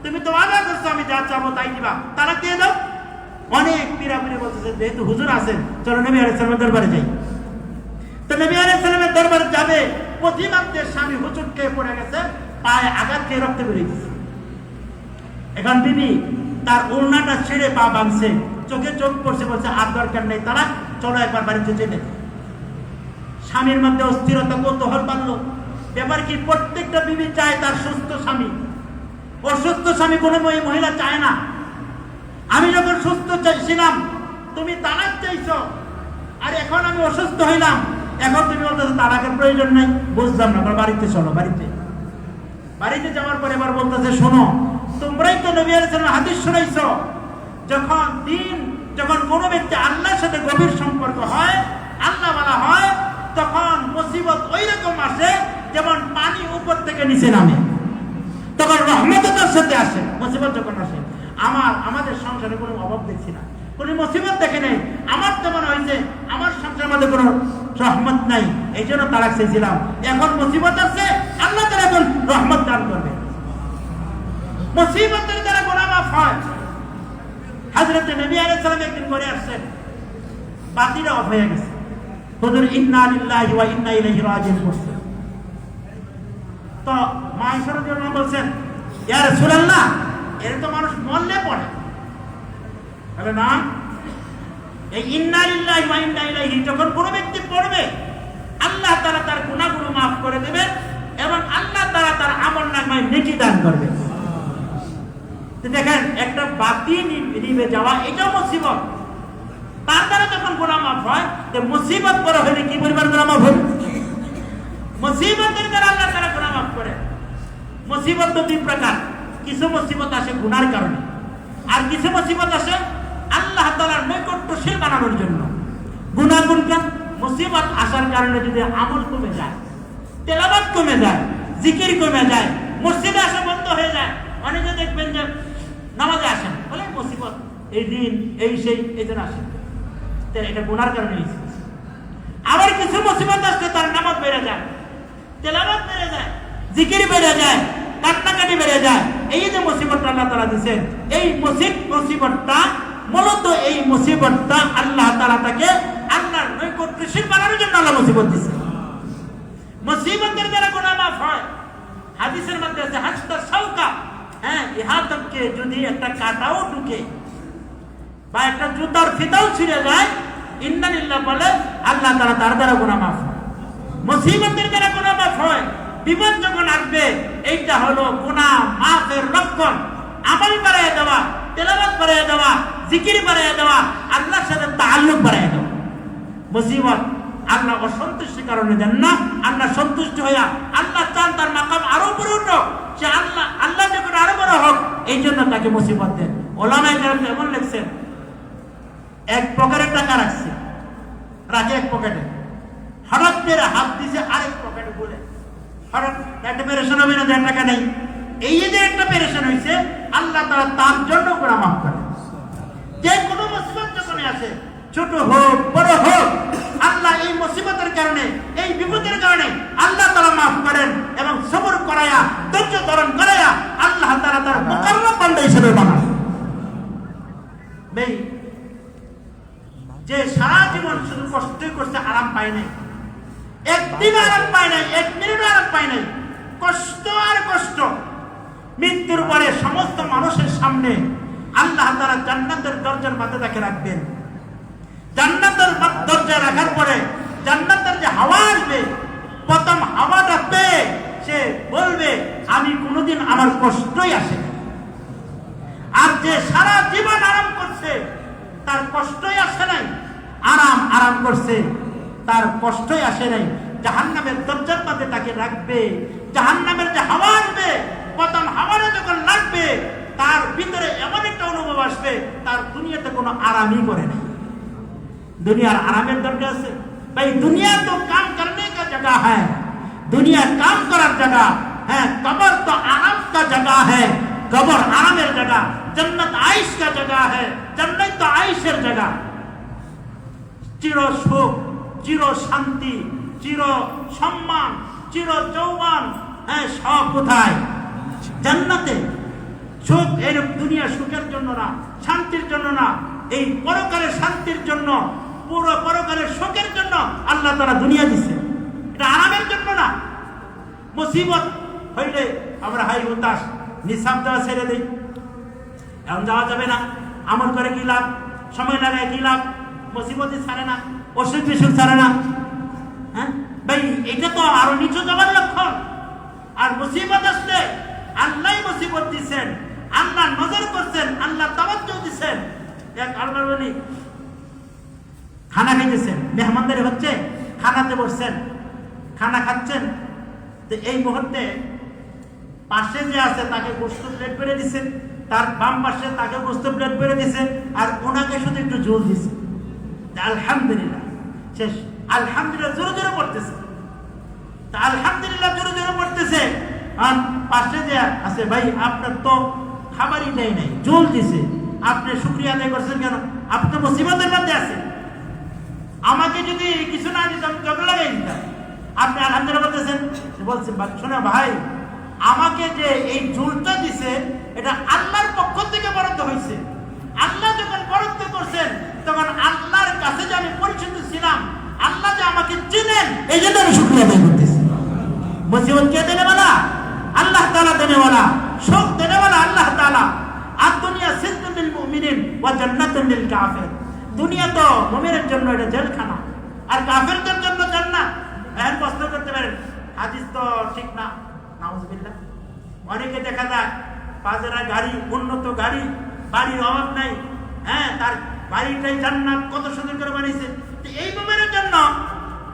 তুমি তো ওয়াদা করছো আমি যা চাবো তাই দিবা তালাক দিয়ে দাও অনেক পীরাপিরি বলতেছে যেহেতু হুজুর আছেন চলো নবী আলাইহিস সালামের দরবারে যাই তো নবী আলাইহিস সালামের দরবারে যাবে প্রতিমাত্রের স্বামী হুজুরকে পড়ে গেছে পায়ে আঘাত খেয়ে রক্ত বেরিয়ে গেছে এখন বিবি তার ওড়নাটা ছেড়ে পা বাঁধছে চোখে চোখ পড়ছে বলছে আর দরকার নেই তালাক চলো একবার বাড়িতে চলে স্বামীর মধ্যে অস্থিরতা কৌতূহল বাড়লো। ব্যাপার কি, প্রত্যেকটা বিবি চায় তার সুস্থ স্বামী, অসুস্থ স্বামী কোনো মহিলা চায় না। আমি যখন সুস্থ ছিলাম তুমি তালাক চাইছো, আর এখন আমি অসুস্থ হইলাম, এখন তুমি বলতেছো তালাকের প্রয়োজন নাই। বুঝলাম না, বাড়িতে চলো। বাড়িতে যাওয়ার পরে এবার বলতেছে, শোনো, তোমরাই তো নবী আলাইহিস সালাম হাদিস শুনাইছো, যখন কোনো ব্যক্তি আল্লাহর সাথে গভীর সম্পর্ক হয়, আল্লাহ ওয়ালা হয়, তখন মুসিবত ওই রকম আসে যেমন পানি উপর থেকে নিচে নামে, তখন রহমত তার সাথে আসে। মুসিবত যখন আসে, আমাদের সংসারে কোনো অভাব দেখছি না, কোনো মুসিবত দেখে নেই, আমার তেমন হয়েছে, আমার সংসারের মধ্যে কোনো রহমত নাই, এই জন্য তালাক চেয়েছিলাম। এখন মুসিবত আছে, আল্লাহ তাআলা এখন রহমত দান করবে। মুসিবতের দ্বারা গুনাহ মাফ হয়। হযরত নবী আলাইহিস সালাম একদিন করে আসছেন, বাতিটা অফ হয়ে গেছে, হুজুর ইন্না লিল্লাহি ওয়া ইন্না ইলাইহি রাজিউন করছে। তো মা আয়েশা রাদিয়াল্লাহু আনহা বলছেন, ইয়া রাসূলুল্লাহ, এর তো মানুষ মরলে পড়ে। বলে না, এই ইন্না লিল্লাহি ওয়া ইন্না ইলাইহি যখন কোনো ব্যক্তি পড়বে, আল্লাহ তাআলা তার গুনাহগুলো মাফ করে দেবেন এবং আল্লাহ তাআলা তার আমলনামায় নেকি দান করবে। দেখেন, একটা বাতি নিভে যাওয়া এটাও মুসিবত, তার দ্বারা যখন গুনাহ মাফ হয়, তো মুসিবত বড় হলে কি পরিমাণ গুনাহ মাফ হবে? মুসিবতের দ্বারা আল্লাহ তাআলা গুনাহ মাফ করে। মুসিবত তো দুই প্রকার, কিছু মুসিবত আসে গুনার কারণে, আর কিছু মুসিবত আসে আল্লাহ তাআলার নৈকট্যশীল বানানোর জন্য। গুনাহ কোনটা? মুসিবত আসার কারণে যদি আমল কমে যায়, তেলাওয়াত কমে যায়, জিকির কমে যায়, মসজিদে আসা বন্ধ হয়ে যায়। অনেকে দেখবেন যে নামাজে আসেন, বলে মুসিবত, এই দিন, এই সেই, এই জন্য আসেন, এটা গুনার কারণে হয়েছে। আবার কিছু মুসিবত আসলে তার নামাজ বেড়ে যায়, তেলাওয়াত বেড়ে যায়, জিকির বেড়ে যায়, কান্নাকাটি বেড়ে যায়। এই যে মুসিবতটা আল্লাহ তাআলা দিয়েছেন, এই মুসিবতটা মূলত এই মুসিবতটা আল্লাহ তাআলা তাকে আল্লাহর নৈকট্যশীল বানানোর জন্য আল্লাহ মুসিবত দিয়েছেন। মুসিবতের দ্বারা গুনাহ মাফ হয়। হাদিসের মধ্যে আছে, হাসতা শাওকা, ইহা তককে যদি একটা কাঁটাও ঢুকে বা একটা জুতার ফিতাও ছিঁড়ে যায়, ইন্না লিল্লাহ বলে, আল্লাহ তাআলা তার দ্বারা গুনাহ মাফ হয়। মুসিবতের দ্বারা গুনাহ মাফ হয়। বিপদ যখন আসবে, এইটা হলো গুনাহ মাফের লক্ষণ। আমল বাড়ায় দেওয়া, তেলাওয়াত বাড়ায় দেওয়া, জিকির বাড়ায় দেওয়া, আল্লাহর সাথে তাআল্লুক বাড়ায় দেওয়া। মুসিবত আল্লাহ অসন্তুষ্টির কারণে দেন না, আল্লাহ সন্তুষ্ট হইয়া আল্লাহ চান তার মাকাম আরো বড় হোক, সে আল্লাহ যখন আরো বড় হোক, এই জন্য তাকে মুসিবত দেন। ওলামায়ে কেরাম এমন লিখছেন, এক পকেটে টাকা রাখছে, রাখে এক পকেটে, হঠাৎ করে হাত দিছে আরেক পকেটে বলে, হঠাৎ একটা পেরেশান হবে না, 1 টাকা নেই। এই যে একটা পেরেশান হয়েছে, আল্লাহ তাআলা তার জন্য গুনাহ মাফ করে। যে কোনো মুসিবত যখন আসে, ছোট হোক বড় হোক, আল্লাহ এই মুসিবতের কারণে, এই বিপদের কারণে আল্লাহ তাআলা মাফ করেন এবং সবর করায়া, ধৈর্য ধারণ করায়া আল্লাহ তাআলা তার মুকাররম বান্দা হিসেবে বানান। যে সারা জীবন শুধু কষ্টই করছে, আরাম পায় নাই, একদিন আরাম পায় নাই, 1 মিনিট আরাম পায় নাই, কষ্ট আর কষ্ট। মৃত্যুর পরে সমস্ত মানুষের সামনে আল্লাহ তাআলা জান্নাতের দরজার মাঝে তাকে রাখবেন। জান্নাতের দরজায় রাখার পরে জান্নাতের যে হাওয়া আসবে, প্রথম হাওয়াটা পেয়ে সে বলবে, আমি কোনোদিন আমার কষ্টই আসে না। আর যে সারা জীবন আরাম করছে, তার কষ্টই আসে নাই, আরাম করছে, তার কষ্টই আসে নাই। জাহান্নামের দরজার মধ্যে তাকে রাখবে। জাহান্নামের যে হাওয়া আসবে, প্রথম হাওয়াটা যখন লাগবে, তার ভিতরে এমন একটা অনুভব আসবে, তার দুনিয়াতে কোনো আরামই করে না। दुनिया आरामेर दरकार আছে भाई। दुनिया तो काम करने का जगह है, दुनिया काम करार जगह है। कब्र तो आराम का जगह है, कब्र आरामेर जगह। जन्नत आइश का जगह है, जन्नत तो आइशेर जगह। चिर सुख, चिर शांति, चिर सम्मान, चिर যৌবন, সব কোথায়? জান্নাতে। সুখ এই দুনিয়া সুখের জন্য না, শান্তির জন্য না, এই পরকালের শান্তির জন্য, পুরো পরকালের সুখের জন্য আল্লাহ তাআলা দুনিয়া দিয়েছে। এটা আরামের জন্য না। মুসিবত হইলে আমরা হাই হতাশ, নিঃশ্বাস দেওয়া ছেড়ে দিই, এখন যাওয়া যাবে না, আমল করে কি লাভ, সময় লাগায় কি লাভ, মুসিবতই ছাড়ে না, অসুখ বিসুখ ছাড়ে না। হ্যাঁ ভাই, এটা তো আরো নিচু যাবার লক্ষণ। আর মুসিবত আসলে আল্লাহ মুসিবত দিচ্ছেন, আল্লাহ নজর করছেন, আল্লাহ তাওয়াজ্জুহ দিচ্ছেন। এক আল্লাহ বলি খানা খাইতেছেন, মেহমানদারি হচ্ছে, খানাতে বসছেন, খানা খাচ্ছেন, তো এই মুহূর্তে পাশে যে আছে তাকে গোস্ত প্লেট বেড়ে দিচ্ছেন, তার বাম পাশে তাকে গোস্ত প্লেট বেড়ে দিচ্ছেন, আর ওনাকে শুধু একটু জল দিচ্ছে। আলহামদুলিল্লাহ শেষ, আলহামদুলিল্লাহ জোরে জোরে পড়তেছে, তা আলহামদুলিল্লাহ জোরে জোরে পড়তেছে। আর পাশে যে আছে, ভাই আপনার তো খাবারই দেয় নাই, জল দিছে, আপনি শুকরিয়া আদায় করছেন কেন? আপনি তো মুসিবতের মধ্যে আছেন, আমাকে যদি কিছু না দিত আমি চোখ লাগাই দিতাম, আপনি আলহামদুলিল্লাহ বলতেছেন। বলছেন শোনো ভাই, আমাকে যে এই জুলটা দিছে এটা আল্লাহর পক্ষ থেকে বরাদ্দ হয়েছে। আল্লাহ যখন বরাদ্দ করছেন তখন আল্লাহর কাছে যে আমি পরিচিত ছিলাম, আল্লাহ যে আমাকে চিনেন, এই জন্য আমি শুকরিয়া আদায় করতেছি। মুসিবত কে দেনেওয়ালা? আল্লাহ তাআলা দেনেওয়ালা, সুখ দেনেওয়ালা আল্লাহ তাআলা। আর দুনিয়া সিজনুল লিল মুমিনিন ওয়া জান্নাতুল লিল কাফির। দুনিয়া তো মুমিনের জন্য এটা জেলখানা, আর কাফেরদের জন্য জান্নাত। এখন প্রশ্ন করতে পারেন হাদিস তো ঠিক না, নাউজুবিল্লাহ। অনেকে দেখা যায় পাজেরা গাড়ি, উন্নত গাড়ি, বাড়ির অভাব নাই, হ্যাঁ তার বাড়িটাই জান্নাত, কত সুন্দর করে বানিয়েছে। তো এই মুমিনের জন্য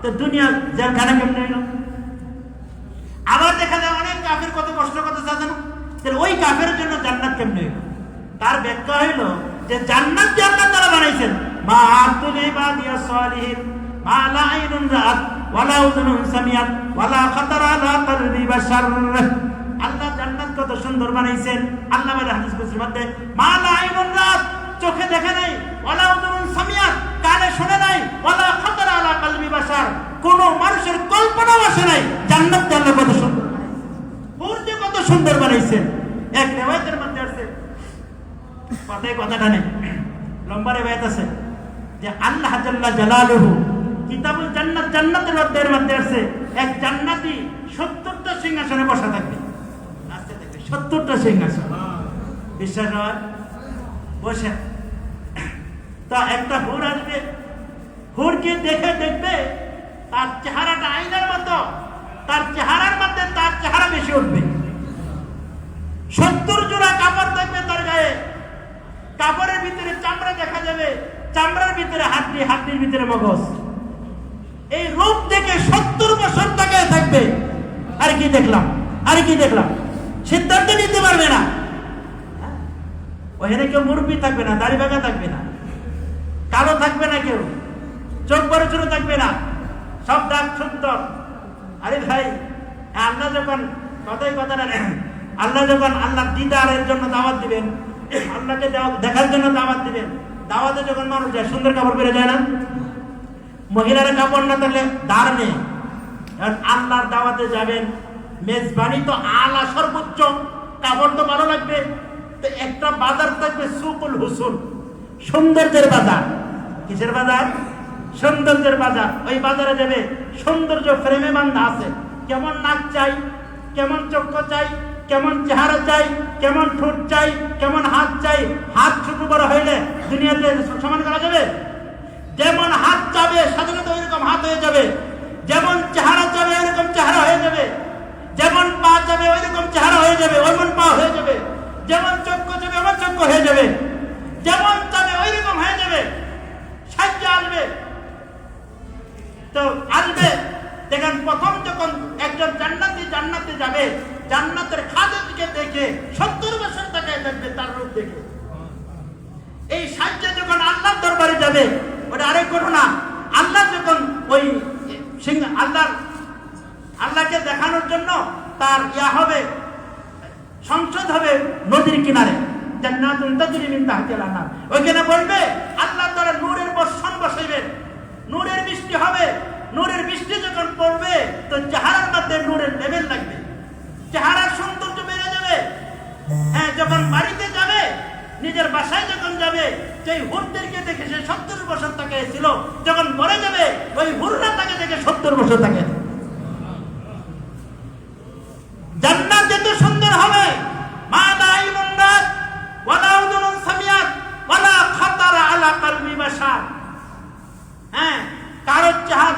তো দুনিয়া জেলখানা কেমনে হলো? আবার দেখা যায় অনেক কাফের কত কষ্ট করতে চাচ্ছে না, তাহলে ওই কাফের জন্য জান্নাত কেমনে হলো? তার ব্যাখ্যা হইল যে জান্নাত যে আল্লাহ তাআলা বানাইছেন, মা আতুল ইবাদিয়া সালিহিন মা লা আইনুন রাআত ওয়ালা উযুনুন সামিআত ওয়ালা খাতারা আলা কলবি বাশার। আল্লাহ জান্নাত কত সুন্দর বানাইছেন। আল্লাহ বলে হাদিস কুদসির মধ্যে, মা লা আইনুন রাআত, চোখে দেখে নাই, ওয়ালা উযুনুন সামিআত, কানে শুনে নাই, ওয়ালা খাতারা আলা কলবি বাশার, কোন মানুষের কল্পনাও আসে নাই জান্নাত আল্লাহ কত সুন্দর বানাইছেন, হুর যে কত সুন্দর বানাইছেন। এক রিওয়ায়াতের মধ্যে আছে, কথায় কথাটা নেই, লম্বা রিওয়ায়াত আছে যে আল্লাহ জাল্লা জালালুহু কিতাবুল জান্নাত, জান্নাতের মধ্যে আছে এক জান্নাতি 70টা সিংহাসনে বসা থাকবে। আস্তে থাকবে 70টা সিংহাসন, বিশ্বাস হয়? বসে তা একটা হুর আসবে, হুরকে দেখে দেখবে তার চেহারাটা আয়নার মতো, তার চেহারার মধ্যে তার চেহারা বেশি উঠবে। 70 জোড়া কাপড় থাকবে তার গায়ে, কাপড়ের ভিতরে চামড়া দেখা যাবে, চামড়ার ভিতরে হাড্ডি, হাড্ডির ভিতরে মগজ। এই রূপ দেখে 70 বছর তাকায় থাকবে। আর কি দেখলাম, আর কি দেখলাম, সিদ্ধান্ত নিতে পারবে না। ওখানে কেউ মুরব্বি থাকবে না, দাড়ি বাঁকা থাকবে না, কালো থাকবে না, কেউ চোখ বড় ছোট থাকবে না, সব দাগ সুন্দর। আরে ভাই, আল্লাহ যখন কথাই কথা না, আল্লাহ যখন আল্লাহ দিদারের জন্য দাওয়াত দিবেন, আল্লাহকে দেখার জন্য দাওয়াত দিবেন, দাওয়াতে যখন মানুষ যায় সুন্দর কাপড় পরে যায় না? মহিলারা কাপড় না থাকলে দাঁড় নেই। আল্লাহর দাওয়াতে যাবেন, মেজবানি তো আলা সর্বোচ্চ, কাপড় তো ভালো লাগবে। তো একটা বাজার থাকবে সুকুল হুসুন, সৌন্দর্যের বাজার। কিসের বাজার? সৌন্দর্যের বাজার। ওই বাজারে যাবে, সৌন্দর্য ফ্রেমে বান্ধা আছে, কেমন নাক চাই, কেমন চক্ষু চাই, কেমন চেহারা চাই, কেমন ঠোঁট চাই, কেমন হাত চাই। হাত ছোট বড় হইলে দুনিয়াতে সমান করা যাবে? যেমন হাত চাবে সাধারণত ওইরকম হাত হয়ে যাবে, যেমন চেহারা চাবে ওইরকম চেহারা হয়ে যাবে, যেমন পা চাবে ওইরকম চেহারা হয়ে যাবে, ওইমন পা হয়ে যাবে, যেমন চক্ষু চাবে ওমন চক্ষু হয়ে যাবে, যেমন চাবে ওইরকম হয়ে যাবে। সাহায্য আসবে তো আসবে। দেখেন প্রথম যখন একজন জান্নাতে যাবে, জান্নাতের খাদেমকে দেখে 70 বছর তাকায় থাকবে তার রূপ দেখে। এই সাহায্য যখন আল্লাহর দরবারে যাবে, ওটা আরেক ঘটনা। আল্লাহ যখন ওই আল্লাহকে দেখানোর জন্য তার হবে, সংসদ হবে নদীর কিনারে, জান্নাতুন তাজরি মিন তাহতিল আনহার। ওইখানে বলবে আল্লাহ তাআলা নূরের বর্ষণ বসাইবেন, নূরের বৃষ্টি হবে। নূরের বৃষ্টি যখন পড়বে তো চেহারার মধ্যে নূরের লেভেল লাগবে, চেহারার সৌন্দর্য বেড়ে যাবে। হ্যাঁ, যখন বাড়িতে যাবে, নিজের বাসায় যখন যাবে, সেই হুরদেরকে দেখে সে 70 বছর তাকে ছিল, যখন মরে যাবে ওই হুররা তাকে দেখে 70 বছর তাকে। জান্নাত যত সুন্দর হবে, মা লা আইনুন রাআত ওয়ালা উযুনুন সামিআত ওয়ালা খাতারা আলা কলবি বাশার। হ্যাঁ, কারো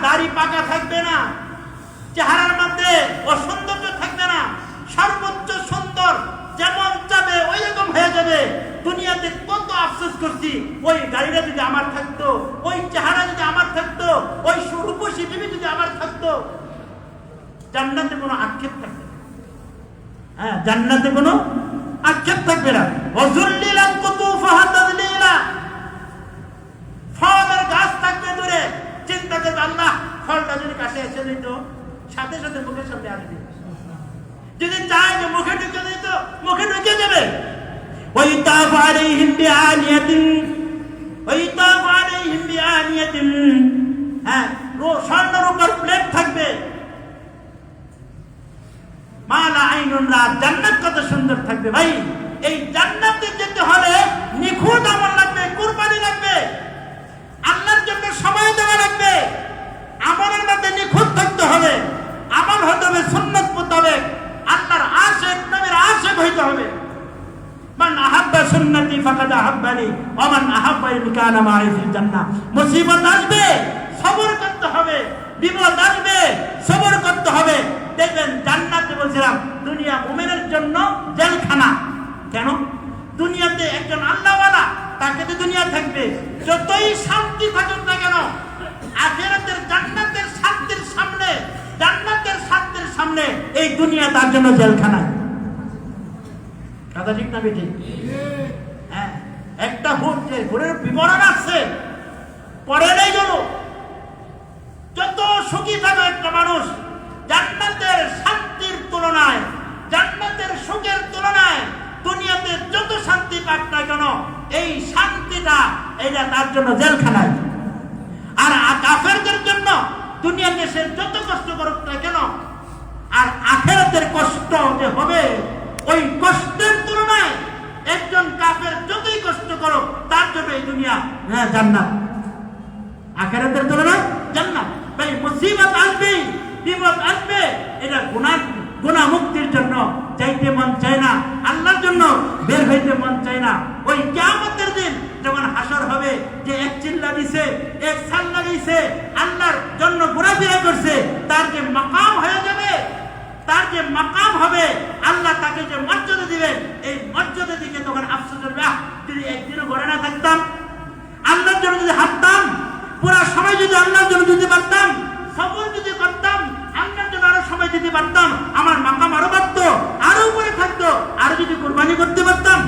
দাড়ি পাকা থাকবে না, ওই গাড়িটা যদি আমার থাকতো, ওই চেহারা যদি আমার থাকতো, ওই সুরূপসী বিবি যদি আমার থাকতো, জান্নাতে কোনো আক্ষেপ থাকবে না। হ্যাঁ, জান্নাতে কোনো আক্ষেপ থাকবে না। ওয়াজুল্লিলাত কুতুফাহা তাযলিলা, ফলের গাছ থাকবে দূরে, চিন্তা করবে আল্লাহ ফলটা যদি কাছে এসে দিত, সাথে সাথে মুখের সামনে আসবে। যদি চায় যে মুখে ঢুকে দিত, মুখে ঢুকে যাবে। ওয়াইতাফু আলাইহিম বিআনিয়াতিন, ওয়াইতাফু আলাইহিম বিআনিয়াতিন, হ্যাঁ, স্বর্ণের উপর প্লেট থাকবে। মালা আইনুন রাত, জান্নাত কত সুন্দর থাকবে ভাই। এই জান্নাতে যেতে হলে নিখুঁত আমল লাগবে, কুরবানি লাগবে, আল্লাহর জন্য সময় দেওয়া লাগবে, আমলের মধ্যে নিখুঁত থাকতে হবে, আমল হতে হবে সুন্নাত মোতাবেক, আল্লাহর আশিক নবীর আশিক হইতে হবে। মান আহাব্বা সুন্নতি ফাকাদ আহাব্বানি ওয়া মান আহাব্বানি কানা মাই ফিল জান্নাহ। মুসিবত আসবে, সবর করতে হবে, বিপদ আসবে, সবর করতে হবে। দেখবেন জান্নাতে বলছিলাম দুনিয়া মুমিনের জন্য জেলখানা। কেন? দুনিয়াতে একজন আল্লাহওয়ালা, তাকে তো দুনিয়া থাকবে, যতই শান্তি থাকুক না কেন, আখিরাতের জান্নাতের শান্তির সামনে, জান্নাতের শান্তির সামনে এই দুনিয়া তার জন্য জেলখানা। কথা ঠিক না বেঠিক? হ্যাঁ, একটা হুরের বিবরণ আছে, পড়ে নেই গেল। যত সুখী থাকে একটা মানুষ, জান্নাতের শান্তির তুলনায়, জান্নাতের সুখের তুলনায় দুনিয়াতে যত শান্তি পাক না কেন, এই শান্তিটা এটা তার জন্য জেলখানায়। আর কাফেরদের জন্য দুনিয়াতে সে যত কষ্ট করুক না কেন, আর আখিরাতের কষ্ট যে হবে, ওই কষ্টের তুলনায় একজন কাফের যতই কষ্ট করুক তার জন্য এই দুনিয়া জান্নাত, আখিরাতের তুলনায় জান্নাত। ভাই মুসিবত আসবে, বিপদ আসবে, এটা গুনাহ মুক্তির জন্য চাইতে মন চায় না, আল্লাহর জন্য বের হইতে মন চায় না। ওই কিয়ামতের দিন যখন হাসর হবে, যে এক চিল্লা দিছে, এক সাল্লা দিছে, আল্লাহর জন্য ঘোরাফেরা করছে, তার যে মাকাম হয়ে যাবে, তার যে মাকাম হবে, আল্লাহ তাকে যে মর্যাদা দিবেন, এই মর্যাদা দিকে তখন আফসোস হবে, যদি একদিনও ঘরে না থাকতাম, আল্লাহর জন্য যদি হাঁটতাম, পুরা সময় যদি আল্লাহর জন্য দিতে পারতাম, সবর যদি করতাম, আল্লাহর জন্য আরো সময় দিতে পারতাম, আমার মাকাম আরো বাড়তো, আরো উপরে থাকতো, আরো যদি কুরবানি করতে পারতাম।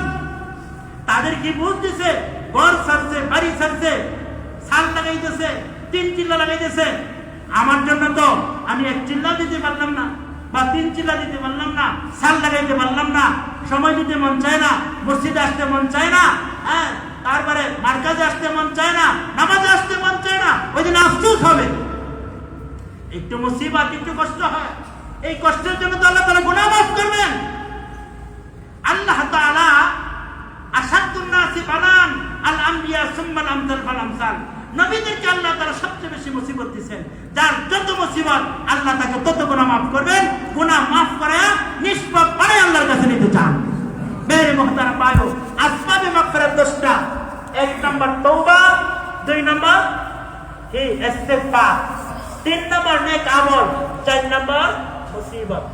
তাদের কি বুঝতেছে? ঘর ছাড়ছে, বাড়ি ছাড়ছে, সাল লাগাইতেছে, 3 চিল্লা লাগাইতেছে। আমার জন্য তো আমি 1 চিল্লা দিতে পারলাম না, বা 3 চিল্লা দিতে পারলাম না, সাল লাগাইতে পারলাম না, সময় দিতে মন চায় না, মসজিদে আসতে মন চায় না, হ্যাঁ, তারপরে মার্কাজে আসতে মন চায় না, নামাজে আসতে মন চায় না, ওই দিন আফসোস হবে। একটু মুসিবত, একটু কষ্ট হয়, এই কষ্টের জন্য তো আল্লাহ তাআলা গুনাহ মাফ করবেন। আল্লাহ তাআলা আশাদুন নাসি বালান আল আমবিয়া সুম্মাল আমসাল ফাল আমসাল, নবীদেরকে আল্লাহ তাআলা সবচেয়ে বেশি মুসিবত দিয়েছেন। যার যত মুসিবত, আল্লাহ তাকে তত গুনাহ মাফ করবেন। গুনাহ মাফ করে নিষ্পাপ বানায় আল্লাহর কাছে নিতে চান। মেরে মুহতারাম ভাইও, আসবাবে মাগফিরাত 10টা। 1 নম্বর তওবা, 2 নম্বর ইস্তিগফার, 3 নম্বর नेक अमल, 4 नंबर मुसीबत।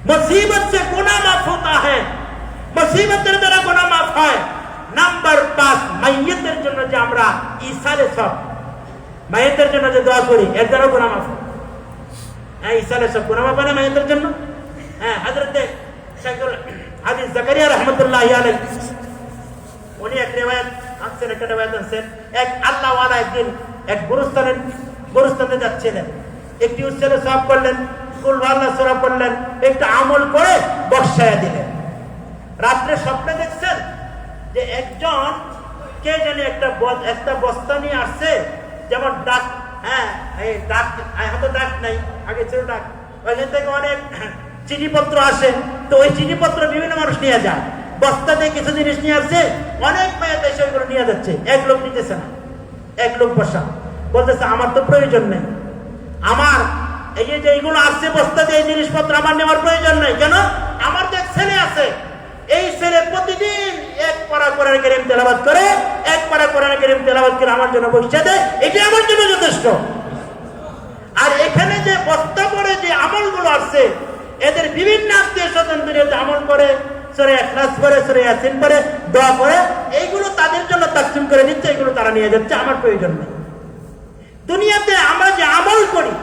मुसीबत से गुनाह माफ होता है, मुसीबतेर द्वारा गुनाह माफ হয়। নাম্বার 5, মাইয়িতের জন্য যে আমরা ইসালে সব, মাইয়িতের জন্য যে দোয়া করি, এর দ্বারা গুনাহ মাফ হয়। হ্যাঁ, ইসালে সব গুনাহ মাফ হয় মাইয়িতের জন্য। হ্যাঁ, হযরতে শাইখুল হাদিস জাকারিয়া রাহমাতুল্লাহি আলাইহি, উনি এক রিওয়ায়াত আনছেন, একটা রিওয়ায়াত আনছেন, এক আল্লাহ ওয়ালা একদিন এক গুরুস্থানে যাচ্ছিলেন, একটি উচ্চারণ সওয়াব করলেন, কুল আল্লাহ সূরা পড়লেন, একটা আমল করে বর্ষায়া দিলেন। রাত্রে স্বপ্নে দেখছেন যে একজন কে জানি একটা বস্তা নিয়ে আসছে, যেমন ডাক, হ্যাঁ, এই ডাক, হয়তো ডাক নাই, আগে ছিল ডাক, ওইখান থেকে অনেক চিঠিপত্র আসে, তো ওই চিঠিপত্র বিভিন্ন মানুষ নিয়ে যায়, বস্তাতে কিছু জিনিস নিয়ে আসছে, অনেক মেয়েতে সেগুলো নিয়ে যাচ্ছে, এক লোক নিতেছে না, এক লোক বসা বলতেছে আমার তো প্রয়োজন নেই, আমার এই যে এইগুলো আসছে বস্তাতে, এই জিনিসপত্র আমার নেওয়ার প্রয়োজন নেই। কেন? আমার তো এক ছেলে আছে, এই ছেলে প্রতিদিন 1 পারা কোরআন কারীম তেলাওয়াত করে, 1 পারা কোরআন কারীম তেলাওয়াত করে আমার জন্য বসিয়ে দেয়, এটা আমার জন্য যথেষ্ট। আর এখানে যে বস্তা করে যে আমলগুলো আসছে, এদের বিভিন্ন আত্মীয় স্বজন দুনিয়াতে আমল করে, সূরা ইখলাস পড়ে, সূরা ইয়াসিন পড়ে, দোয়া করে, এইগুলো তাদের জন্য তাকসিম করে দিচ্ছে, এগুলো তারা নিয়ে যাচ্ছে, আমার প্রয়োজন নেই। দুনিয়াতে আমরা যে আমল করি,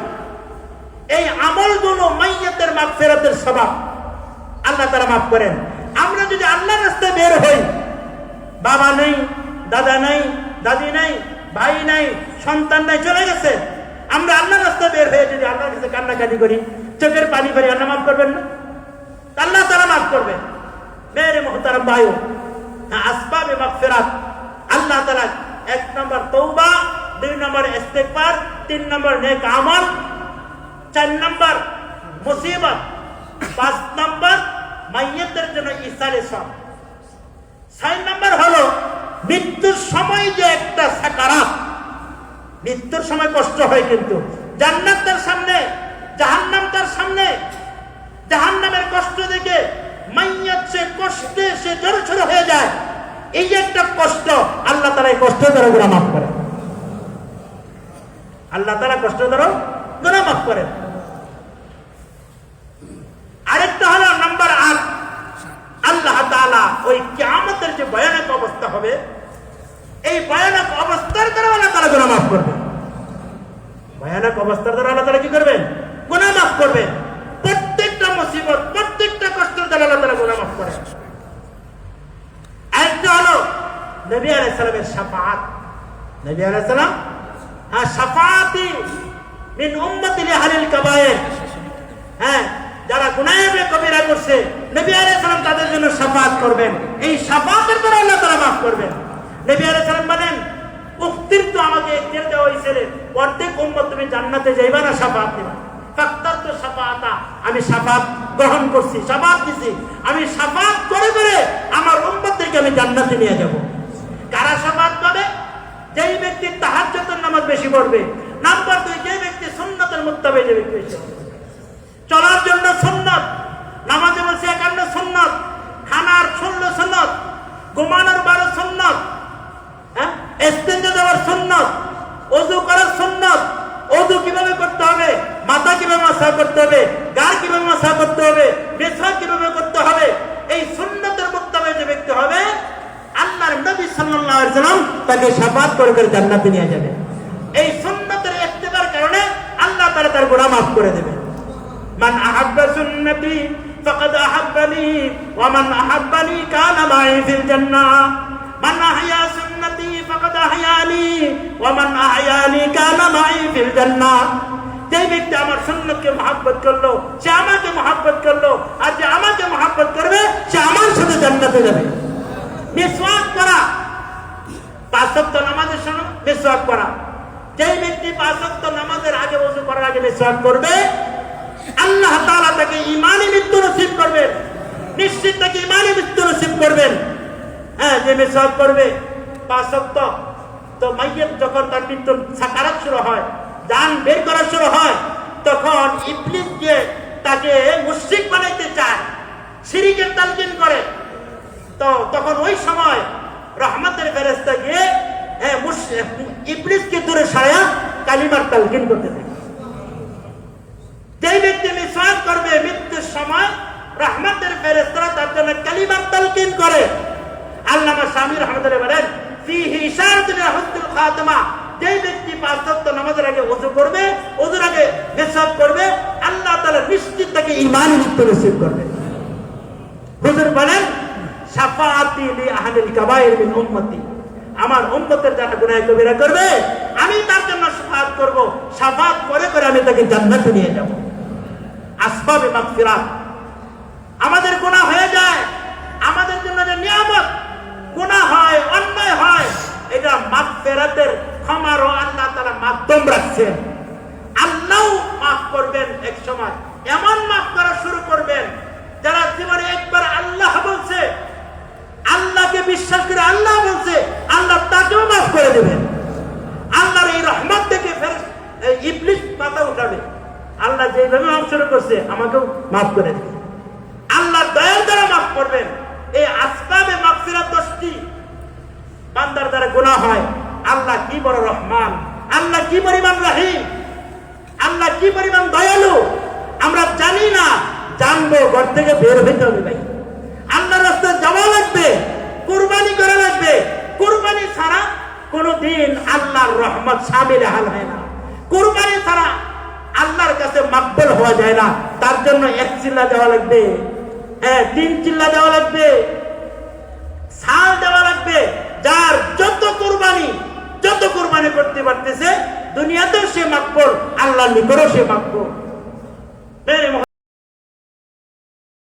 এই আমলগুলো মাইয়াতের মাগফিরাতের সওয়াব, আল্লাহ তাআলা মাফ করেন। আমরা যদি আল্লাহর রাস্তায় বের হই, বাবা নেই, দাদা নাই, দাদি নাই, ভাই নাই, সন্তান নাই, চলে গেছে, আমরা আল্লাহর রাস্তায় বের হয়ে যদি আল্লাহর কাছে কান্নাকাটি করি, চোখের পানি ফেলে, আল্লাহ মাফ করবেন না? আল্লাহ তাআলা মাফ করবেন। মেরে মুহতারাম ভাইও, আসবাবে মাগফিরাত আল্লাহ তাআলা 1 নম্বর তওবা, 2 নম্বর ইস্তিগফার, 3 নম্বর নেক আমল, 4 নম্বর মুসিবত, 5 নম্বর মাইয়াতের জন্য ইসালে সব, 6 নম্বর হলো মৃত্যুর সময় যে একটা সাকারাত, মৃত্যুর সময় কষ্ট হয়, কিন্তু জান্নাত তার সামনে, জাহান্নাম তার সামনে। জাহান্নামের কষ্ট দেখে মাইয়াত সে কষ্টে সে জড়সড় হয়ে যায়। এই যে একটা কষ্ট, আল্লাহ তাআলা এই কষ্ট দ্বারা গুনাহ মাফ করেন। আল্লাহ তাআলা কষ্ট দ্বারা গুনাহ মাফ করেন। আরেকটা হলো নাম্বার 8, আল্লাহ তাআলা ওই কিয়ামতের যে ভয়ানক অবস্থা হবে, এই ভয়ানক অবস্থার দ্বারা আল্লাহ তাআলা গুনাহ মাফ করবেন। ভয়ানক অবস্থার দ্বারা আল্লাহ তাআলা কি করবেন? গুনাহ মাফ করবেন। প্রত্যেকটা মুসিবত, প্রত্যেকটা কষ্টের দ্বারা আল্লাহ তাআলা গুনাহ মাফ করেন। আরেকটা হলো নবী আলাইহিস সালামের শাফাআত। নবী আলাইহিস সালাম শাফাআতি মিন উম্মতি লিআহলিল কাবায়ের, যারা গুনাহে কবিরা করছে, নবী আলাইহিস সালাম তাদের জন্য শাফাআত করবেন। এই শাফাআতের দ্বারা আল্লাহ তাআলা মাফ করবেন। নবী আলাইহিস সালাম বলেন, উখতিরতু, আমাকে ইখতিয়ার দেওয়া হয়েছে, অর্ধেক উম্মত তুমি জান্নাতে যাইবা না, শাফাআত দিবা। ফাক্তারতু শাফাআতা, আমি শাফাআত গ্রহণ করছি, শাফাআত দিছি। আমি শাফাআত করে করে আমার উম্মতদেরকে আমি জান্নাতে নিয়ে যাব। কারা শাফাআত পাবে? যেই ব্যক্তি তাহাজ্জুদের নামাজ বেশি পড়বে। নাম্বার 2, যে ব্যক্তি সুন্নতের মুত্তাবি, যে ব্যক্তি বেশি চলার জন্য সুন্নাত, নামাজে বসে 51 সুন্নাত, খানার 16 সুন্নাত, ঘুমানোর 12 সুন্নাত, ইস্তেঞ্জা দেওয়ার সুন্নাত, ওযু করার সুন্নাত, ওযু কিভাবে করতে হবে, মাথা কিভাবে মাসা করতে হবে, গাড় কিভাবে মাসা করতে হবে, মেসওয়াক কিভাবে করতে হবে, এই সুন্নতের মুত্তাবি যে ব্যক্তি হবে, আল্লাহর নবী সাল্লাল্লাহু আলাইহি ওয়াসাল্লাম তাকে শাফাআত করে করে জান্নাতে নিয়ে যাবে। এই সুন্নতের ইত্তেবার কারণে আল্লাহ তাআলা তার গুনাহ মাফ করে দেবেন। মান আহাব্বা সুন্নতি ফাকাদ আহাব্বানি ওয়া মান আহাব্বানি কানা মাই ফিল জান্নাহ। মান আহইয়া সুন্নতি ফাকাদ আহইয়ানি ওয়া মান আহইয়ানি কানা মাই ফিল জান্নাহ। যে ব্যক্তি আমার সুন্নতকে মহব্বত করলো, সে আমাকে মহব্বত করলো, আর যে আমাকে মহব্বত করবে, সে আমার সাথে জান্নাতে যাবে। মিসওয়াক করা, 5 ওয়াক্ত নামাজের সময় মিসওয়াক করা। যে ব্যক্তি 5 ওয়াক্ত নামাজের আগে, ওযু করার আগে মিসওয়াক করবে, আল্লাহ তাআলা তাকে ঈমানী মৃত্যু নসিব করবেন। নিশ্চিত তাকে ঈমানী মৃত্যু নসিব করবেন। যে মিসওয়াক করবে 5 ওয়াক্ত, তো মাইয়াত যখন তার মৃত্যু সাকারাত শুরু হয়, জান বের করা শুরু হয়, তখন ইবলিস গিয়ে তাকে মুশরিক বানাইতে চায়, শিরকের তালকিন করে। তো তখন ওই সময় রহমতের ফেরেশতা গিয়ে ইবলিসকে দূরে সরায়া কালিমার তালকিন করতে থাকে। যে ব্যক্তি মিসওয়াক করবে, মৃত্যুর সময় রহমতের ফেরেশতারা তার জন্য কালিমার তালকিন করে। আল্লামা শামী রাহমাতুল্লাহ বলেন, ফীহি ইশারাতুন ইলা হুসনিল খাতিমা। যে ব্যক্তি 5 ওয়াক্ত নামাজের আগে ওযু করবে, ওযুর আগে মিসওয়াক করবে, আল্লাহ তাআলা নিশ্চিত তাকে ঈমানী মৃত্যু নসিব করবে। হুজুর বলেন, শাফাআতি লি আহলিল কাবায়ের মিন উম্মতি, আমার উম্মতের যারা গুনাহ কবিরা করবে, আমি তার জন্য শাফাআত করব। শাফাআত করে করে আমি তাকে জান্নাতে নিয়ে যাব। আসবাবে মাগফিরাত, আমাদের গুনাহ হয়ে যায়, আমাদের জন্য যে নিয়ামত, গুনাহ হয়, অন্যায় হয়, এটা মাগফিরাতের ক্ষমারও আল্লাহ তাআলা মাধ্যম রাখছেন। আল্লাহ মাফ করবেন। এক সময় এমন মাফ করা শুরু করবেন, যারা জীবনে একবার আল্লাহ বলছে, আল্লাহকে বিশ্বাস করে আল্লাহ বলছে, আল্লাহ তাকেও মাফ করে দেবেন। আল্লাহর এই রহমত থেকে ইবলিস মাথা উঠাবে, আল্লাহ যেভাবে মাফ শুরু করছে, আমাকেও মাফ করে দেবে। আল্লাহ দয়ার দ্বারা মাফ করবেন। এই আসবাবে মাগফিরাত 10টি বান্দার দ্বারা গুনাহ হয়। আল্লাহ কি বড় রহমান, আল্লাহ কি পরিমাণ রহিম, আল্লাহ কি পরিমাণ দয়ালু, আমরা জানি না, জানবো, ঘর থেকে বের হইতে হবে ভাই। আল্লাহ আল্লাহর রহমত শামিল হাল হয় না। কুরবানি ছাড়া আল্লাহর কাছে মাকবুল হওয়া যায় না। তার জন্য এক চিল্লা দেওয়া লাগবে, হ্যাঁ 3 চিল্লা দেওয়া লাগবে, সাল দেওয়া লাগবে। যার যত কুরবানি করতে পারতেছে দুনিয়াতেও সে মাকবুল, আল্লাহর নিকটও সে মাকবুল।